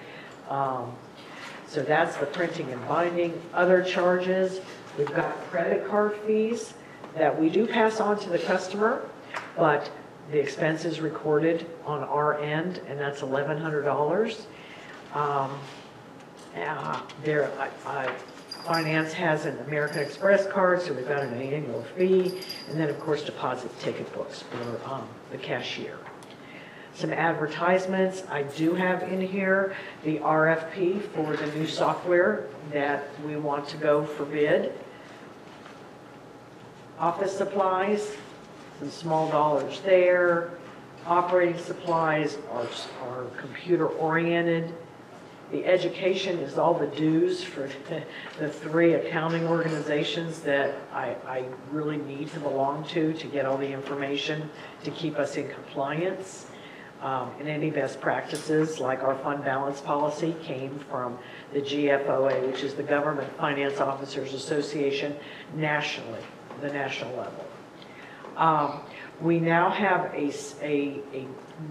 So that's the printing and binding. Other charges, we've got credit card fees that we do pass on to the customer. but the expense is recorded on our end, and that's $1,100. Finance has an American Express card, so we've got an annual fee, and then, of course, deposit ticket books for the cashier. Some advertisements I do have in here, the RFP for the new software that we want to go for bid. Office supplies, some small dollars there. Operating supplies are computer oriented. The education is all the dues for the 3 accounting organizations that I really need to belong to get all the information to keep us in compliance. And any best practices, like our fund balance policy, came from the GFOA, which is the Government Finance Officers Association nationally, the national level. We now have a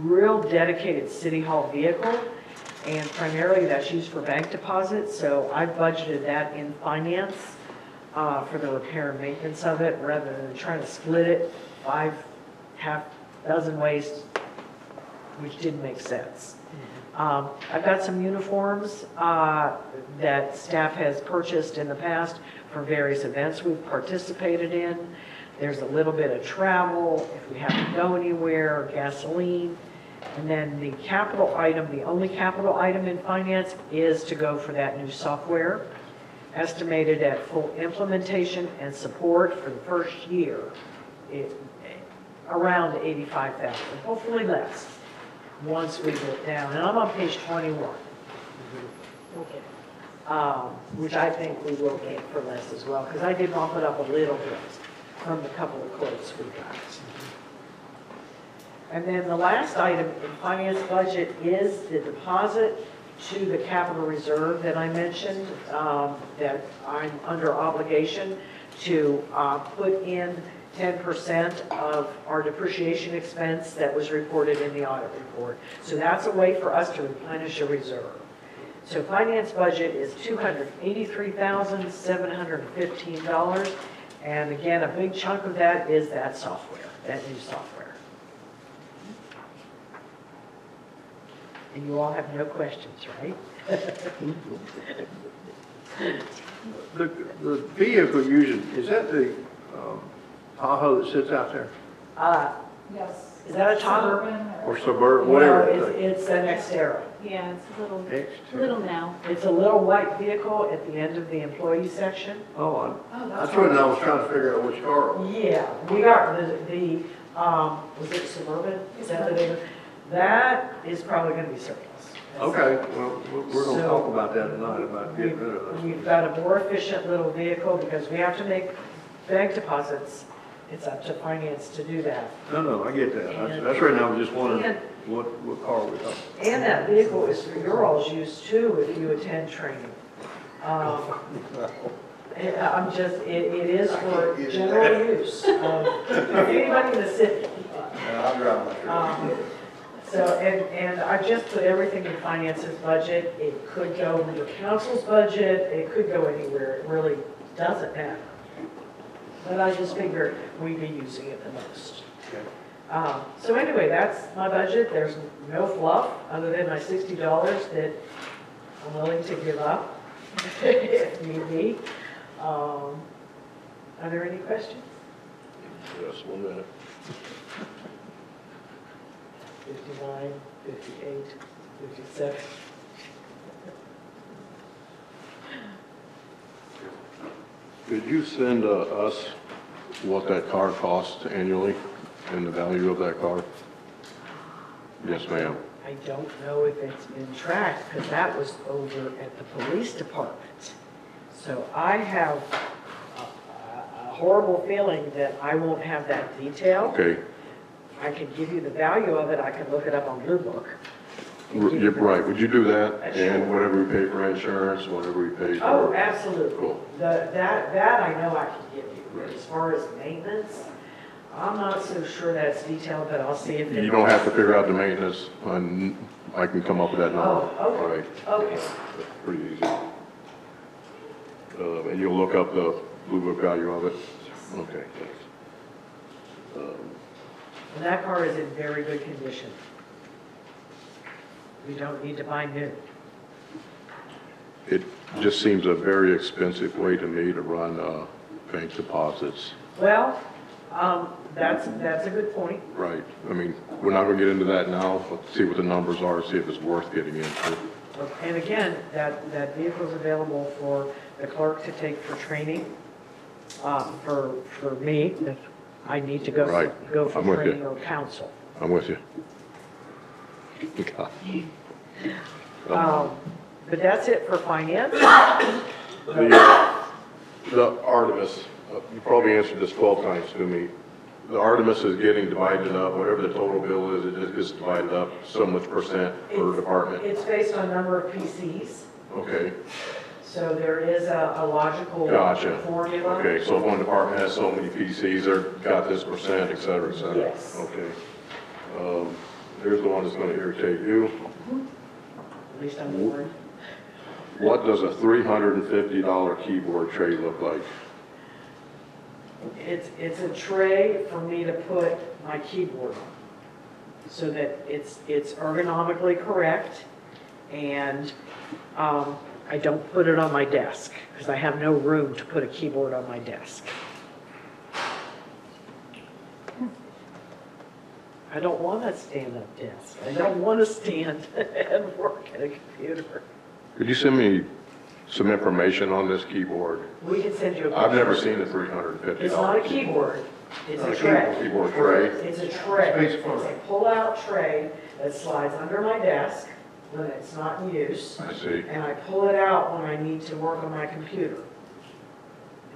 real dedicated City Hall vehicle, and primarily that's used for bank deposits, so I've budgeted that in finance for the repair and maintenance of it, rather than trying to split it half dozen ways, which didn't make sense. I've got some uniforms that staff has purchased in the past for various events we've participated in. There's a little bit of travel, if we have to go anywhere, gasoline. And then the capital item, the only capital item in finance is to go for that new software, estimated at full implementation and support for the first year, around $85,000, hopefully less, once we get down. And I'm on page 21, which I think we will get for less as well, because I did bump it up a little bit from the couple of quotes we got. And then the last item in finance budget is the deposit to the capital reserve that I mentioned, that I'm under obligation to put in 10% of our depreciation expense that was reported in the audit report. So that's a way for us to replenish a reserve. So finance budget is $283,715. And again, a big chunk of that is that software, that new software. And you all have no questions, right? The vehicle using, is that the Tahoe that sits out there? Yes. Is that a Tahoe? Suburban Or Suburban, whatever No, it is? it's an Xterra. Yeah, it's a X2. little now. It's a little white vehicle at the end of the employee section. Oh, Oh, that's what I was trying to figure out which car it was. Yeah, we got was it Suburban? Is that the name? That is probably going to be surplus. Okay, well, we're going to So- talk about that tonight, about getting rid of those. We've got a more efficient little vehicle because we have to make bank deposits. It's up to finance to do that. No, I get that. That's right now, I was just wondering And- what car we're talking And that vehicle is for your all's use too if you attend training. I'm just, it is for general use of anybody in the city. I'm driving my truck. So, and I just put everything in finance's budget. It could go into council's budget, it could go anywhere, it really doesn't matter. But I just figured we'd be using it the most. So anyway, that's my budget. There's no fluff other than my $60 that I'm willing to give up if need be. Are there any questions? Just 1 minute. 59, 58, 57. Could you send us what that car costs annually and the value of that car? Yes, ma'am. I don't know if it's been tracked, because that was over at the police department. So I have a horrible feeling that I won't have that detail. Okay, I can give you the value of it, I can look it up on Blue Book. You're right, would you do that? And whatever we pay for insurance, whatever we pay for. Oh, absolutely. Cool. That I know I can give you. Right. As far as maintenance, I'm not so sure that's detailed, but I'll see if it. You don't have to figure out the maintenance, and I can come up with that number. Oh, okay. Right, Okay. that's pretty easy. And you'll look up the Blue Book value of it? Okay, thanks. And that car is in very good condition. We don't need to buy new. It just seems a very expensive way to me to run bank deposits. Well, that's a good point. Right. I mean, we're not going to get into that now. Let's see what the numbers are, see if it's worth getting into. And again, that vehicle is available for the clerk to take for training, for me, if I need to go Right. go for I'm with you. training or counsel. I'm with you. But that's it for finance. The Artemis, you probably answered this 12 times to me. The Artemis is getting divided up, whatever the total bill is, it just gets divided up so much percent per department. It's based on number of PCs, Okay, so there is a logical gotcha. formula. Okay, so if one department has so many PCs, they're got this percent, et cetera, et cetera. Yes. Okay. Here's the one that's going to irritate you. At least I'm bored. What does a $350 keyboard tray look like? It's a tray for me to put my keyboard on, so that it's ergonomically correct, and I don't put it on my desk, because I have no room to put a keyboard on my desk. I don't want a stand-up desk. I don't want to stand and work at a computer. Could you send me some information on this keyboard? We can send you a I've never picture. seen a $350. It's not a keyboard, it's Not a a tray. keyboard tray. It's a tray. Space for It's it. a pull-out tray that slides under my desk when it's not in use, I see. and I pull it out when I need to work on my computer.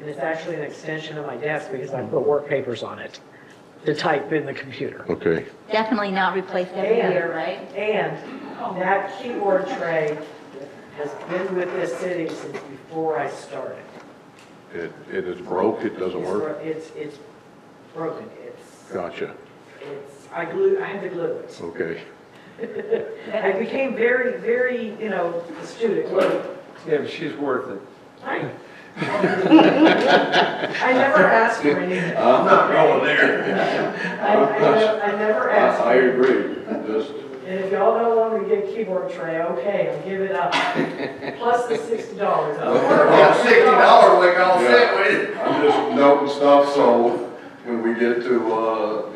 And it's actually an extension of my desk because I put work papers on it to type in the computer. Okay. Definitely not replaced every year, right? And that keyboard tray has been with this city since before I started. It is broke, it doesn't work? It's broken, Gotcha. I had to glue it. Okay. I became very, very, astute at gluing. Yeah, but she's worth it. I never asked for anything. I'm not going there. I never asked. I agree. Just, And if y'all don't want me to get a keyboard tray, okay, I'll give it up. Plus the $60. Yeah, $60, like I'll sit with. I'm just noting stuff, so when we get to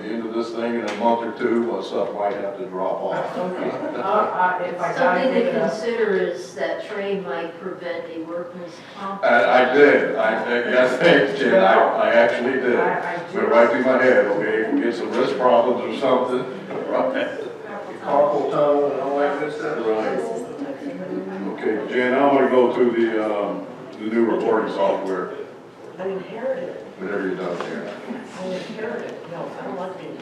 the end of this thing in a month or two, stuff might have to drop off. Okay. If I gotta Something give to it up. consider is that tray might prevent a workman's comp. I did, yes, thanks, Jen, I actually did. I do. Went right through my head, okay, if we get some wrist problems or something. Right. Carpal tunnel and all that good stuff. Right. Okay, Jen, I want to go to the new reporting software, I inherited it. whenever you're done here. I inherited it. No, I don't want it.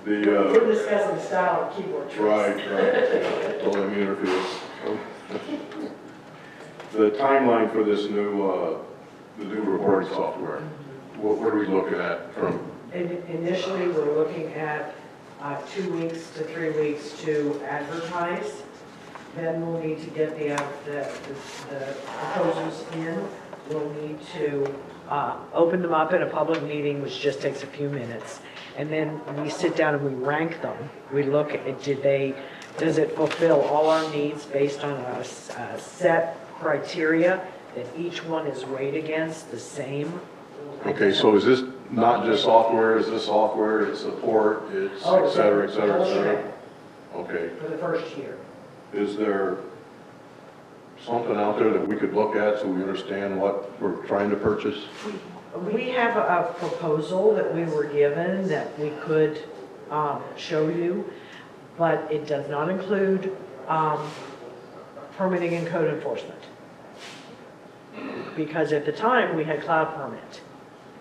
The, We're discussing style of keyboard trays. right. Don't let me interfere. The timeline for this new, the new reporting software, what are we looking at from? Initially, we're looking at 2 weeks to 3 weeks to advertise. Then we'll need to get the proposals in. We'll need to open them up in a public meeting, which just takes a few minutes. And then we sit down and we rank them. We look at, does it fulfill all our needs based on a set criteria that each one is weighed against the same? Okay, so is this not just software, is this software, it's support, it's et cetera, et cetera, et cetera? Okay. For the first year. Is there something out there that we could look at so we understand what we're trying to purchase? We have a proposal that we were given that we could show you, but it does not include permitting and code enforcement. Because at the time, we had cloud permit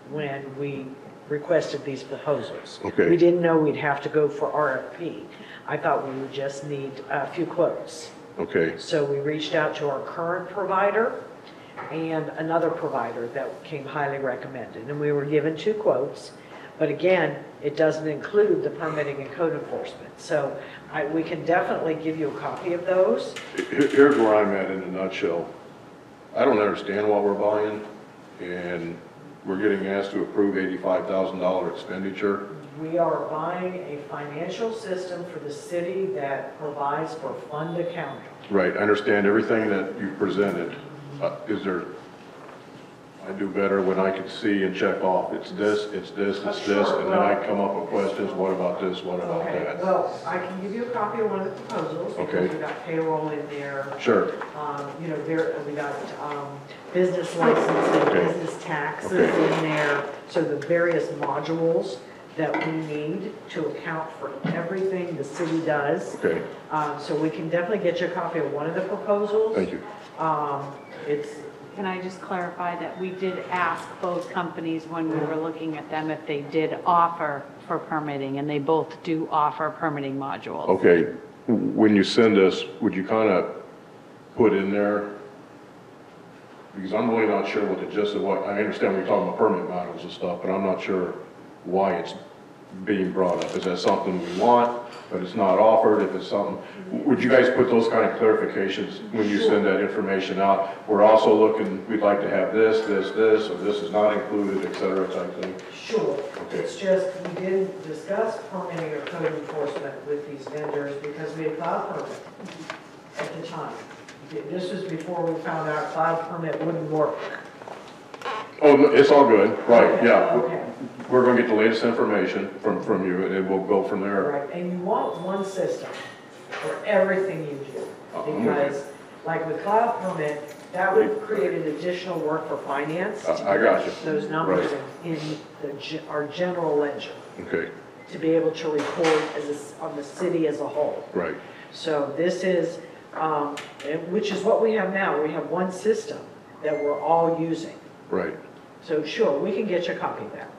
when we requested these proposals. Okay. We didn't know we'd have to go for RFP. I thought we would just need a few quotes. Okay, So we reached out to our current provider and another provider that came highly recommended. And we were given 2 quotes, but again, it doesn't include the permitting and code enforcement. So we can definitely give you a copy of those. here's where I'm at in a nutshell. I don't understand what we're buying, and we're getting asked to approve $85,000 expenditure. We are buying a financial system for the city that provides for fund accounting. Right, I understand everything that you presented. Is there, I do better when I can see and check off, it's this, it's this, it's this, and then I come up with questions, what about this, what about Okay, that? well, I can give you a copy of one of the proposals. Okay. Because we got payroll in there. Sure, You know, we got business licensing, Okay. business taxes Okay. in there. So the various modules that we need to account for everything the city does. okay, So we can definitely get you a copy of one of the proposals. thank you. It's, Can I just clarify that we did ask both companies when we were looking at them if they did offer for permitting, and they both do offer permitting modules. Okay, when you send us, would you kind of put in there, because I'm really not sure what the gist of what, I understand we're talking about permit modules and stuff, but I'm not sure why it's being brought up. Is that something we want, but it's not offered? If it's something, would you guys put those kind of clarifications when you send that information out? We're also looking, we'd like to have this, this, this, or this is not included, et cetera, type thing. sure. Okay. It's just, we didn't discuss permitting or code enforcement with these vendors because we had cloud permit at the time. This was before we found out cloud permit wouldn't work. Oh, no, it's all good, right, yeah. Okay. We're gonna get the latest information from you, and then we'll go from there. Right, and you want one system for everything you do. Because, like with cloud permit, that would create an additional work for finance. to I got you. put Those numbers in our general ledger, Okay, to be able to report on the city as a whole. right, So this is, which is what we have now. We have one system that we're all using. right. So sure, we can get you a copy of that.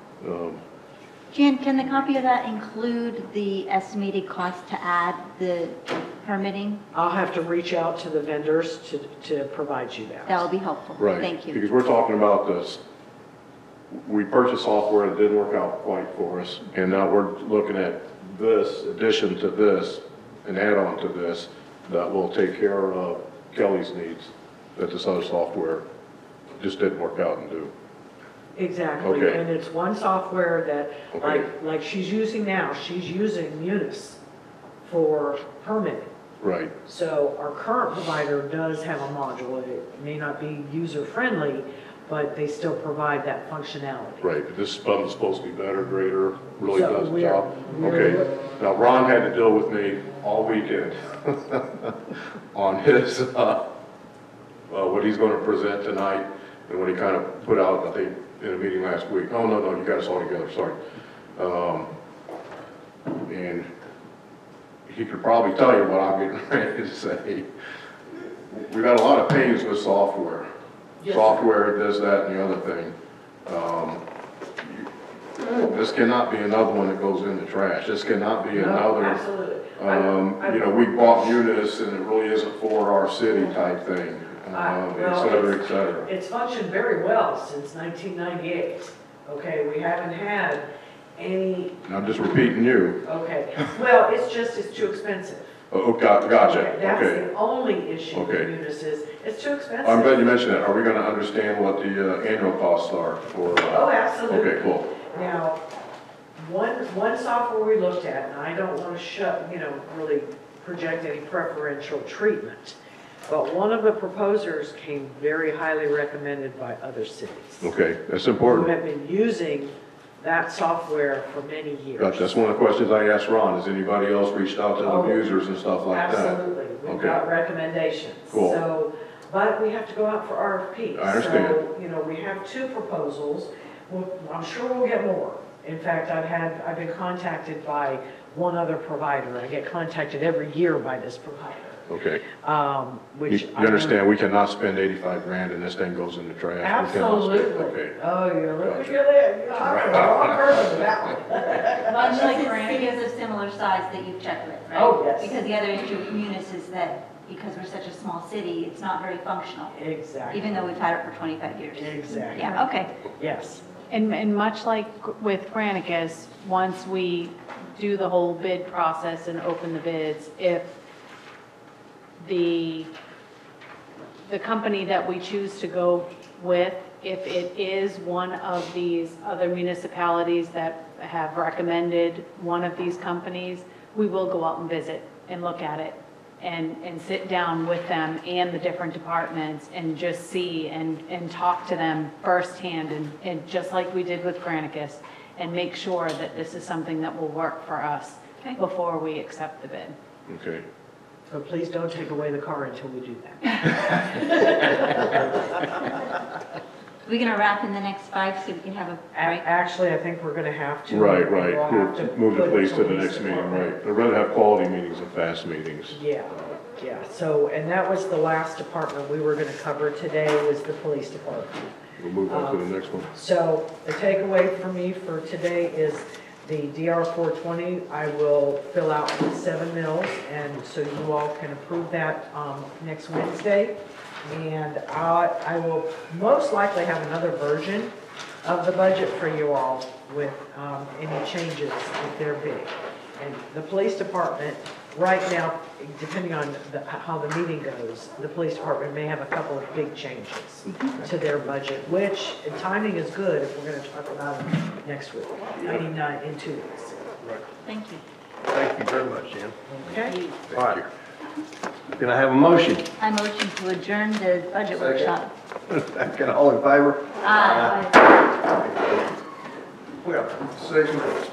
Jan, can the copy of that include the estimated cost to add the permitting? I'll have to reach out to the vendors to provide you that. That will be helpful. Right. Thank you. Because we're talking about this, we purchased software that didn't work out quite for us, and now we're looking at this addition to this, an add-on to this, that will take care of Kelly's needs, that this other software just didn't work out and do. Exactly, Okay. and it's one software that, Okay. like she's using now, she's using Munis for permitting. Right, So our current provider does have a module. It may not be user-friendly, but they still provide that functionality. right. But this is supposed to be better, greater, really So does the we're- job. we're- Okay. Now, Ron had to deal with me all weekend on his, what he's going to present tonight, and what he kind of put out, I think, in a meeting last week. Oh, no, you got us all together, sorry. And he could probably tell you what I'm getting ready to say. We got a lot of pains with software. Yes. Software, this, that, and the other thing. This cannot be another one that goes in the trash. This cannot be No, another, absolutely. we bought Munis and it really isn't for our city type thing, et cetera, et cetera. It's functioned very well since 1998. Okay, we haven't had any, And I'm just repeating you. okay, well, it's too expensive. Oh, gotcha, Okay, that's okay. the only issue with Okay. Munis is, it's too expensive. I'm glad you mentioned that. Are we gonna understand what the annual costs are for? Oh, absolutely. Okay, cool. Now, one software we looked at, and I don't want to really project any preferential treatment, but one of the proposers came very highly recommended by other cities Okay, that's who important. have been using that software for many years. Gotcha. That's one of the questions I asked Ron. Has anybody else reached out to the Oh, users and stuff like that? Absolutely, we've Okay. got recommendations. Cool. So, but we have to go out for RFPs. I understand. So, we have 2 proposals. I'm sure we'll get more. In fact, I've been contacted by one other provider. I get contacted every year by this provider. Okay. Which You understand, we cannot spend 85 grand and this thing goes in the trash. We cannot spend- Absolutely. Okay. Oh, you're looking at You're hiring the wrong person for that one. Much like cities of similar size that you've checked with, right? Oh, yes. Because the other issue with Munis is that because we're such a small city, it's not very functional, Exactly. even though we've had it for 25 years. Exactly. Yeah, okay. Yes. And much like with Granicus, once we do the whole bid process and open the bids, if the company that we choose to go with if it is one of these other municipalities that have recommended one of these companies, we will go out and visit and look at it and sit down with them and the different departments and just see and talk to them firsthand and just like we did with Granicus, and make sure that this is something that will work for us Okay. before we accept the bid. Okay. So please don't take away the car until we do that. We're going to wrap in the next 5 so we can have a break? Actually, I think we're going to have to. Right, we'll right. have to Move the put police to the next meeting, department. right. I'd rather have quality meetings than fast meetings. Yeah, yeah. So, and that was the last department we were going to cover today was the police department. We'll move on to the next one. So the takeaway for me for today is the DR 420, I will fill out with 7 mills, and so you all can approve that next Wednesday. And I will most likely have another version of the budget for you all with any changes if they're big. And the police department, right now, depending on how the meeting goes, the police department may have a couple of big changes to their budget, which timing is good if we're going to talk about it next week, I mean, in 2 weeks. Thank you. Thank you very much, Jan. Okay? All right. Can I have a motion? I motion to adjourn the budget workshop. Second, all in favor? Aye. We have 6 minutes.